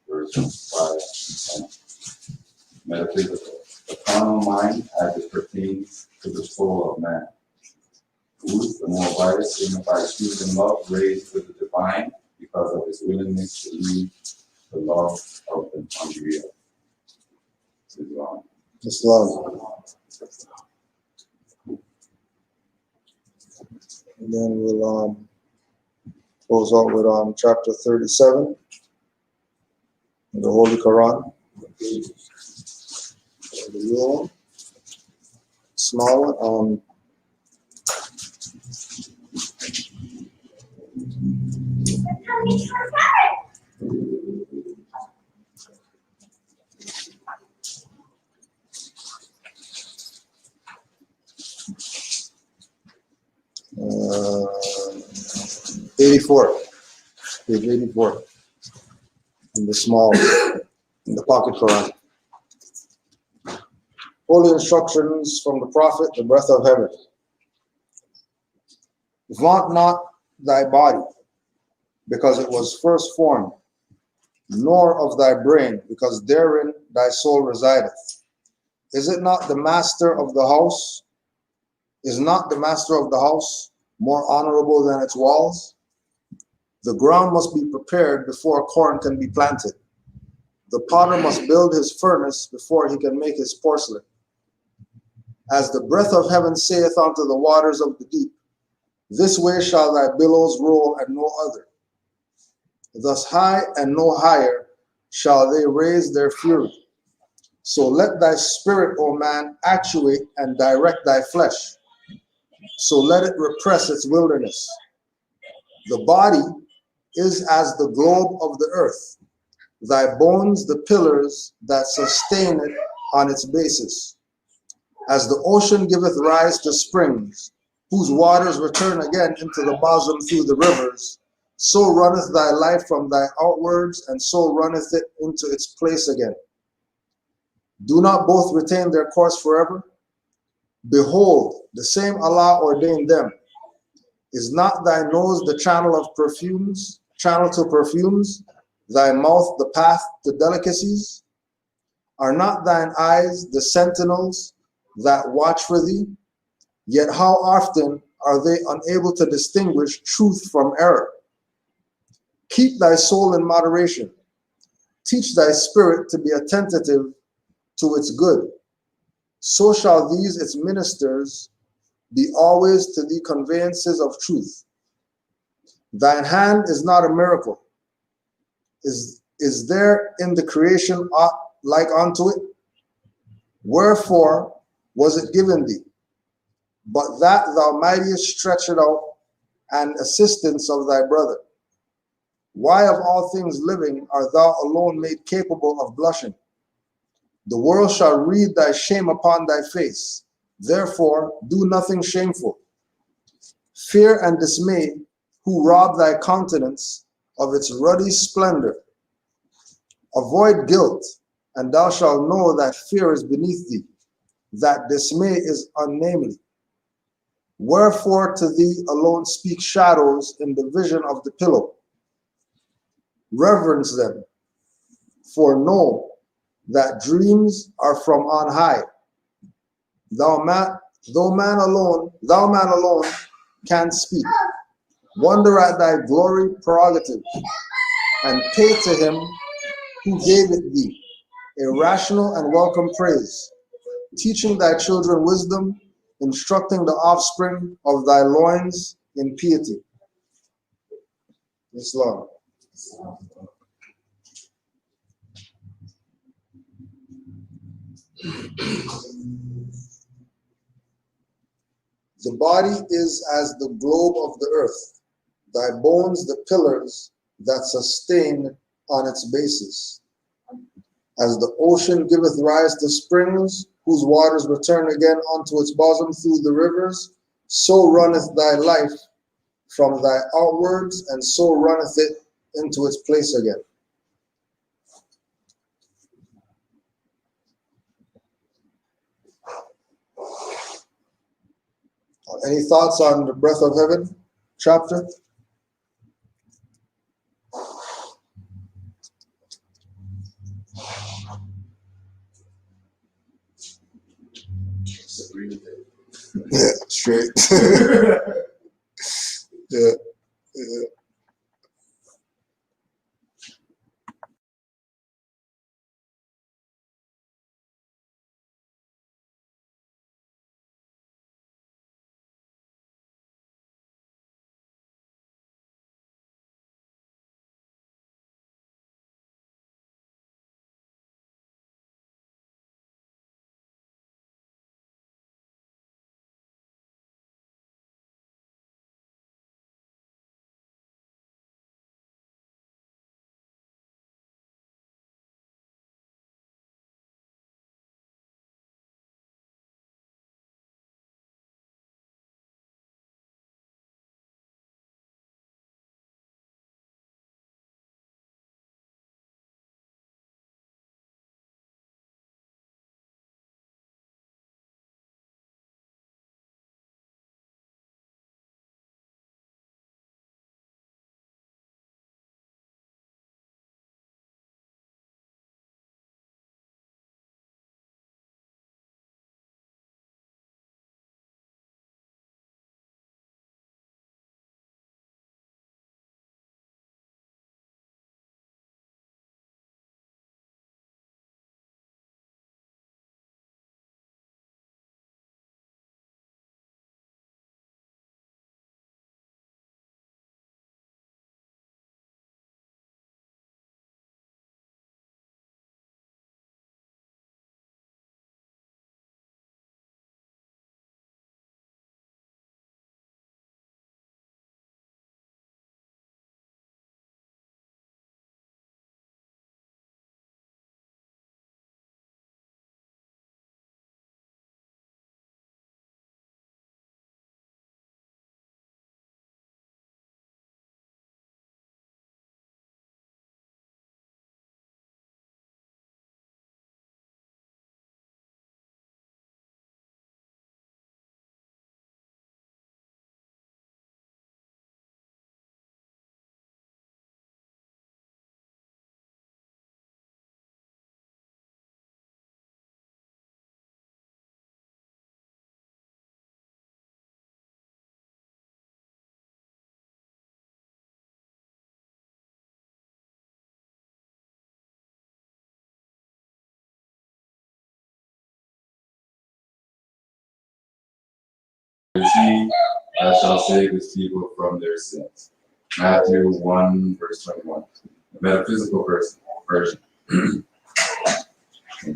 verse 5 and 10. Metaphysical. The carnal mind as it pertains to the soul of man. Ruth the Moabitess signifies truth and love raised to the divine because of his willingness to leave the love of the unreal. Islam. And then we'll close out with chapter 37 in the Holy Quran. The real one, small one. Uh, 84, page 84, in the small, in the pocket Quran. Holy instructions from the Prophet, the breath of heaven. Vaunt not thy body, because it was first formed, nor of thy brain, because therein thy soul resideth. Is it not the master of the house? Is not the master of the house more honorable than its walls? The ground must be prepared before corn can be planted. The potter must build his furnace before he can make his porcelain. As the breath of heaven saith unto the waters of the deep, this way shall thy billows roll and no other. Thus high and no higher shall they raise their fury. So let thy spirit, O man, actuate and direct thy flesh. So let it repress its wilderness. The body is as the globe of the earth, thy bones the pillars that sustain it on its basis. As the ocean giveth rise to springs, whose waters return again into the bosom through the rivers, so runneth thy life from thy outwards, and so runneth it into its place again. Do not both retain their course forever? Behold, the same Allah ordained them. Is not thy nose the channel of perfumes? channel to perfumes, thy mouth the path to delicacies? Are not thine eyes the sentinels that watch for thee? Yet how often are they unable to distinguish truth from error? Keep thy soul in moderation. Teach thy spirit to be attentive to its good. So shall these its ministers be always to the conveyances of truth. Thine hand is not a miracle. Is there in the creation aught like unto it? Wherefore was it given thee? But that thou mightest stretch it out and assistance of thy brother. Why of all things living art thou alone made capable of blushing? The world shall read thy shame upon thy face. Therefore do nothing shameful. Fear and dismay, who rob thy countenance of its ruddy splendor. Avoid guilt, and thou shalt know that fear is beneath thee, that dismay is unnamely. Wherefore to thee alone speak shadows in the vision of the pillow. Reverence them, for know that dreams are from on high. Thou man alone can speak. Wonder at thy glory prerogative, and pay to him who gave it thee a rational and welcome praise, teaching thy children wisdom, instructing the offspring of thy loins in piety. Islam. The body is as the globe of the earth, thy bones the pillars that sustain on its basis. As the ocean giveth rise to springs, whose waters return again unto its bosom through the rivers, so runneth thy life from thy outwards, and so runneth it into its place again. Any thoughts on the Breath of Heaven chapter? Disagree with it. Yeah, straight. Yeah, yeah. I shall save his people from their sins. Matthew 1, verse 21. The metaphysical version. And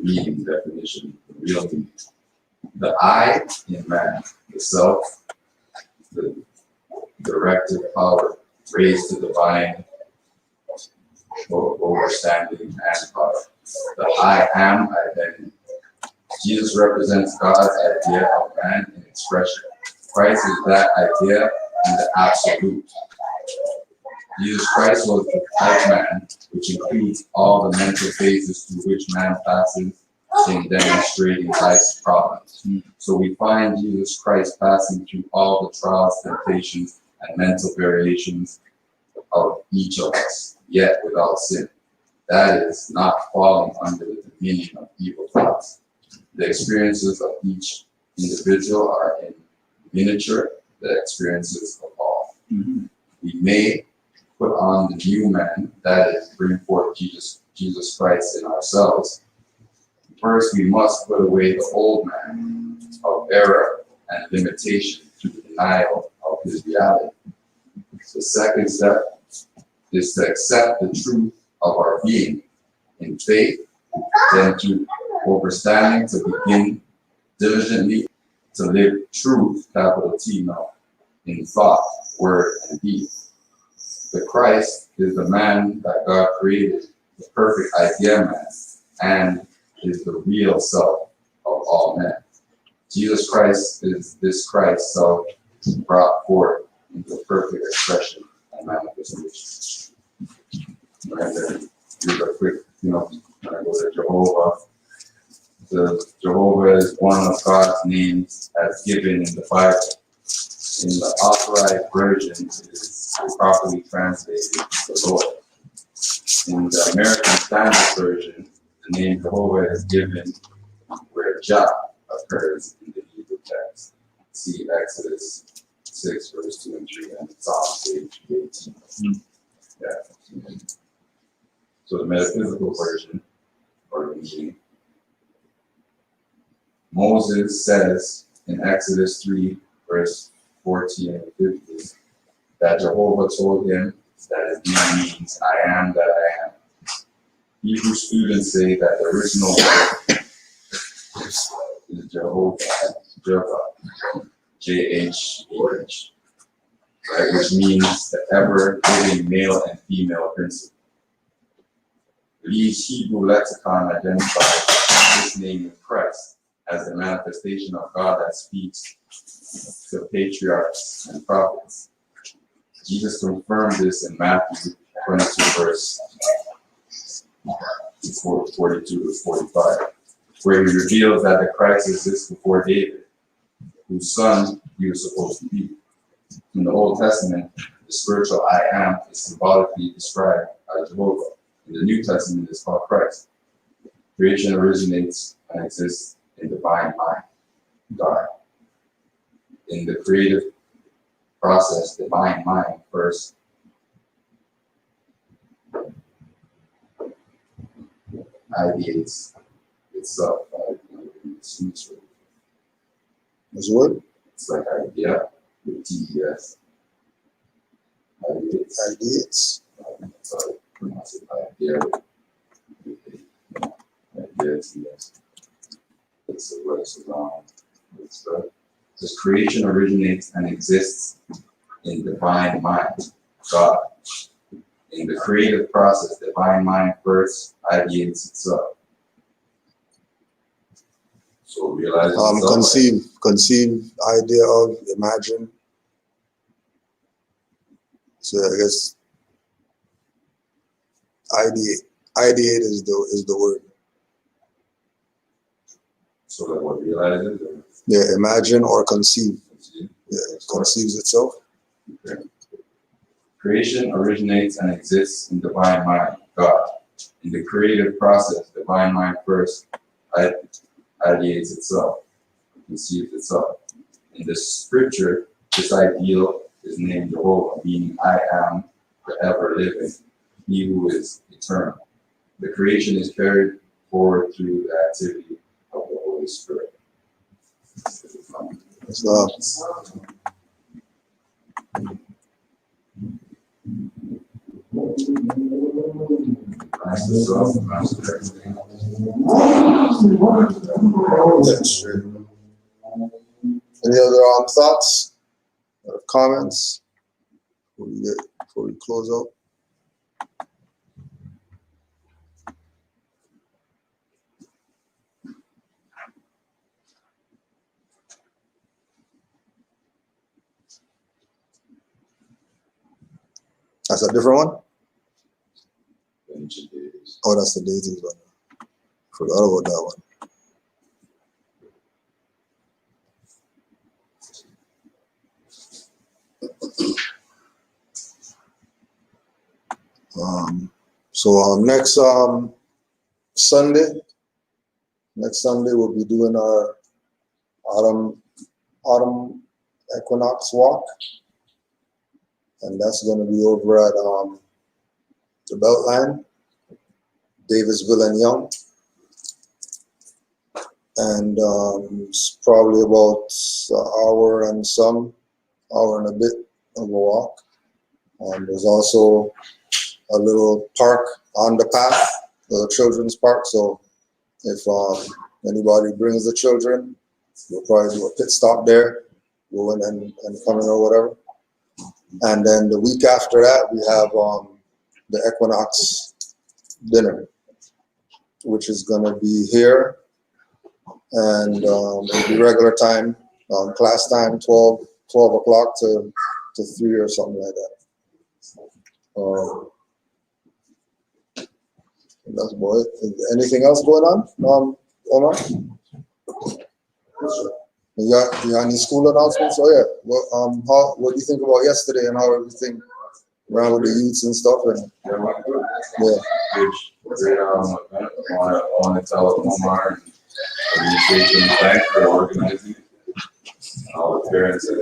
meaning definition, the real meaning. The I in man, the self, the directive power, raised to divine overstanding and power. The I am identity. Jesus represents God's idea of man in expression. Christ is that idea in the absolute. Jesus Christ was the type man, which includes all the mental phases through which man passes in demonstrating life's problems. So we find Jesus Christ passing through all the trials, temptations, and mental variations of each of us, yet without sin. That is, not falling under the dominion of evil thoughts. The experiences of each individual are in miniature the experiences of all. We may put on the new man, that is, bring forth Jesus Christ in ourselves. First, we must put away the old man of error and limitation through the denial of his reality. The second step is to accept the truth of our being in faith, then through understanding to begin diligently to live truth, capital T now, in thought, word, and deed. The Christ is the man that God created, the perfect idea man, and is the real self of all men. Jesus Christ is this Christ self brought forth into perfect expression and manifestation. And then here's a quick, when I go to Jehovah. The Jehovah is one of God's names as given in the Bible. In the authorized version, it is properly translated the Lord. In the American Standard Version, the name Jehovah is given where Jah occurs in the Hebrew text. See Exodus 6, verse 2 and 3, and Psalms 18. Yeah. So the metaphysical version, or the meaning, Moses says in Exodus 3, verse 14 and 15, that Jehovah told him that his name means I am that I am. Hebrew students say that the original word is Jehovah, J-H-E-H, right, which means the ever-living male and female principle. Lee's Hebrew lexicon identifies this name of Christ as the manifestation of God that speaks to patriarchs and prophets. Jesus confirmed this in Matthew 22, verse 42 to 45, where he reveals that the Christ exists before David, whose son he was supposed to be. In the Old Testament, the spiritual I am is symbolically described as Jehovah. In the New Testament, it's called Christ. Creation originates and exists in divine mind, God. In the creative process, divine mind first ideates itself. As what? It's like idea with T-E-S. Ideas. Sorry, pronounce it idea with idea T-E-S. It's what it's around. This creation originates and exists in divine mind, God. In the creative process, divine mind first ideates itself. So realize Conceive, idea of, imagine. So I guess ideate is the word. So that what realizes it? Yeah, imagine or conceive. Yeah, conceives itself. Okay. Creation originates and exists in divine mind, God. In the creative process, divine mind first ideates itself, conceives itself. In the scripture, this ideal is named Jehovah, meaning I am the ever living, he who is eternal. The creation is carried forward through the activity of the Holy Spirit. Master self, master everything. That's true. Any other thoughts or comments before we close out? That's a different one? Ancient days. Oh, that's the deities one. Forgot about that one. So next Sunday we'll be doing our autumn equinox walk, and that's going to be over at the Beltline, Davisville and Young, and it's probably about an hour and a bit of a walk. There's also a little park on the path, the children's park. So if anybody brings the children, we'll probably do a pit stop there, go in and come in or whatever. And then the week after that, we have the equinox dinner, which is going to be here, and it'll be regular time, class time, 12 o'clock to 3 or something like that. That's about it. Anything else going on, Omar? You got any school announcements? Oh yeah. What do you think about yesterday and how everything around with the youths and stuff? And Yeah, went good. yeah, Great, I want to tell Omar and administration thank for organizing it. All the parents and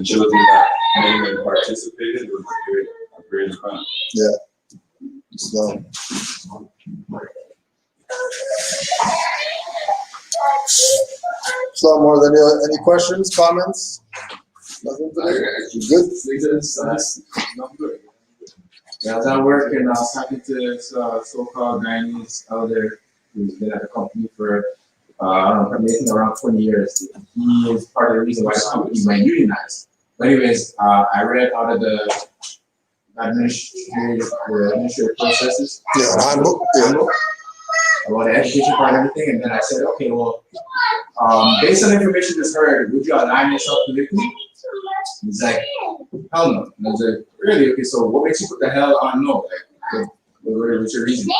children that came and participated. It was a great event. yeah. So more than any questions, comments? Nothing today? You good? Yeah, I was at work and I was talking to this so-called Guyanese elder who's been at the company for, I don't know, probably around 20 years. He is part of the reason why the company went unionized. But anyways, I read out of the administrative processes. Yeah, handbook. Yeah. About the education part and everything, and then I said, okay, well, based on the information that's heard, would you align yourself politically? He's like, hell no. And I was like, really? Okay, so what makes you put the hell on no? Like, what's your reason?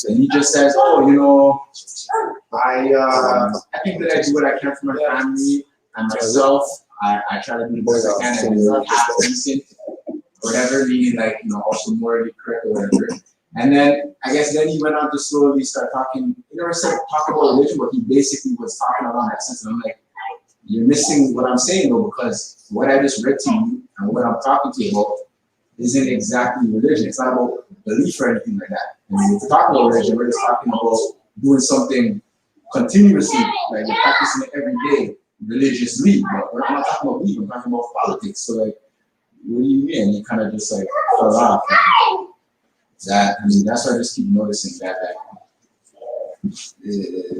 And he just says, oh, you know, I think that I do what I can for my family and myself. I try to do the best I can and it's not half decent, whatever, meaning like, you know, also morally correct or whatever. And then I guess then he went on to slowly start talking. He never said talk about religion, but he basically was talking along that sense. And I'm like, you're missing what I'm saying though, because what I just read to you and what I'm talking to you about isn't exactly religion. It's not about belief or anything like that. And when we talk about religion, we're just talking about doing something continuously, like you're practicing it every day religiously. But I'm not talking about belief, I'm talking about politics. So like, what do you mean? You kind of just like fell off. That, I mean, that's why I just keep noticing that like,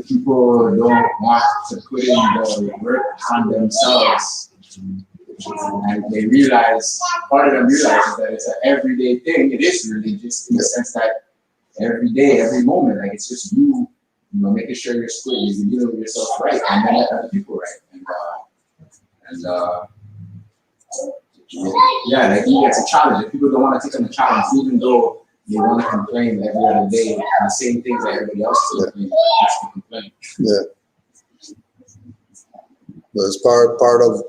people don't want to put in the work on themselves, and they realize, part of them realizes that it's an everyday thing. It is religious in the sense that every day, every moment, like it's just you know, making sure you're split, you're dealing with yourself right, and then other people right, and yeah, like he gets a challenge. If people don't want to take on the challenge, even though they want to complain every other day, the same things that everybody else is doing, just to complain. Yeah. But it's part of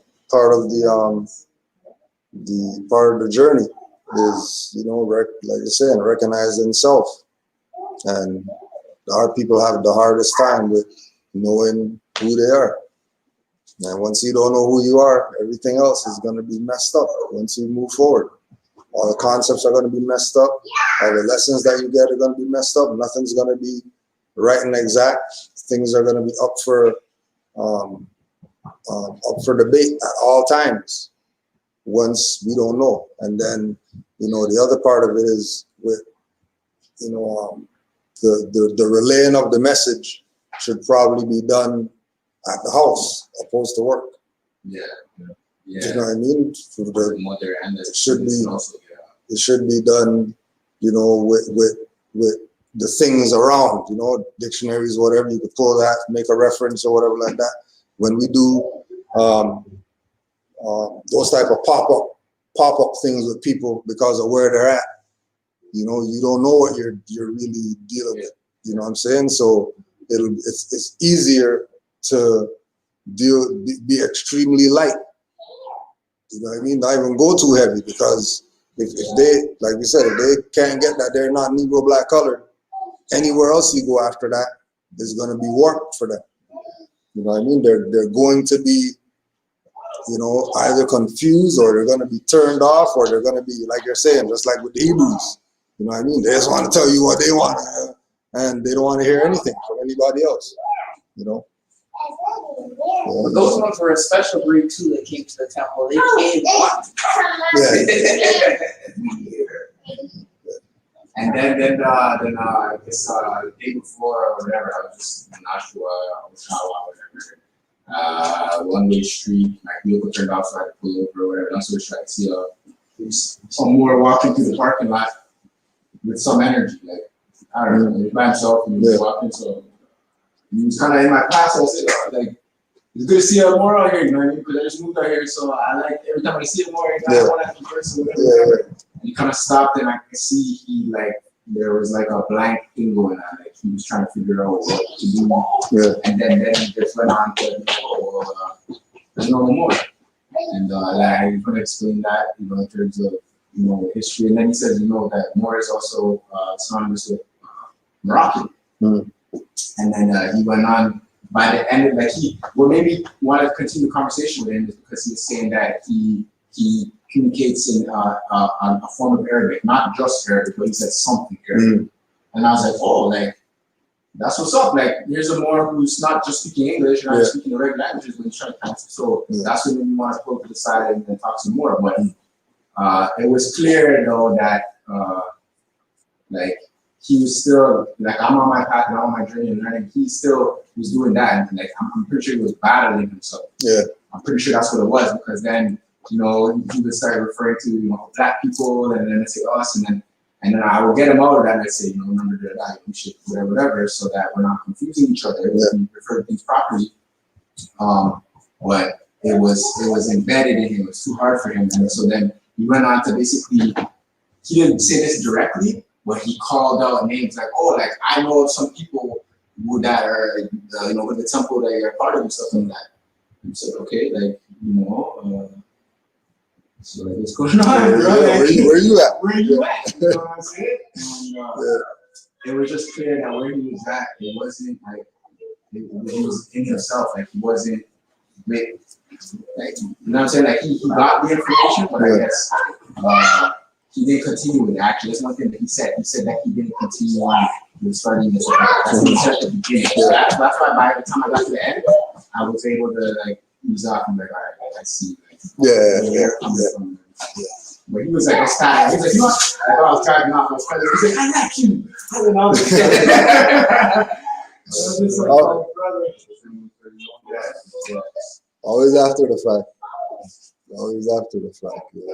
the journey is, you know, like you're saying, recognizing self. And our people have the hardest time with knowing who they are. And once you don't know who you are, everything else is going to be messed up once you move forward. All the concepts are going to be messed up. All the lessons that you get are going to be messed up. Nothing's going to be right and exact. Things are going to be up for up for debate at all times. Once we don't know, and then the other part of it is with the relaying of the message should probably be done at the house opposed to work. Yeah. You know what I mean? For the Mother and it should be also, it should be done, with the things around, dictionaries, whatever, you could pull that, make a reference or whatever like that. When we do those type of pop-up things with people because of where they're at, you don't know what you're really dealing with. You know what I'm saying? So it's easier to be extremely light. You know what I mean? Not even go too heavy, because if they, like we said, if they can't get that they're not Negro black colored, anywhere else you go after that is going to be warped for them. You know what I mean? They're going to be, either confused, or they're going to be turned off, or they're going to be, like you're saying, just like with the Hebrews. You know what I mean? They just want to tell you what they want, and they don't want to hear anything from anybody else. But those ones were a special breed too that came to the temple. They came once. And then I guess the day before or whatever, I was just in Nashua, whatever. One-way street, my vehicle turned off, so I had to pull over or whatever. That's what I see some more walking through the parking lot with some energy, like I don't know, by himself, and he was walking, so he was kind of in my class. I said, like, it's good to see more out here, you know what I mean? Because I just moved out here, so I like every time I see him more, I want to have a person, whatever. And he kind of stopped, and I could see there was like a blank thing going on, like he was trying to figure out what to do. Yeah. And then he just went on to there's no more. And I was going to explain that, in terms of history. And then he says, that Moor is also synonymous with Moroccan. Mm. And then he went on. By the end, maybe wanted to continue the conversation with him is because he was saying that he communicates in a form of Arabic, not just Arabic, but he said something Arabic. Mm. And I was like, oh, like, that's what's up. Like, here's a Moor who's not just speaking English, not just speaking the regular languages, but he's trying to count. So that's when we want to pull to the side and talk some more. But it was clear, though, that he was still, I'm on my path and I'm on my journey and learning. He still was doing that. And I'm pretty sure he was battling himself. Yeah. I'm pretty sure that's what it was, because then, he would start referring to, black people, and then say us, and then I would get him out of that and I'd say, remember that we should whatever, so that we're not confusing each other. We refer to things properly. But it was embedded in him. It was too hard for him. And so then he went on to basically, he didn't say this directly, but he called out names like, I know some people that are, with the temple that you're part of and stuff like that. And so, okay, so what's going on? Where you at? Where you at? You know what I'm saying? And, it was just clear that where he was at, it wasn't like, he was in himself, like he wasn't with, like, you know what I'm saying? Like he got the information, but I guess he didn't continue with it. Actually, that's one thing that he said. He said that he didn't continue on with studying this. That's what he said at the beginning. So that's why by the time I got to the end, I was able to ease off and be like, all right, I see. Yeah. But he was like, it's time. He was like, you know what? I was driving off. I was crazy. He was like, I like you. I don't know. Just like, oh, brother. Always after the fact. Always after the fact. Yeah.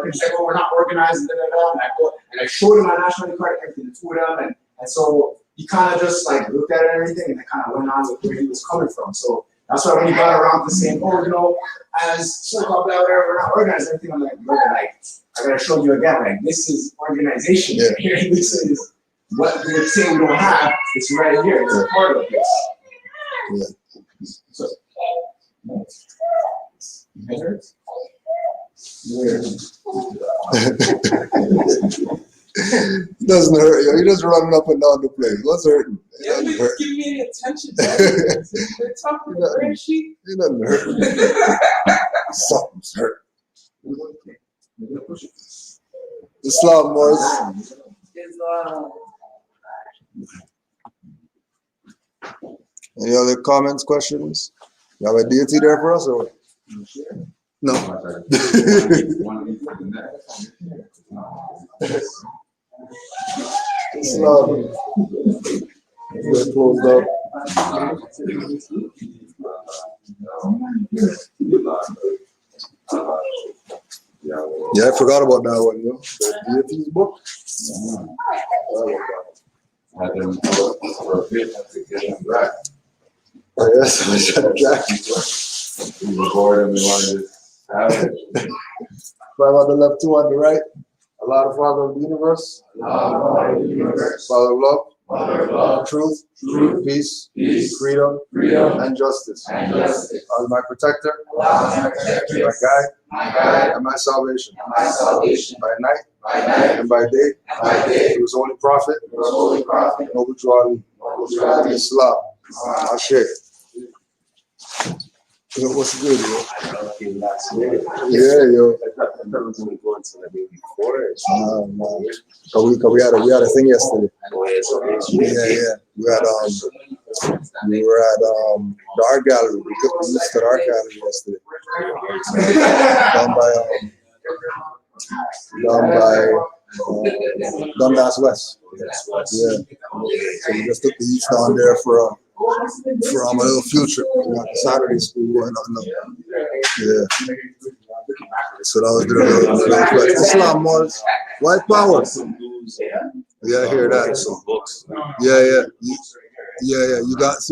It's like, we're not organized. And I showed him my national ID card, everything, to him, and so he kind of just looked at it and everything, and then kind of went on with where he was coming from. So that's why when he got around to saying, as so-called whatever, we're not organized, everything, I'm like, brother, I gotta show you again, this is organization here. This is what we say we don't have. It's right here. It's a part of this. Yeah. So, it hurts. It doesn't hurt. You're just running up and down the place. What's hurting? Give me any attention. They're talking about sheep. It doesn't hurt. Something's hurt. Islam was. Any other comments, questions? You have a deity there for us or? No. It's lovely. We're closed up. Yeah, I forgot about that one, yo. The deities book. Had them for a bit to get them back. Oh, yes, I said Jack. We were bored and we wanted to have it. 5 on the left, 2 on the right. Allah, the Father of the universe. Father of love. Truth. Peace. Freedom. And justice. Allah, my protector. My guide. And my salvation. By night. And by day. He was only prophet. Noble to Ali. Islam. Ashe. Yo, what's good, yo? Yeah, yo. We had a thing yesterday. Yeah. We were at the art gallery. We visited the art gallery yesterday. Down by Dundas West. Yeah. So we just took the youth down there for a little field trip. We got the Saturday school going on now. Yeah. So that was the little flex. Islam was white power. Yeah, I hear that. So, yeah. You got